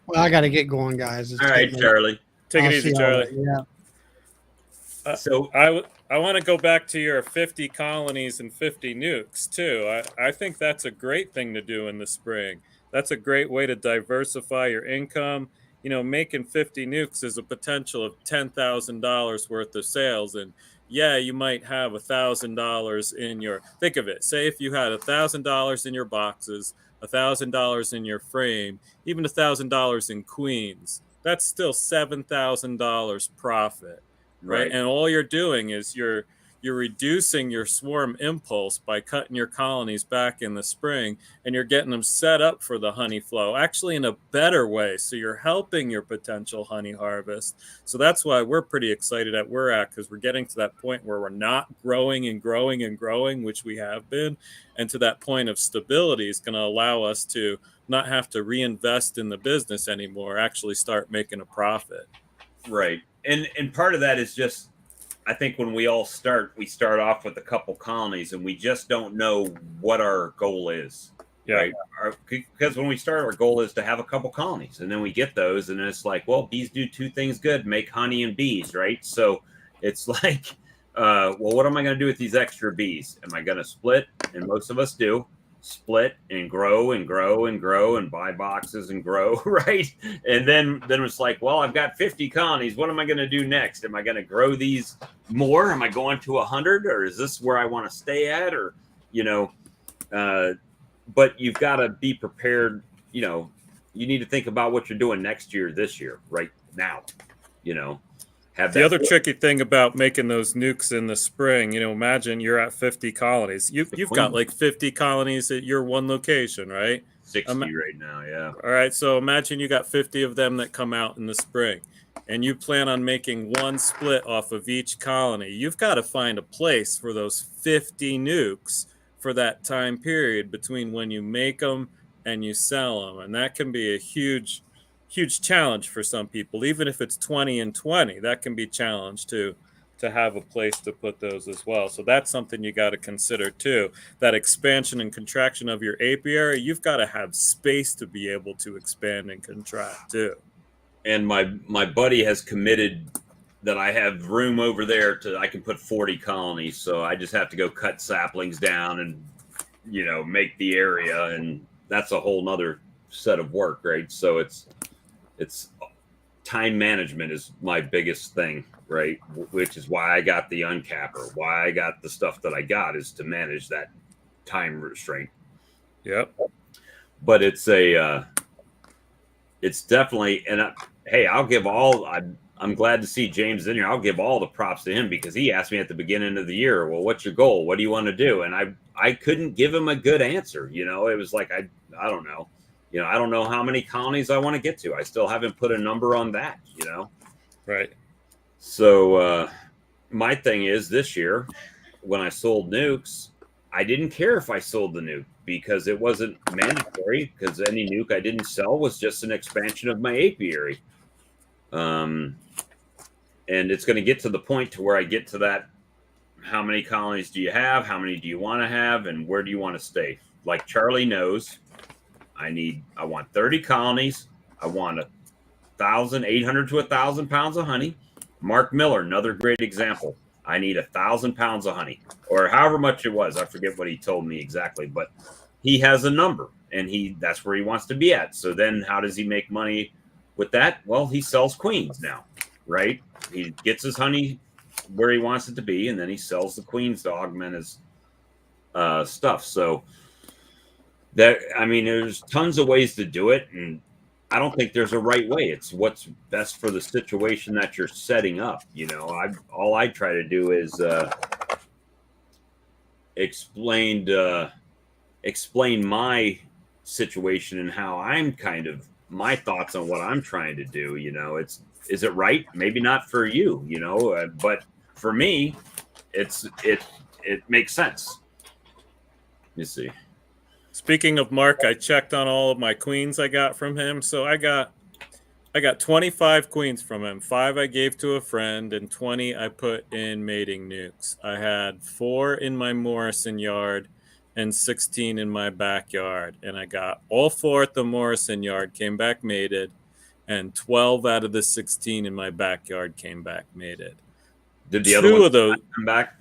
Well, I got to get going, guys. All right, Charlie. Take it easy, Charlie. Yeah. So I want to go back to your 50 colonies and 50 nukes too. I think that's a great thing to do in the spring. That's a great way to diversify your income. Making 50 nukes is a potential of $10,000 worth of sales. And yeah, you might have $1,000 in your, think of it. Say if you had $1,000 in your boxes, $1,000 in your frame, even $1,000 in queens, that's still $7,000 profit. Right. And all you're doing is you're reducing your swarm impulse by cutting your colonies back in the spring, and you're getting them set up for the honey flow, actually in a better way. So you're helping your potential honey harvest. So that's why we're pretty excited at where we're at, because we're getting to that point where we're not growing and growing and growing, which we have been. And to that point of stability is going to allow us to not have to reinvest in the business anymore, actually start making a profit. Right. And part of that is just, I think when we start off with a couple colonies and we just don't know what our goal is. Yeah. Right. Because when we start, our goal is to have a couple colonies, and then we get those, and it's like, well, bees do two things good: make honey and bees, right? So it's like, well, what am I going to do with these extra bees? Am I going to split? And most of us do. Split and grow and grow and grow and buy boxes and grow, right? And then it's like, well, I've got 50 colonies. What am I going to do next? Am I going to grow these more? Am I going to 100? Or is this where I want to stay at? Or, but you've got to be prepared. You need to think about what you're doing next year, this year, right now, Have the other tricky thing about making those nukes in the spring, imagine you're at 50 colonies. You've got like 50 colonies at your one location, right? 60 right now, yeah. All right, so imagine you got 50 of them that come out in the spring, and you plan on making one split off of each colony. You've got to find a place for those 50 nukes for that time period between when you make them and you sell them. And that can be a huge challenge for some people. Even if it's 20 and 20, that can be a challenge to have a place to put those as well. So that's something you got to consider too. That expansion and contraction of your apiary, you've got to have space to be able to expand and contract too. And my buddy has committed that I have room over there I can put 40 colonies. So I just have to go cut saplings down and, make the area. And that's a whole nother set of work, right? So it's time management is my biggest thing, right? Which is why I got the uncapper, why I got the stuff that I got is to manage that time restraint. Yep. But it's definitely, and hey, I'll give I'm glad to see James in here. I'll give all the props to him because he asked me at the beginning of the year, well, what's your goal? What do you want to do? And I couldn't give him a good answer. It was like, I don't know. I don't know how many colonies I want to get to. I still haven't put a number on that, Right. So my thing is this year, when I sold nukes, I didn't care if I sold the nuke because it wasn't mandatory because any nuke I didn't sell was just an expansion of my apiary. And it's going to get to the point to where I get to that. How many colonies do you have? How many do you want to have? And where do you want to stay? Like Charlie knows, I want 30 colonies. I want 800 to 1,000 pounds of honey. Mark Miller, another great example. I need 1,000 pounds of honey or however much it was. I forget what he told me exactly, but he has a number and that's where he wants to be at. So then how does he make money with that? Well, he sells queens now, right? He gets his honey where he wants it to be, and then he sells the queens to augment his stuff. So there's tons of ways to do it, and I don't think there's a right way. It's what's best for the situation that you're setting up. All I try to do is explain my situation and how I'm kind of my thoughts on what I'm trying to do. Is it right? Maybe not for you, but for me, it makes sense. You see. Speaking of Mark, I checked on all of my queens I got from him. So I got 25 queens from him. 5 I gave to a friend and 20 I put in mating nukes. I had 4 in my Morrison yard and 16 in my backyard. And I got all 4 at the Morrison yard came back mated, and 12 out of the 16 in my backyard came back mated. Did the other ones come back?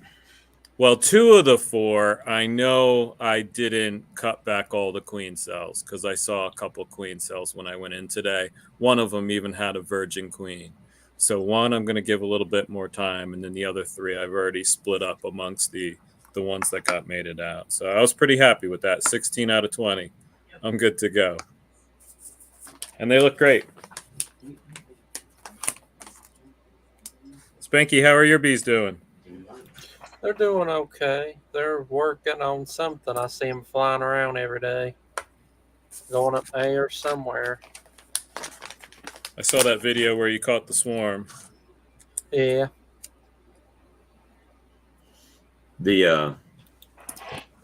Well, 2 of the 4, I know I didn't cut back all the queen cells because I saw a couple queen cells when I went in today. One of them even had a virgin queen. So 1, I'm going to give a little bit more time, and then the other 3 I've already split up amongst the ones that got mated out. So I was pretty happy with that. 16 out of 20. I'm good to go. And they look great. Spanky, how are your bees doing? They're doing okay. They're working on something. I see them flying around every day, going up there somewhere. I saw that video where you caught the swarm. Yeah.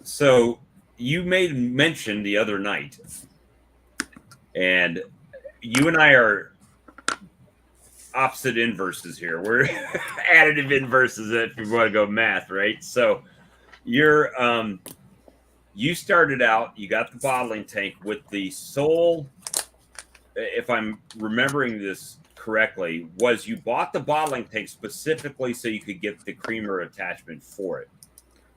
So you made mention the other night, and you and I are opposite inverses here. We're additive inverses if you want to go math, right? So you started out, you got the bottling tank with the sole, if I'm remembering this correctly, was you bought the bottling tank specifically so you could get the creamer attachment for it.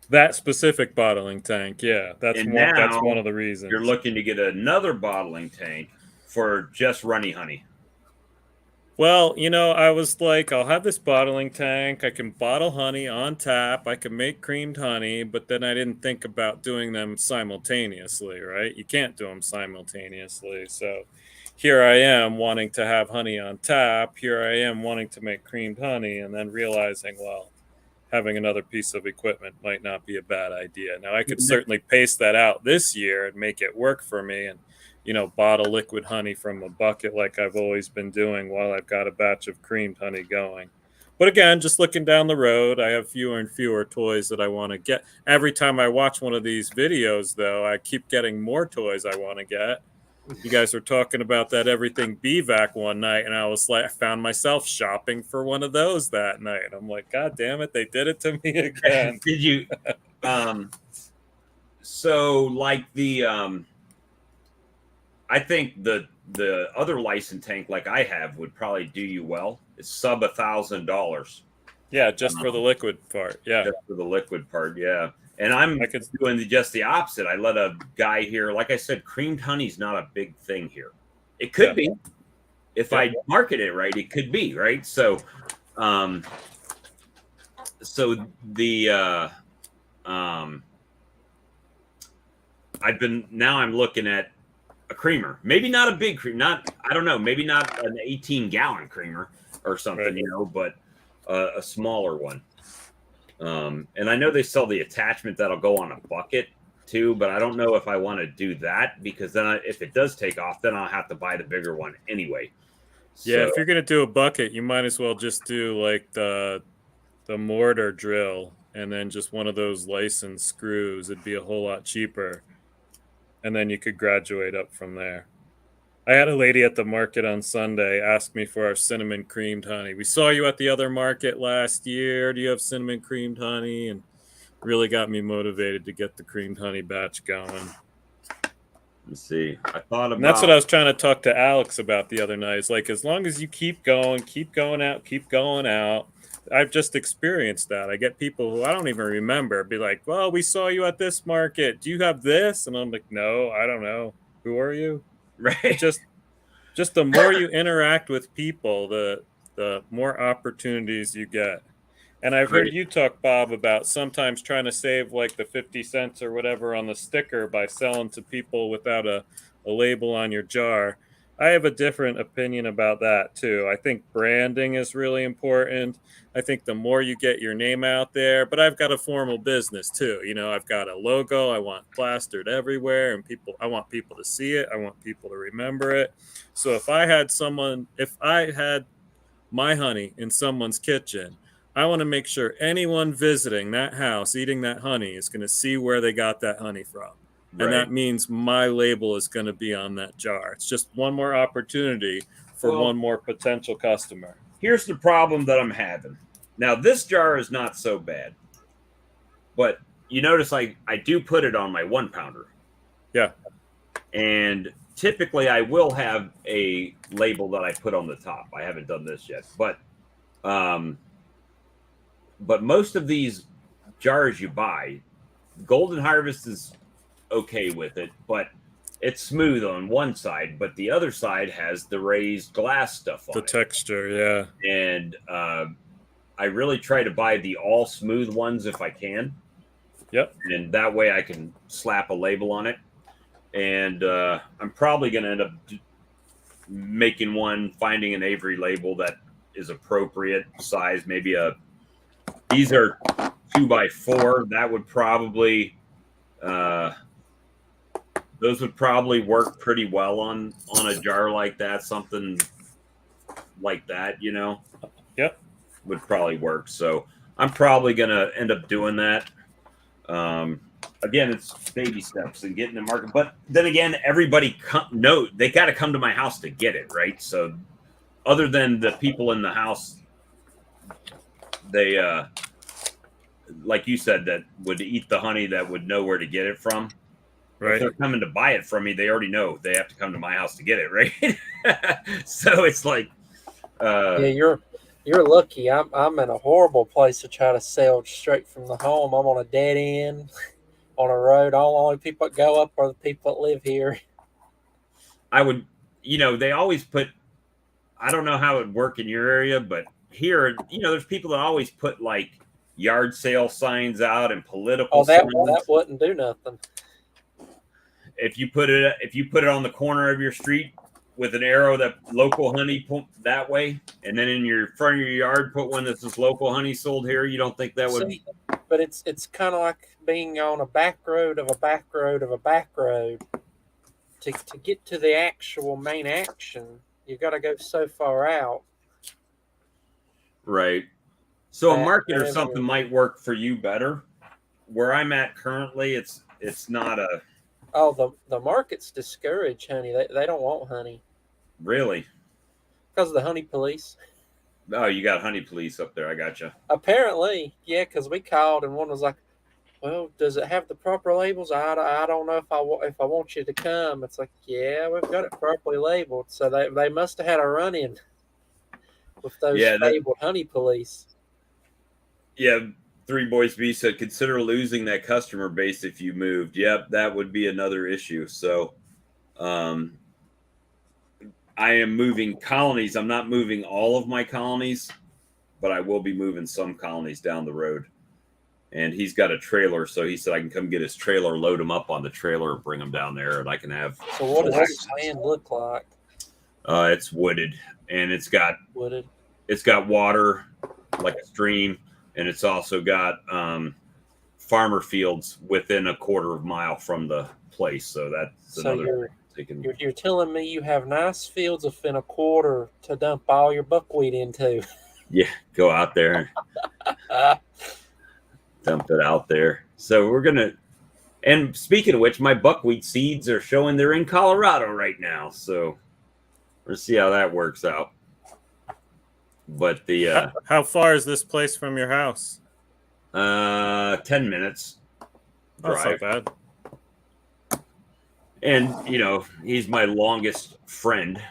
That specific bottling tank, yeah. That's one of the reasons. You're looking to get another bottling tank for just runny honey. Well, I was like, I'll have this bottling tank. I can bottle honey on tap. I can make creamed honey, but then I didn't think about doing them simultaneously, right? You can't do them simultaneously. So here I am wanting to have honey on tap. Here I am wanting to make creamed honey, and then realizing, well, having another piece of equipment might not be a bad idea. Now, I could certainly pace that out this year and make it work for me and, bottle liquid honey from a bucket like I've always been doing while I've got a batch of creamed honey going. But again, just looking down the road, I have fewer and fewer toys that I want to get. Every time I watch one of these videos, though, I keep getting more toys I want to get. You guys were talking about that everything BVAC one night, and I was like, I found myself shopping for one of those that night. I'm like, God damn it, they did it to me again. Did you? So like the I think the other license tank like I have would probably do you well. It's sub $1,000. Yeah, just for the liquid part. Yeah, just for the liquid part. Yeah, and I'm doing just the opposite. I let a guy here, like I said, creamed honey's not a big thing here. It could be if I market it right. It could be right. So, so the I'm looking at a creamer, maybe not a big cream, I don't know, maybe not an 18-gallon creamer or something, right, you know, but a smaller one. And I know they sell the attachment that'll go on a bucket too, but I don't know if I want to do that, because then if it does take off, then I'll have to buy the bigger one anyway. Yeah, so, if you're gonna do a bucket, you might as well just do like the mortar drill and then just one of those licensed screws. It'd be a whole lot cheaper, and then you could graduate up from there. I had a lady at the market on Sunday ask me for our cinnamon creamed honey. We saw you at the other market last year. Do you have cinnamon creamed honey? And really got me motivated to get the creamed honey batch going. Let's see. I thought about. And that's what I was trying to talk to Alex about the other night. It's like, as long as you keep going out. I've just experienced that. I get people who I don't even remember be like, well, we saw you at this market. Do you have this? And I'm like, no, I don't know. Who are you? Right. Just the more you interact with people, the more opportunities you get. And I've heard you talk, Bob, about sometimes trying to save like the 50 cents or whatever on the sticker by selling to people without a label on your jar. I have a different opinion about that too. I think branding is really important. I think the more you get your name out there, but I've got a formal business too. You know, I've got a logo I want plastered everywhere, and I want people to see it. I want people to remember it. So if I had my honey in someone's kitchen, I want to make sure anyone visiting that house, eating that honey, is going to see where they got that honey from. Right. And that means my label is going to be on that jar. It's just one more opportunity for one more potential customer. Here's the problem that I'm having. Now, this jar is not so bad, but you notice I do put it on my 1-pounder. Yeah. And typically I will have a label that I put on the top. I haven't done this yet, but most of these jars you buy, Golden Harvest is okay with it, but it's smooth on one side, but the other side has the raised glass stuff on it. The texture, yeah. And I really try to buy the all smooth ones if I can. Yep. And that way I can slap a label on it. And I'm probably going to end up finding an Avery label that is appropriate size. Maybe these are 2x4. That would probably, those would probably work pretty well on a jar like that. Something like that, you know? Yep. Would probably work. So I'm probably going to end up doing that. Again, it's baby steps and getting the market. But then again, everybody they got to come to my house to get it, right? So other than the people in the house, they, like you said, that would eat the honey, that would know where to get it from. Right. If they're coming to buy it from me, they already know they have to come to my house to get it, right? So it's like, yeah, you're lucky. I'm in a horrible place to try to sell straight from the home. I'm on a dead end on a road. All the only people that go up are the people that live here. I would, they always put, I don't know how it would work in your area, but here, there's people that always put like yard sale signs out and political signs. That wouldn't do nothing. If you put it on the corner of your street with an arrow that local honey that way, and then in your front of your yard put one that says local honey sold here, you don't think that would be? But it's kind of like being on a back road of a back road of a back road. To get to the actual main action, you got to go so far out. Right. So a market or something might work for you better. Where I'm at currently, it's not a. Oh, the market's discouraged honey. They don't want honey. Really? Because of the honey police. Oh, you got honey police up there. I gotcha. Apparently, yeah. Because we called and one was like, "Well, does it have the proper labels? I don't know if I want you to come." It's like, yeah, we've got it properly labeled. So they must have had a run in with those fabled honey police. Yeah, Three Boys B said consider losing that customer base if you moved. Yep, that would be another issue. So, I am moving colonies. I'm not moving all of my colonies, but I will be moving some colonies down the road. And he's got a trailer, so he said I can come get his trailer, load him up on the trailer, bring him down there, and I can have. So what does this land look like? It's wooded, and it's got wooded. It's got water, like a stream, and it's also got farmer fields within a quarter of a mile from the place. So that's another. You're telling me you have nice fields within a quarter to dump all your buckwheat into? Yeah, go out there. Dump it out there. So we're gonna. And speaking of which, my buckwheat seeds are showing they're in Colorado right now. So we'll see how that works out. But the how far is this place from your house? 10 minutes drive. That's not bad. And he's my longest friend.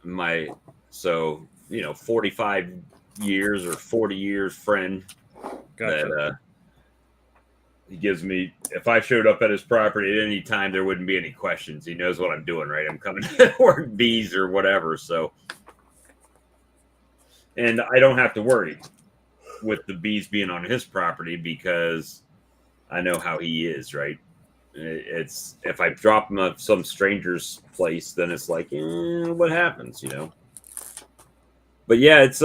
45 years or 40 years friend. Gotcha. That he gives me. If I showed up at his property at any time, there wouldn't be any questions. He knows what I'm doing, right? I'm coming to work bees or whatever. So, and I don't have to worry with the bees being on his property because I know how he is, right? It's if I drop him at some stranger's place, then it's like, what happens, But yeah, it's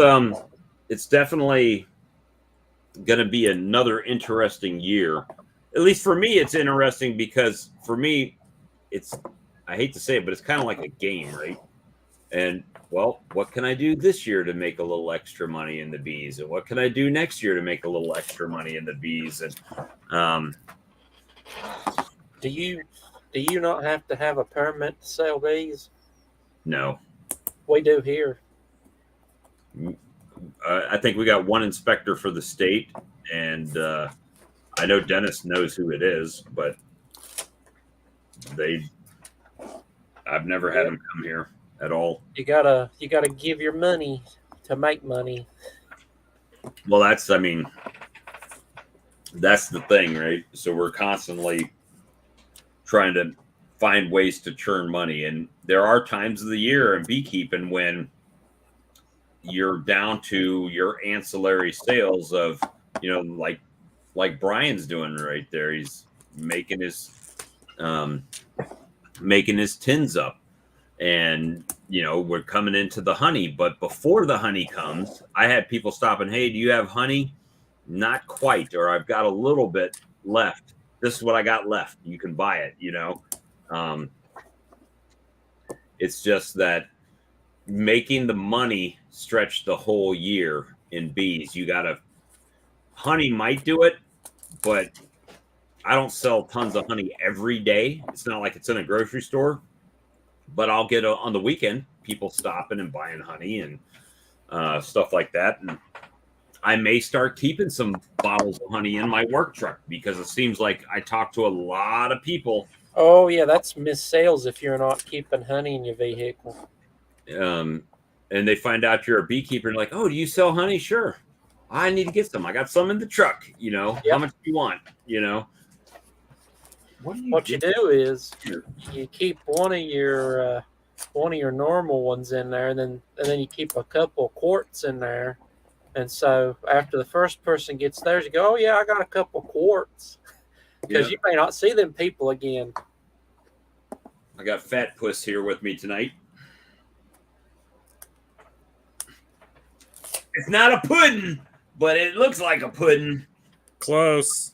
definitely going to be another interesting year. At least for me, it's interesting because for me, I hate to say it, but it's kind of like a game, right? And well, what can I do this year to make a little extra money in the bees? And what can I do next year to make a little extra money in the bees? And do you not have to have a permit to sell bees? No. We do here. I think we got one inspector for the state, and I know Dennis knows who it is, but I've never had them come here at all. You gotta give your money to make money. Well, that's the thing, right? So we're constantly trying to find ways to churn money, and there are times of the year in beekeeping when you're down to your ancillary sales of, like Brian's doing right there. He's making his tins up, and we're coming into the honey. But before the honey comes, I had people stopping. Hey, do you have honey? Not quite, or I've got a little bit left. This is what I got left. You can buy it. It's just that making the money stretch the whole year in bees. Honey might do it, but I don't sell tons of honey every day. It's not like it's in a grocery store, but I'll get on the weekend, people stopping and buying honey and stuff like that. And I may start keeping some bottles of honey in my work truck because it seems like I talk to a lot of people. Oh yeah, that's missed sales if you're not keeping honey in your vehicle. And they find out you're a beekeeper and like, oh, do you sell honey? Sure. I need to get some. I got some in the truck, Yep. How much do you want? What you do is you keep one of your normal ones in there, and then you keep a couple quarts in there. And so after the first person gets theirs, you go, oh yeah, I got a couple quarts. Because you may not see them people again. I got Fat Puss here with me tonight. It's not a pudding, but it looks like a pudding. Close.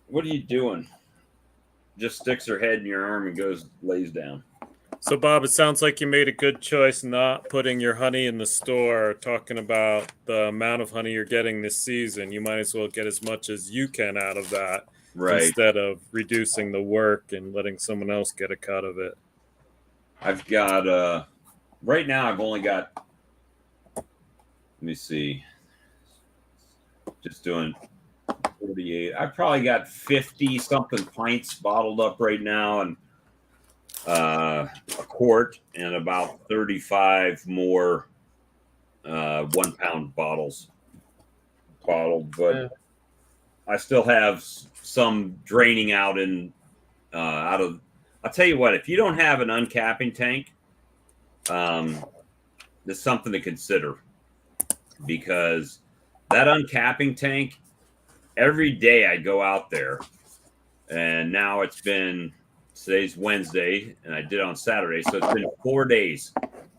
What are you doing? Just sticks her head in your arm and lays down. So, Bob, it sounds like you made a good choice not putting your honey in the store, talking about the amount of honey you're getting this season. You might as well get as much as you can out of that instead of reducing the work and letting someone else get a cut of it. I've got, right now, I've only got, let me see, just doing 48. I've probably got 50 something pints bottled up right now, and a quart, and about 35 more 1 pound bottles bottled. But I still have some draining out in out of. I'll tell you what, if you don't have an uncapping tank, there's something to consider, because that uncapping tank, every day I go out there, and now today's Wednesday, and I did it on Saturday, so it's been 4 days.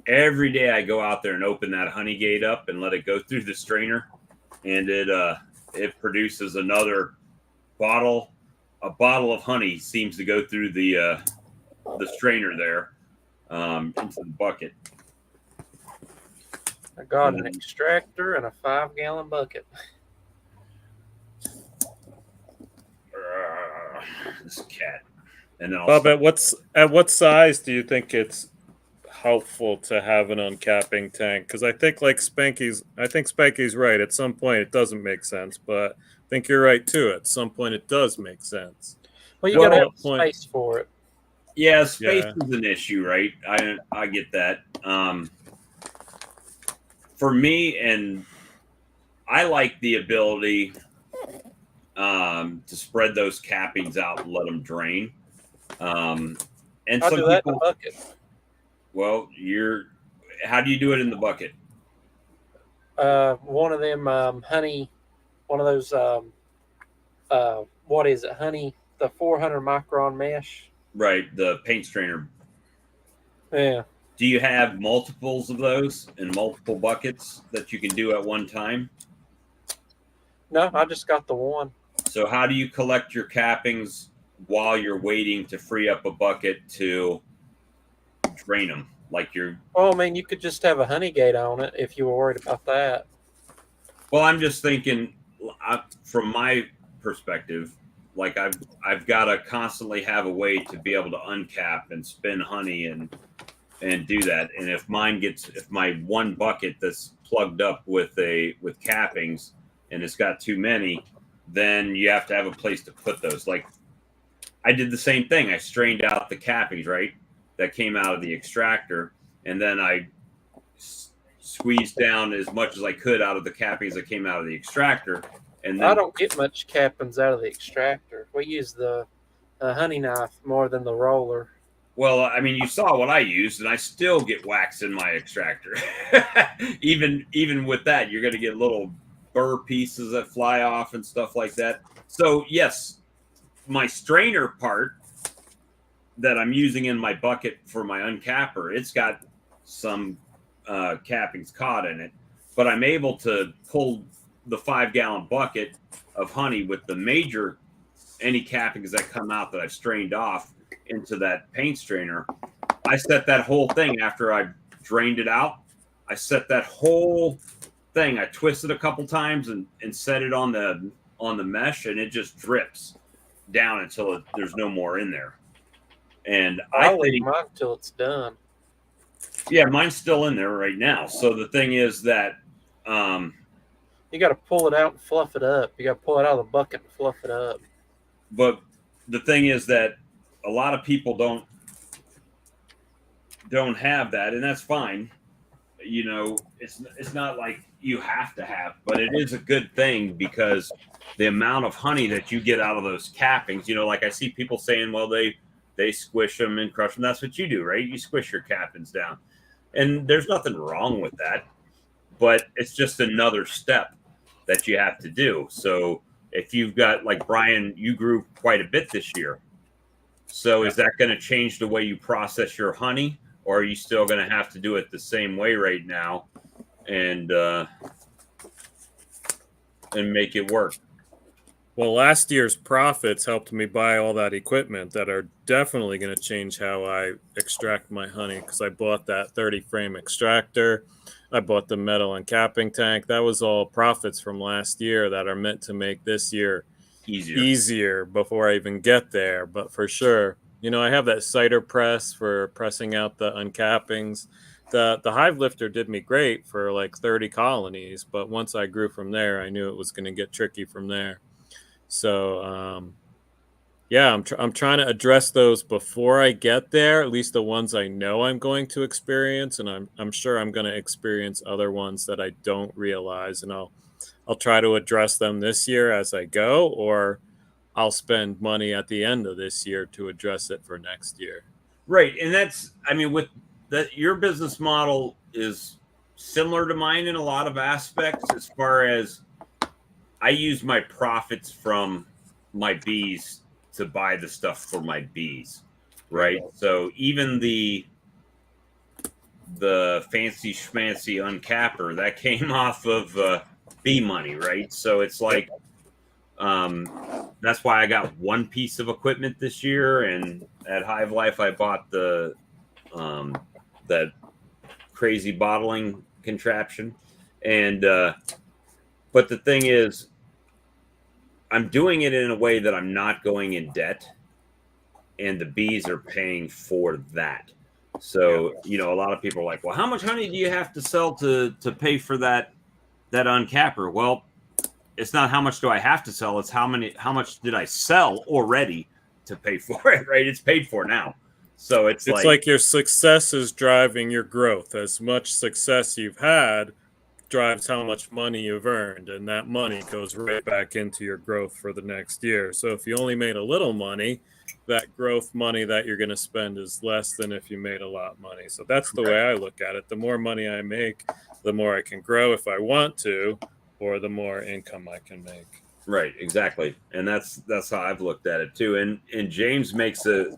Every day I go out there and open that honey gate up and let it go through the strainer, and it produces another bottle. A bottle of honey seems to go through the strainer there into the bucket. I got an extractor and a 5-gallon bucket. This cat. And then Bob, at what size do you think it's helpful to have an uncapping tank? Because I think Spanky's right. At some point, it doesn't make sense, but I think you're right too. At some point, it does make sense. Well, you got to have space for it. Yeah, space is an issue, right? I get that. For me, and I like the ability to spread those cappings out and let them drain. And I'll do that in the bucket. Well, how do you do it in the bucket? One of them honey, one of those what is it, honey? The 400 micron mesh. Right, the paint strainer. Yeah. Do you have multiples of those in multiple buckets that you can do at one time? No, I just got the one. So how do you collect your cappings while you're waiting to free up a bucket to drain them? Well, I mean, you could just have a honey gate on it if you were worried about that. Well, I'm just thinking from my perspective, like I've got to constantly have a way to be able to uncap and spin honey and do that. And if my one bucket that's plugged up with cappings and it's got too many, then you have to have a place to put those. Like I did the same thing. I strained out the cappings, right? That came out of the extractor, and then I squeezed down as much as I could out of the cappings that came out of the extractor. And then, I don't get much cappings out of the extractor. We use the honey knife more than the roller. Well, I mean, you saw what I used, and I still get wax in my extractor. even with that, you're going to get little burr pieces that fly off and stuff like that. So yes, my strainer part that I'm using in my bucket for my uncapper, it's got some cappings caught in it, but I'm able to pull the 5-gallon bucket of honey with any cappings that come out that I've strained off into that paint strainer. I set that whole thing after I drained it out. I set that whole thing. I twist it a couple times and set it on the mesh, and it just drips down until there's no more in there. And I'll leave mine till it's done. Yeah, mine's still in there right now. So the thing is that you got to pull it out and fluff it up. You got to pull it out of the bucket and fluff it up. But the thing is that a lot of people don't have that, and that's fine. You know, it's not like you have to have, but it is a good thing, because the amount of honey that you get out of those cappings, like I see people saying, well, they squish them and crush them. That's what you do, right? You squish your cappings down. And there's nothing wrong with that, but it's just another step that you have to do. So if you've got, like Brian, you grew quite a bit this year. So is that going to change the way you process your honey, or are you still going to have to do it the same way right now and make it work? Well, last year's profits helped me buy all that equipment that are definitely going to change how I extract my honey, because I bought that 30 frame extractor. I bought the metal uncapping tank. That was all profits from last year that are meant to make this year easier before I even get there. But for sure, I have that cider press for pressing out the uncappings. The hive lifter did me great for like 30 colonies, but once I grew from there, I knew it was going to get tricky from there. So yeah, I'm trying to address those before I get there, at least the ones I know I'm going to experience, and I'm sure I'm going to experience other ones that I don't realize, and I'll try to address them this year as I go, or I'll spend money at the end of this year to address it for next year. Right, and that's, I mean, with that, your business model is similar to mine in a lot of aspects, as far as I use my profits from my bees to buy the stuff for my bees, right? So even the fancy schmancy uncapper that came off of bee money, right? So it's like that's why I got one piece of equipment this year, and at Hive Life I bought the that crazy bottling contraption, and but the thing is, I'm doing it in a way that I'm not going in debt, and the bees are paying for that. So, a lot of people are like, well, how much honey do you have to sell to pay for that uncapper? Well, it's not how much do I have to sell, it's how much did I sell already to pay for it, right? It's paid for now. So it's like your success is driving your growth. As much success you've had drives how much money you've earned, and that money goes right back into your growth for the next year. So if you only made a little money, that growth money that you're going to spend is less than if you made a lot of money. So that's the way I look at it. The more money I make, the more I can grow if I want to, or the more income I can make. Right, exactly. And that's how I've looked at it too. And James makes a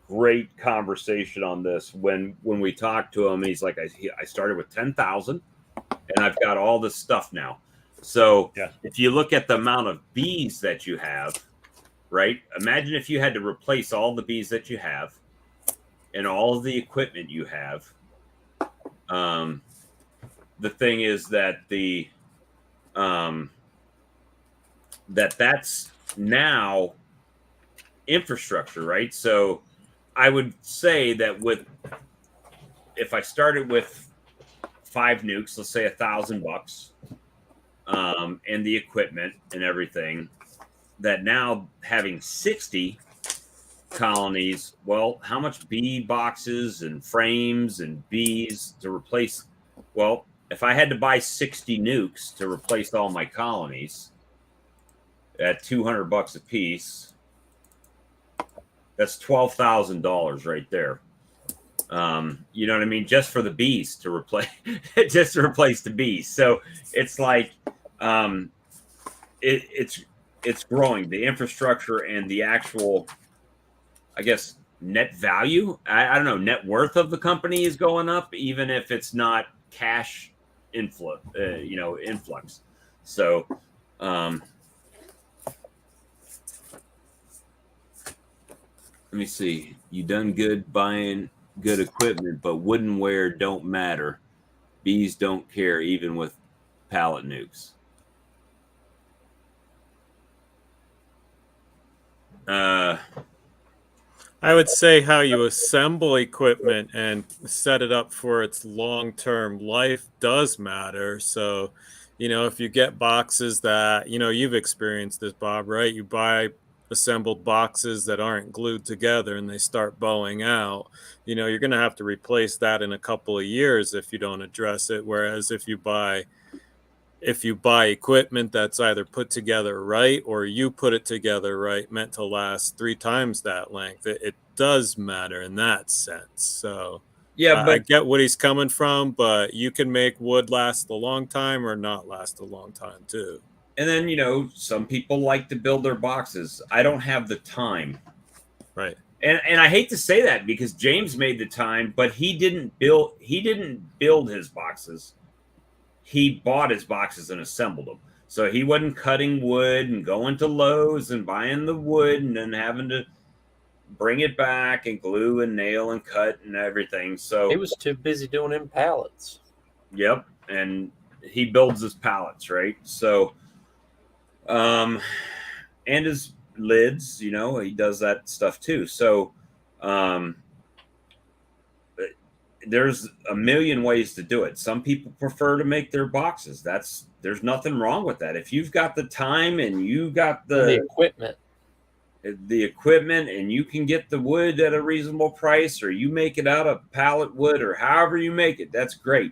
great conversation on this when we talk to him. He's like, I started with 10,000 and I've got all this stuff now. So if you look at the amount of bees that you have, right? Imagine if you had to replace all the bees that you have and all of the equipment you have. The thing is that that's now infrastructure, right? So I would say that if I started with 5 nukes, let's say $1,000, and the equipment and everything, that now having 60 colonies, well, how much bee boxes and frames and bees to replace? Well, if I had to buy 60 nukes to replace all my colonies at $200 a piece, that's $12,000 right there. You know what I mean? Just for the bees to replace, just to replace the bees. So it's like, it's growing, the infrastructure and the actual, I guess, net value. I don't know, net worth of the company is going up, even if it's not cash influx. So, let me see. You done good buying good equipment, but woodenware don't matter. Bees don't care, even with pallet nukes. I would say how you assemble equipment and set it up for its long-term life does matter. So, if you get boxes that, you've experienced this, Bob, right? You buy assembled boxes that aren't glued together and they start bowing out. You're going to have to replace that in a couple of years if you don't address it. Whereas if you buy equipment that's either put together right or you put it together right, meant to last 3 times that length, it does matter in that sense. So yeah, but I get what he's coming from, but you can make wood last a long time or not last a long time too. And then, some people like to build their boxes. I don't have the time. Right. And I hate to say that because James made the time, but he didn't build his boxes. He bought his boxes and assembled them. So he wasn't cutting wood and going to Lowe's and buying the wood and then having to bring it back and glue and nail and cut and everything. So he was too busy doing them pallets. Yep. And he builds his pallets, right? So, and his lids, you know, he does that stuff too. So, there's a million ways to do it. Some people prefer to make their boxes. There's nothing wrong with that. If you've got the time and you got the equipment and you can get the wood at a reasonable price, or you make it out of pallet wood, or however you make it, that's great.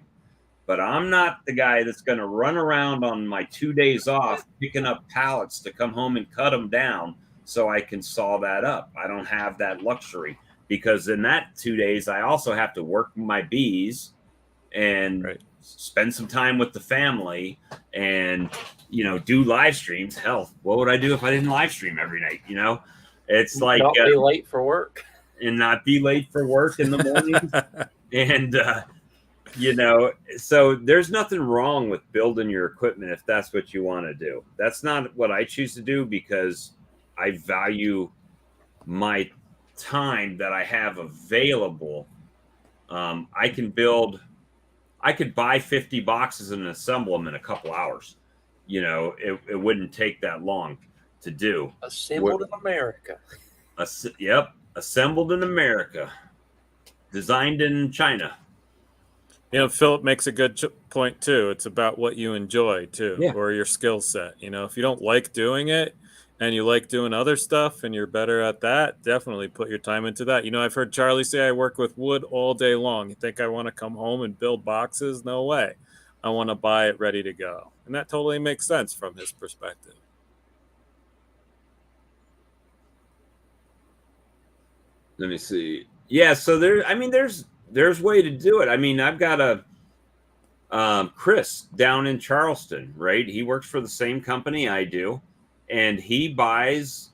But I'm not the guy that's going to run around on my 2 days off picking up pallets to come home and cut them down so I can saw that up. I don't have that luxury, because in that 2 days, I also have to work my bees and spend some time with the family and, you know, do live streams. Hell, what would I do if I didn't live stream every night? You know, it's like not be late for work and not be late for work in the morning. And, you know, so there's nothing wrong with building your equipment if that's what you want to do. That's not what I choose to do, because I value my time that I have available. I could buy 50 boxes and assemble them in a couple hours. You know, it wouldn't take that long to do. Assembled in America. Yep. Assembled in America. Designed in China. You know, Philip makes a good point too. It's about what you enjoy too, or your skill set. You know, if you don't like doing it and you like doing other stuff and you're better at that, definitely put your time into that. You know, I've heard Charlie say I work with wood all day long. You think I want to come home and build boxes? No way. I want to buy it ready to go. And that totally makes sense from his perspective. Let me see. Yeah, so there's way to do it. I mean, I've got Chris down in Charleston, right? He works for the same company I do, and he buys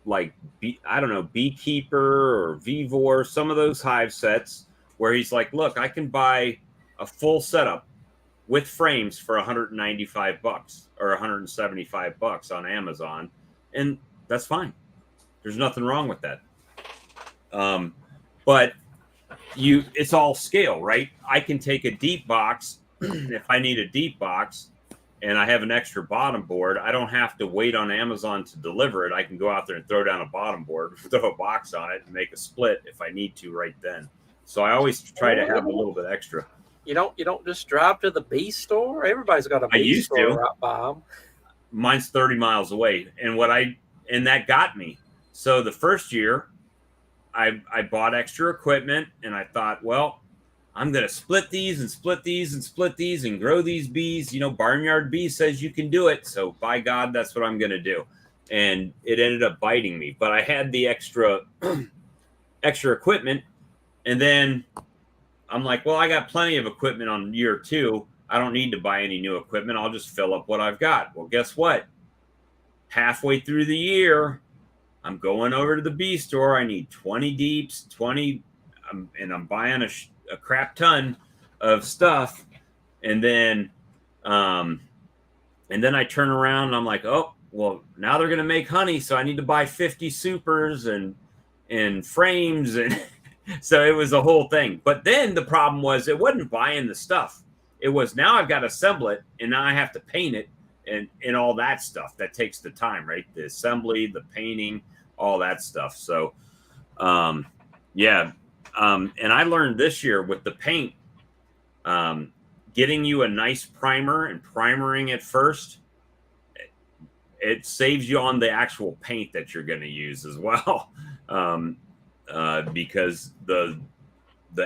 like Beekeeper or Vivor, some of those hive sets where he's like, look, I can buy a full setup with frames for $195 or $175 on Amazon, and that's fine. There's nothing wrong with that. But it's all scale, right? I can take a deep box if I need a deep box and I have an extra bottom board. I don't have to wait on Amazon to deliver it. I can go out there and throw down a bottom board, throw a box on it, and make a split if I need to right then. So I always try to have a little bit extra. You don't just drive to the bee store? Everybody's got a bee store right by them. Mine's 30 miles away, and that got me. So the first year, I bought extra equipment, and I thought, well, I'm going to split these and split these and split these and grow these bees. You know, Barnyard Bee says you can do it. So by God, that's what I'm going to do. And it ended up biting me. But I had the extra equipment. And then I'm like, well, I got plenty of equipment on year 2. I don't need to buy any new equipment. I'll just fill up what I've got. Well, guess what? Halfway through the year, I'm going over to the bee store. I need 20 deeps, 20, and I'm buying a crap ton of stuff. And then I turn around and I'm like, oh, well, now they're going to make honey. So I need to buy 50 supers and frames. And so it was a whole thing. But then the problem was it wasn't buying the stuff. It was now I've got to assemble it, and now I have to paint it and all that stuff. That takes the time, right? The assembly, the painting, all that stuff. So, and I learned this year with the paint, getting you a nice primer and primering it first, it saves you on the actual paint that you're going to use as well. Because the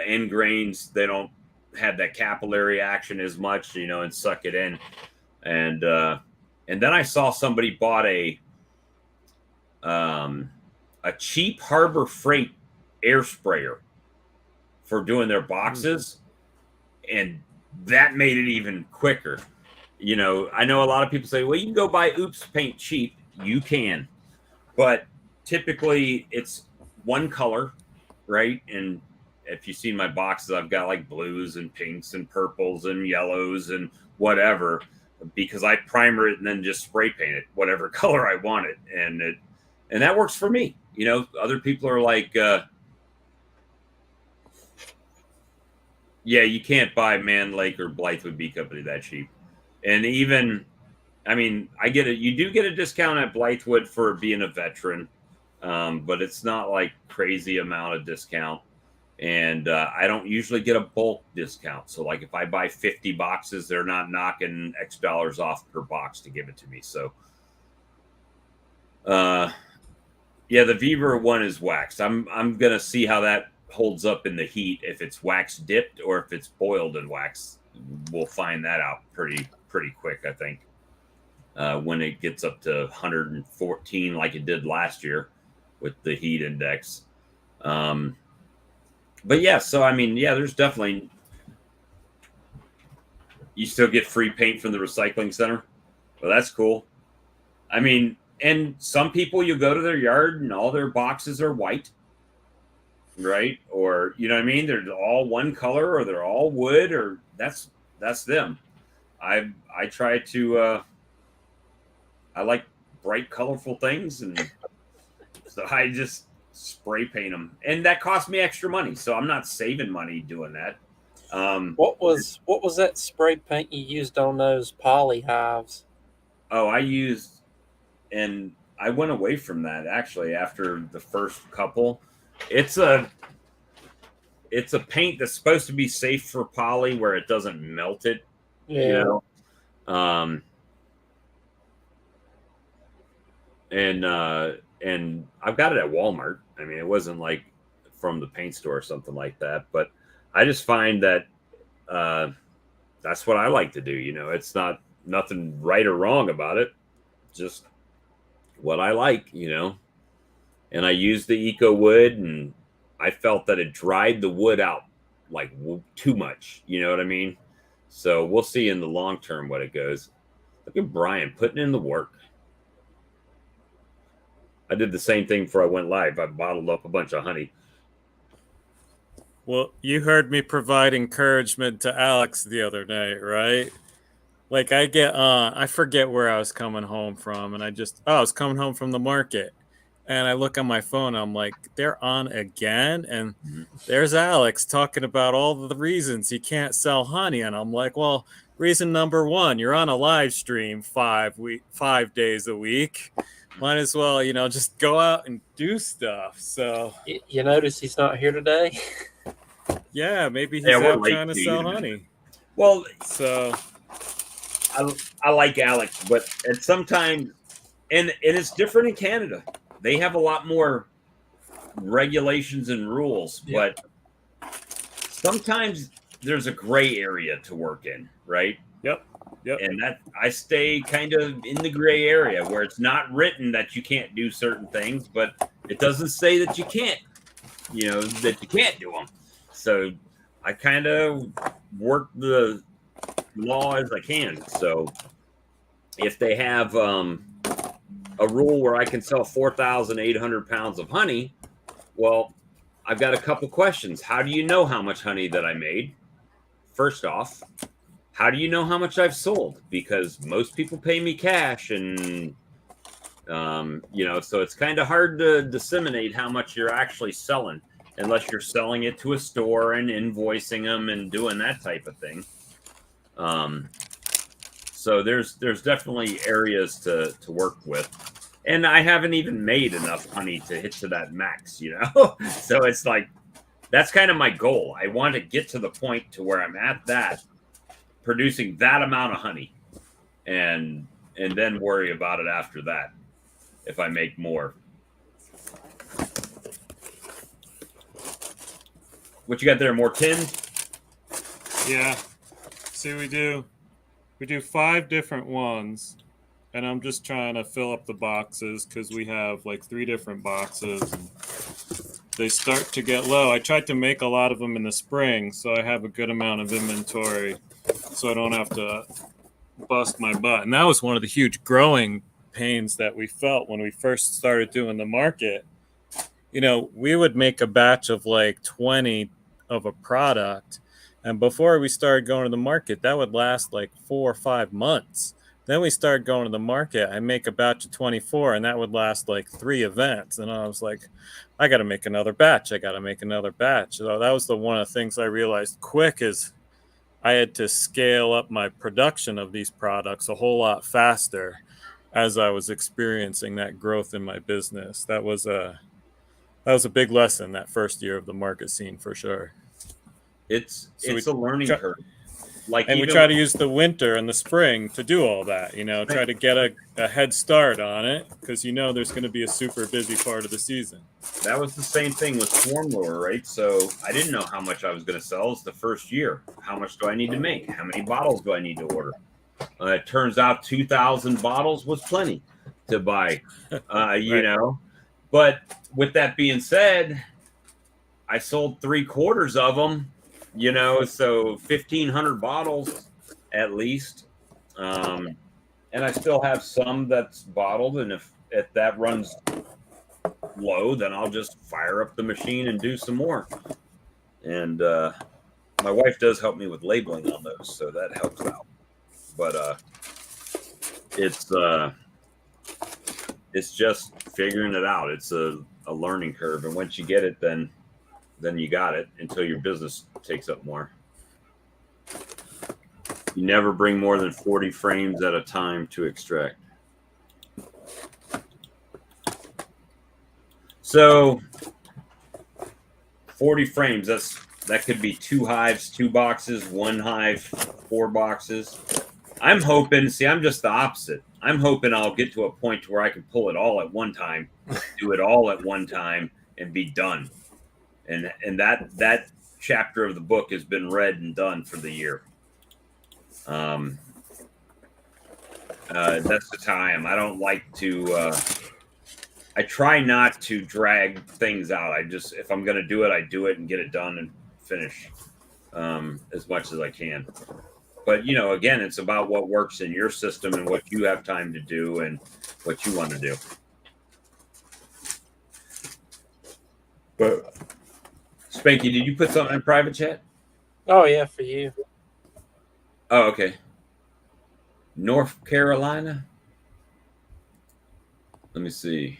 end grains, they don't have that capillary action as much, you know, and suck it in. And then I saw somebody bought a cheap Harbor Freight air sprayer for doing their boxes. And that made it even quicker. You know, I know a lot of people say, well, you can go buy Oops paint cheap. You can, but typically it's one color, right? And if you've seen my boxes, I've got like blues and pinks and purples and yellows and whatever. because I primer it and then just spray paint it whatever color I want it, and that works for me. You know, other people are like, yeah, you can't buy Man Lake or Blythewood Bee Company that cheap. And even, I mean, I get it. You do get a discount at Blythewood for being a veteran, but it's not like crazy amount of discount. And I don't usually get a bulk discount. So like if I buy 50 boxes, they're not knocking X dollars off per box to give it to me. So yeah, the Viver one is waxed. I'm gonna see how that holds up in the heat, if it's wax dipped or if it's boiled in wax. We'll find that out pretty quick, I think, when it gets up to 114 like it did last year with the heat index. But yeah, so I mean, yeah, there's definitely, you still get free paint from the recycling center. Well, that's cool. I mean, and some people, you go to their yard and all their boxes are white, right? Or, you know what I mean? They're all one color, or they're all wood, or that's them. I try to, I like bright, colorful things, and so I just spray paint them, and that cost me extra money, so I'm not saving money doing that. What was that spray paint you used on those poly hives? Oh, I used, and I went away from that actually after the first couple. It's a paint that's supposed to be safe for poly, where it doesn't melt it. Yeah. You know? And I've got it at Walmart. I mean, it wasn't like from the paint store or something like that, but I just find that that's what I like to do. You know, it's not nothing right or wrong about it, just what I like, you know. And I used the eco wood, and I felt that it dried the wood out like too much. You know what I mean? So we'll see in the long term what it goes. Look at Brian putting in the work. I did the same thing before I went live. I bottled up a bunch of honey. Well, you heard me provide encouragement to Alex the other night, right? Like I get on, I forget where I was coming home from, and I was coming home from the market, and I look on my phone, I'm like, they're on again, and there's Alex talking about all the reasons he can't sell honey, and I'm like, well, reason number one, you're on a live stream 5 days a week. Might as well, you know, just go out and do stuff. So you notice he's not here today. Yeah, maybe he's out trying to sell honey. Well, so I like Alex, but at sometimes, and it's different in Canada. They have a lot more regulations and rules, but sometimes there's a gray area to work in, right? Yep. And that I stay kind of in the gray area where it's not written that you can't do certain things, but it doesn't say that you can't, you know, that you can't do them. So I kind of work the law as I can. So if they have a rule where I can sell 4,800 pounds of honey, well, I've got a couple questions. How do you know how much honey that I made? First off, how do you know how much I've sold? Because most people pay me cash, and you know, so it's kind of hard to disseminate how much you're actually selling unless you're selling it to a store and invoicing them and doing that type of thing. So there's definitely areas to work with, and I haven't even made enough honey to hit to that max, you know. So it's like that's kind of my goal. I want to get to the point to where I'm at that, producing that amount of honey, and then worry about it after that if I make more. What you got there? More tins? Yeah. See, we do 5 different ones, and I'm just trying to fill up the boxes because we have like 3 different boxes. And they start to get low. I tried to make a lot of them in the spring, so I have a good amount of inventory, so I don't have to bust my butt. And that was one of the huge growing pains that we felt when we first started doing the market. You know, we would make a batch of like 20 of a product, And before we started going to the market, that would last like 4 or 5 months. Then we started going to the market. I make a batch of 24, and that would last like 3 events. And I was like, I got to make another batch. I got to make another batch. So that was one of the things I realized quick is I had to scale up my production of these products a whole lot faster as I was experiencing that growth in my business. That was a big lesson that first year of the market scene for sure. It's a learning curve. We try to use the winter and the spring to do all that, try to get a head start on it because there's going to be a super busy part of the season. That was the same thing with Swarm Lure, right? So I didn't know how much I was going to sell. It's the first year. How much do I need to make? How many bottles do I need to order? It turns out 2,000 bottles was plenty to buy, right. But with that being said, I sold 3/4 of them. So 1,500 bottles at least. And I still have some that's bottled. And if that runs low, then I'll just fire up the machine and do some more. And my wife does help me with labeling on those, so that helps out. But it's just figuring it out. It's a learning curve. And once you get it, then you got it until your business takes up more. You never bring more than 40 frames at a time to extract. So 40 frames, that could be 2 hives, 2 boxes, 1 hive, 4 boxes. I'm just the opposite. I'm hoping I'll get to a point where I can pull it all at one time, do it all at one time, and be done. And that chapter of the book has been read and done for the year. That's just how I am. I don't like to. I try not to drag things out. If I'm going to do it, I do it and get it done and finish as much as I can. But again, it's about what works in your system and what you have time to do and what you want to do. But Spanky, did you put something in private chat? Oh yeah, for you. Oh, okay. North Carolina. Let me see.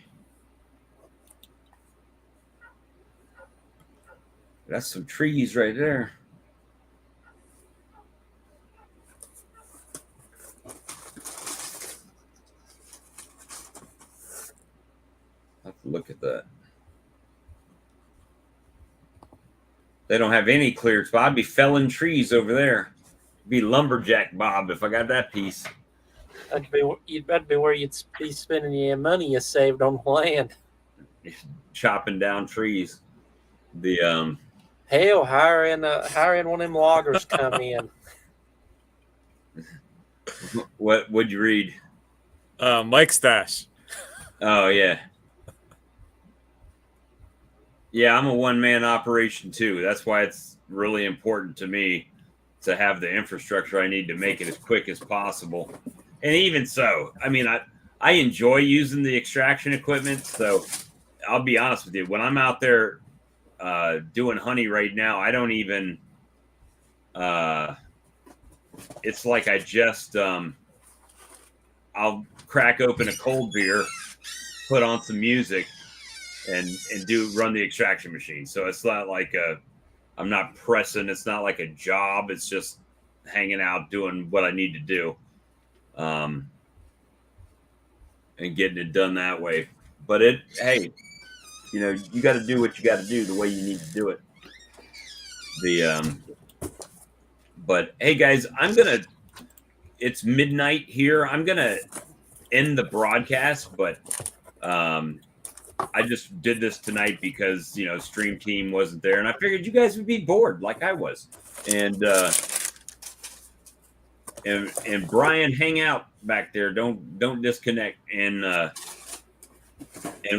That's some trees right there. I'll have to look at that. They don't have any cleared spot. I'd be felling trees over there. Be lumberjack Bob if I got that piece. That'd be where you'd be spending your money you saved on land. Chopping down trees. Hell, hire in one of them loggers come in. What would you read? Mike Stash. Oh yeah. Yeah, I'm a one-man operation too. That's why it's really important to me to have the infrastructure I need to make it as quick as possible. And even so, I mean, I enjoy using the extraction equipment. So I'll be honest with you, when I'm out there doing honey right now, I don't even, it's like I just, I'll crack open a cold beer, put on some music and run the extraction machine. So it's not like I'm not pressing. It's not like a job. It's just hanging out, doing what I need to do. And getting it done that way. But hey, you got to do what you got to do the way you need to do it. But hey guys, it's midnight here. I'm going to end the broadcast, but, I just did this tonight because, Stream Team wasn't there and I figured you guys would be bored like I was. And Brian, hang out back there. Don't disconnect. And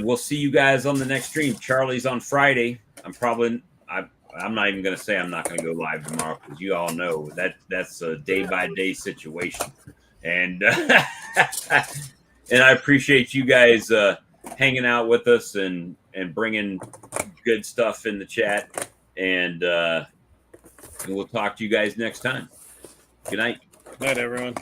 we'll see you guys on the next stream. Charlie's on Friday. I'm not even going to say I'm not going to go live tomorrow because you all know that's a day-by-day situation. And and I appreciate you guys hanging out with us and bringing good stuff in the chat. And And we'll talk to you guys next time. Good night. Night, everyone.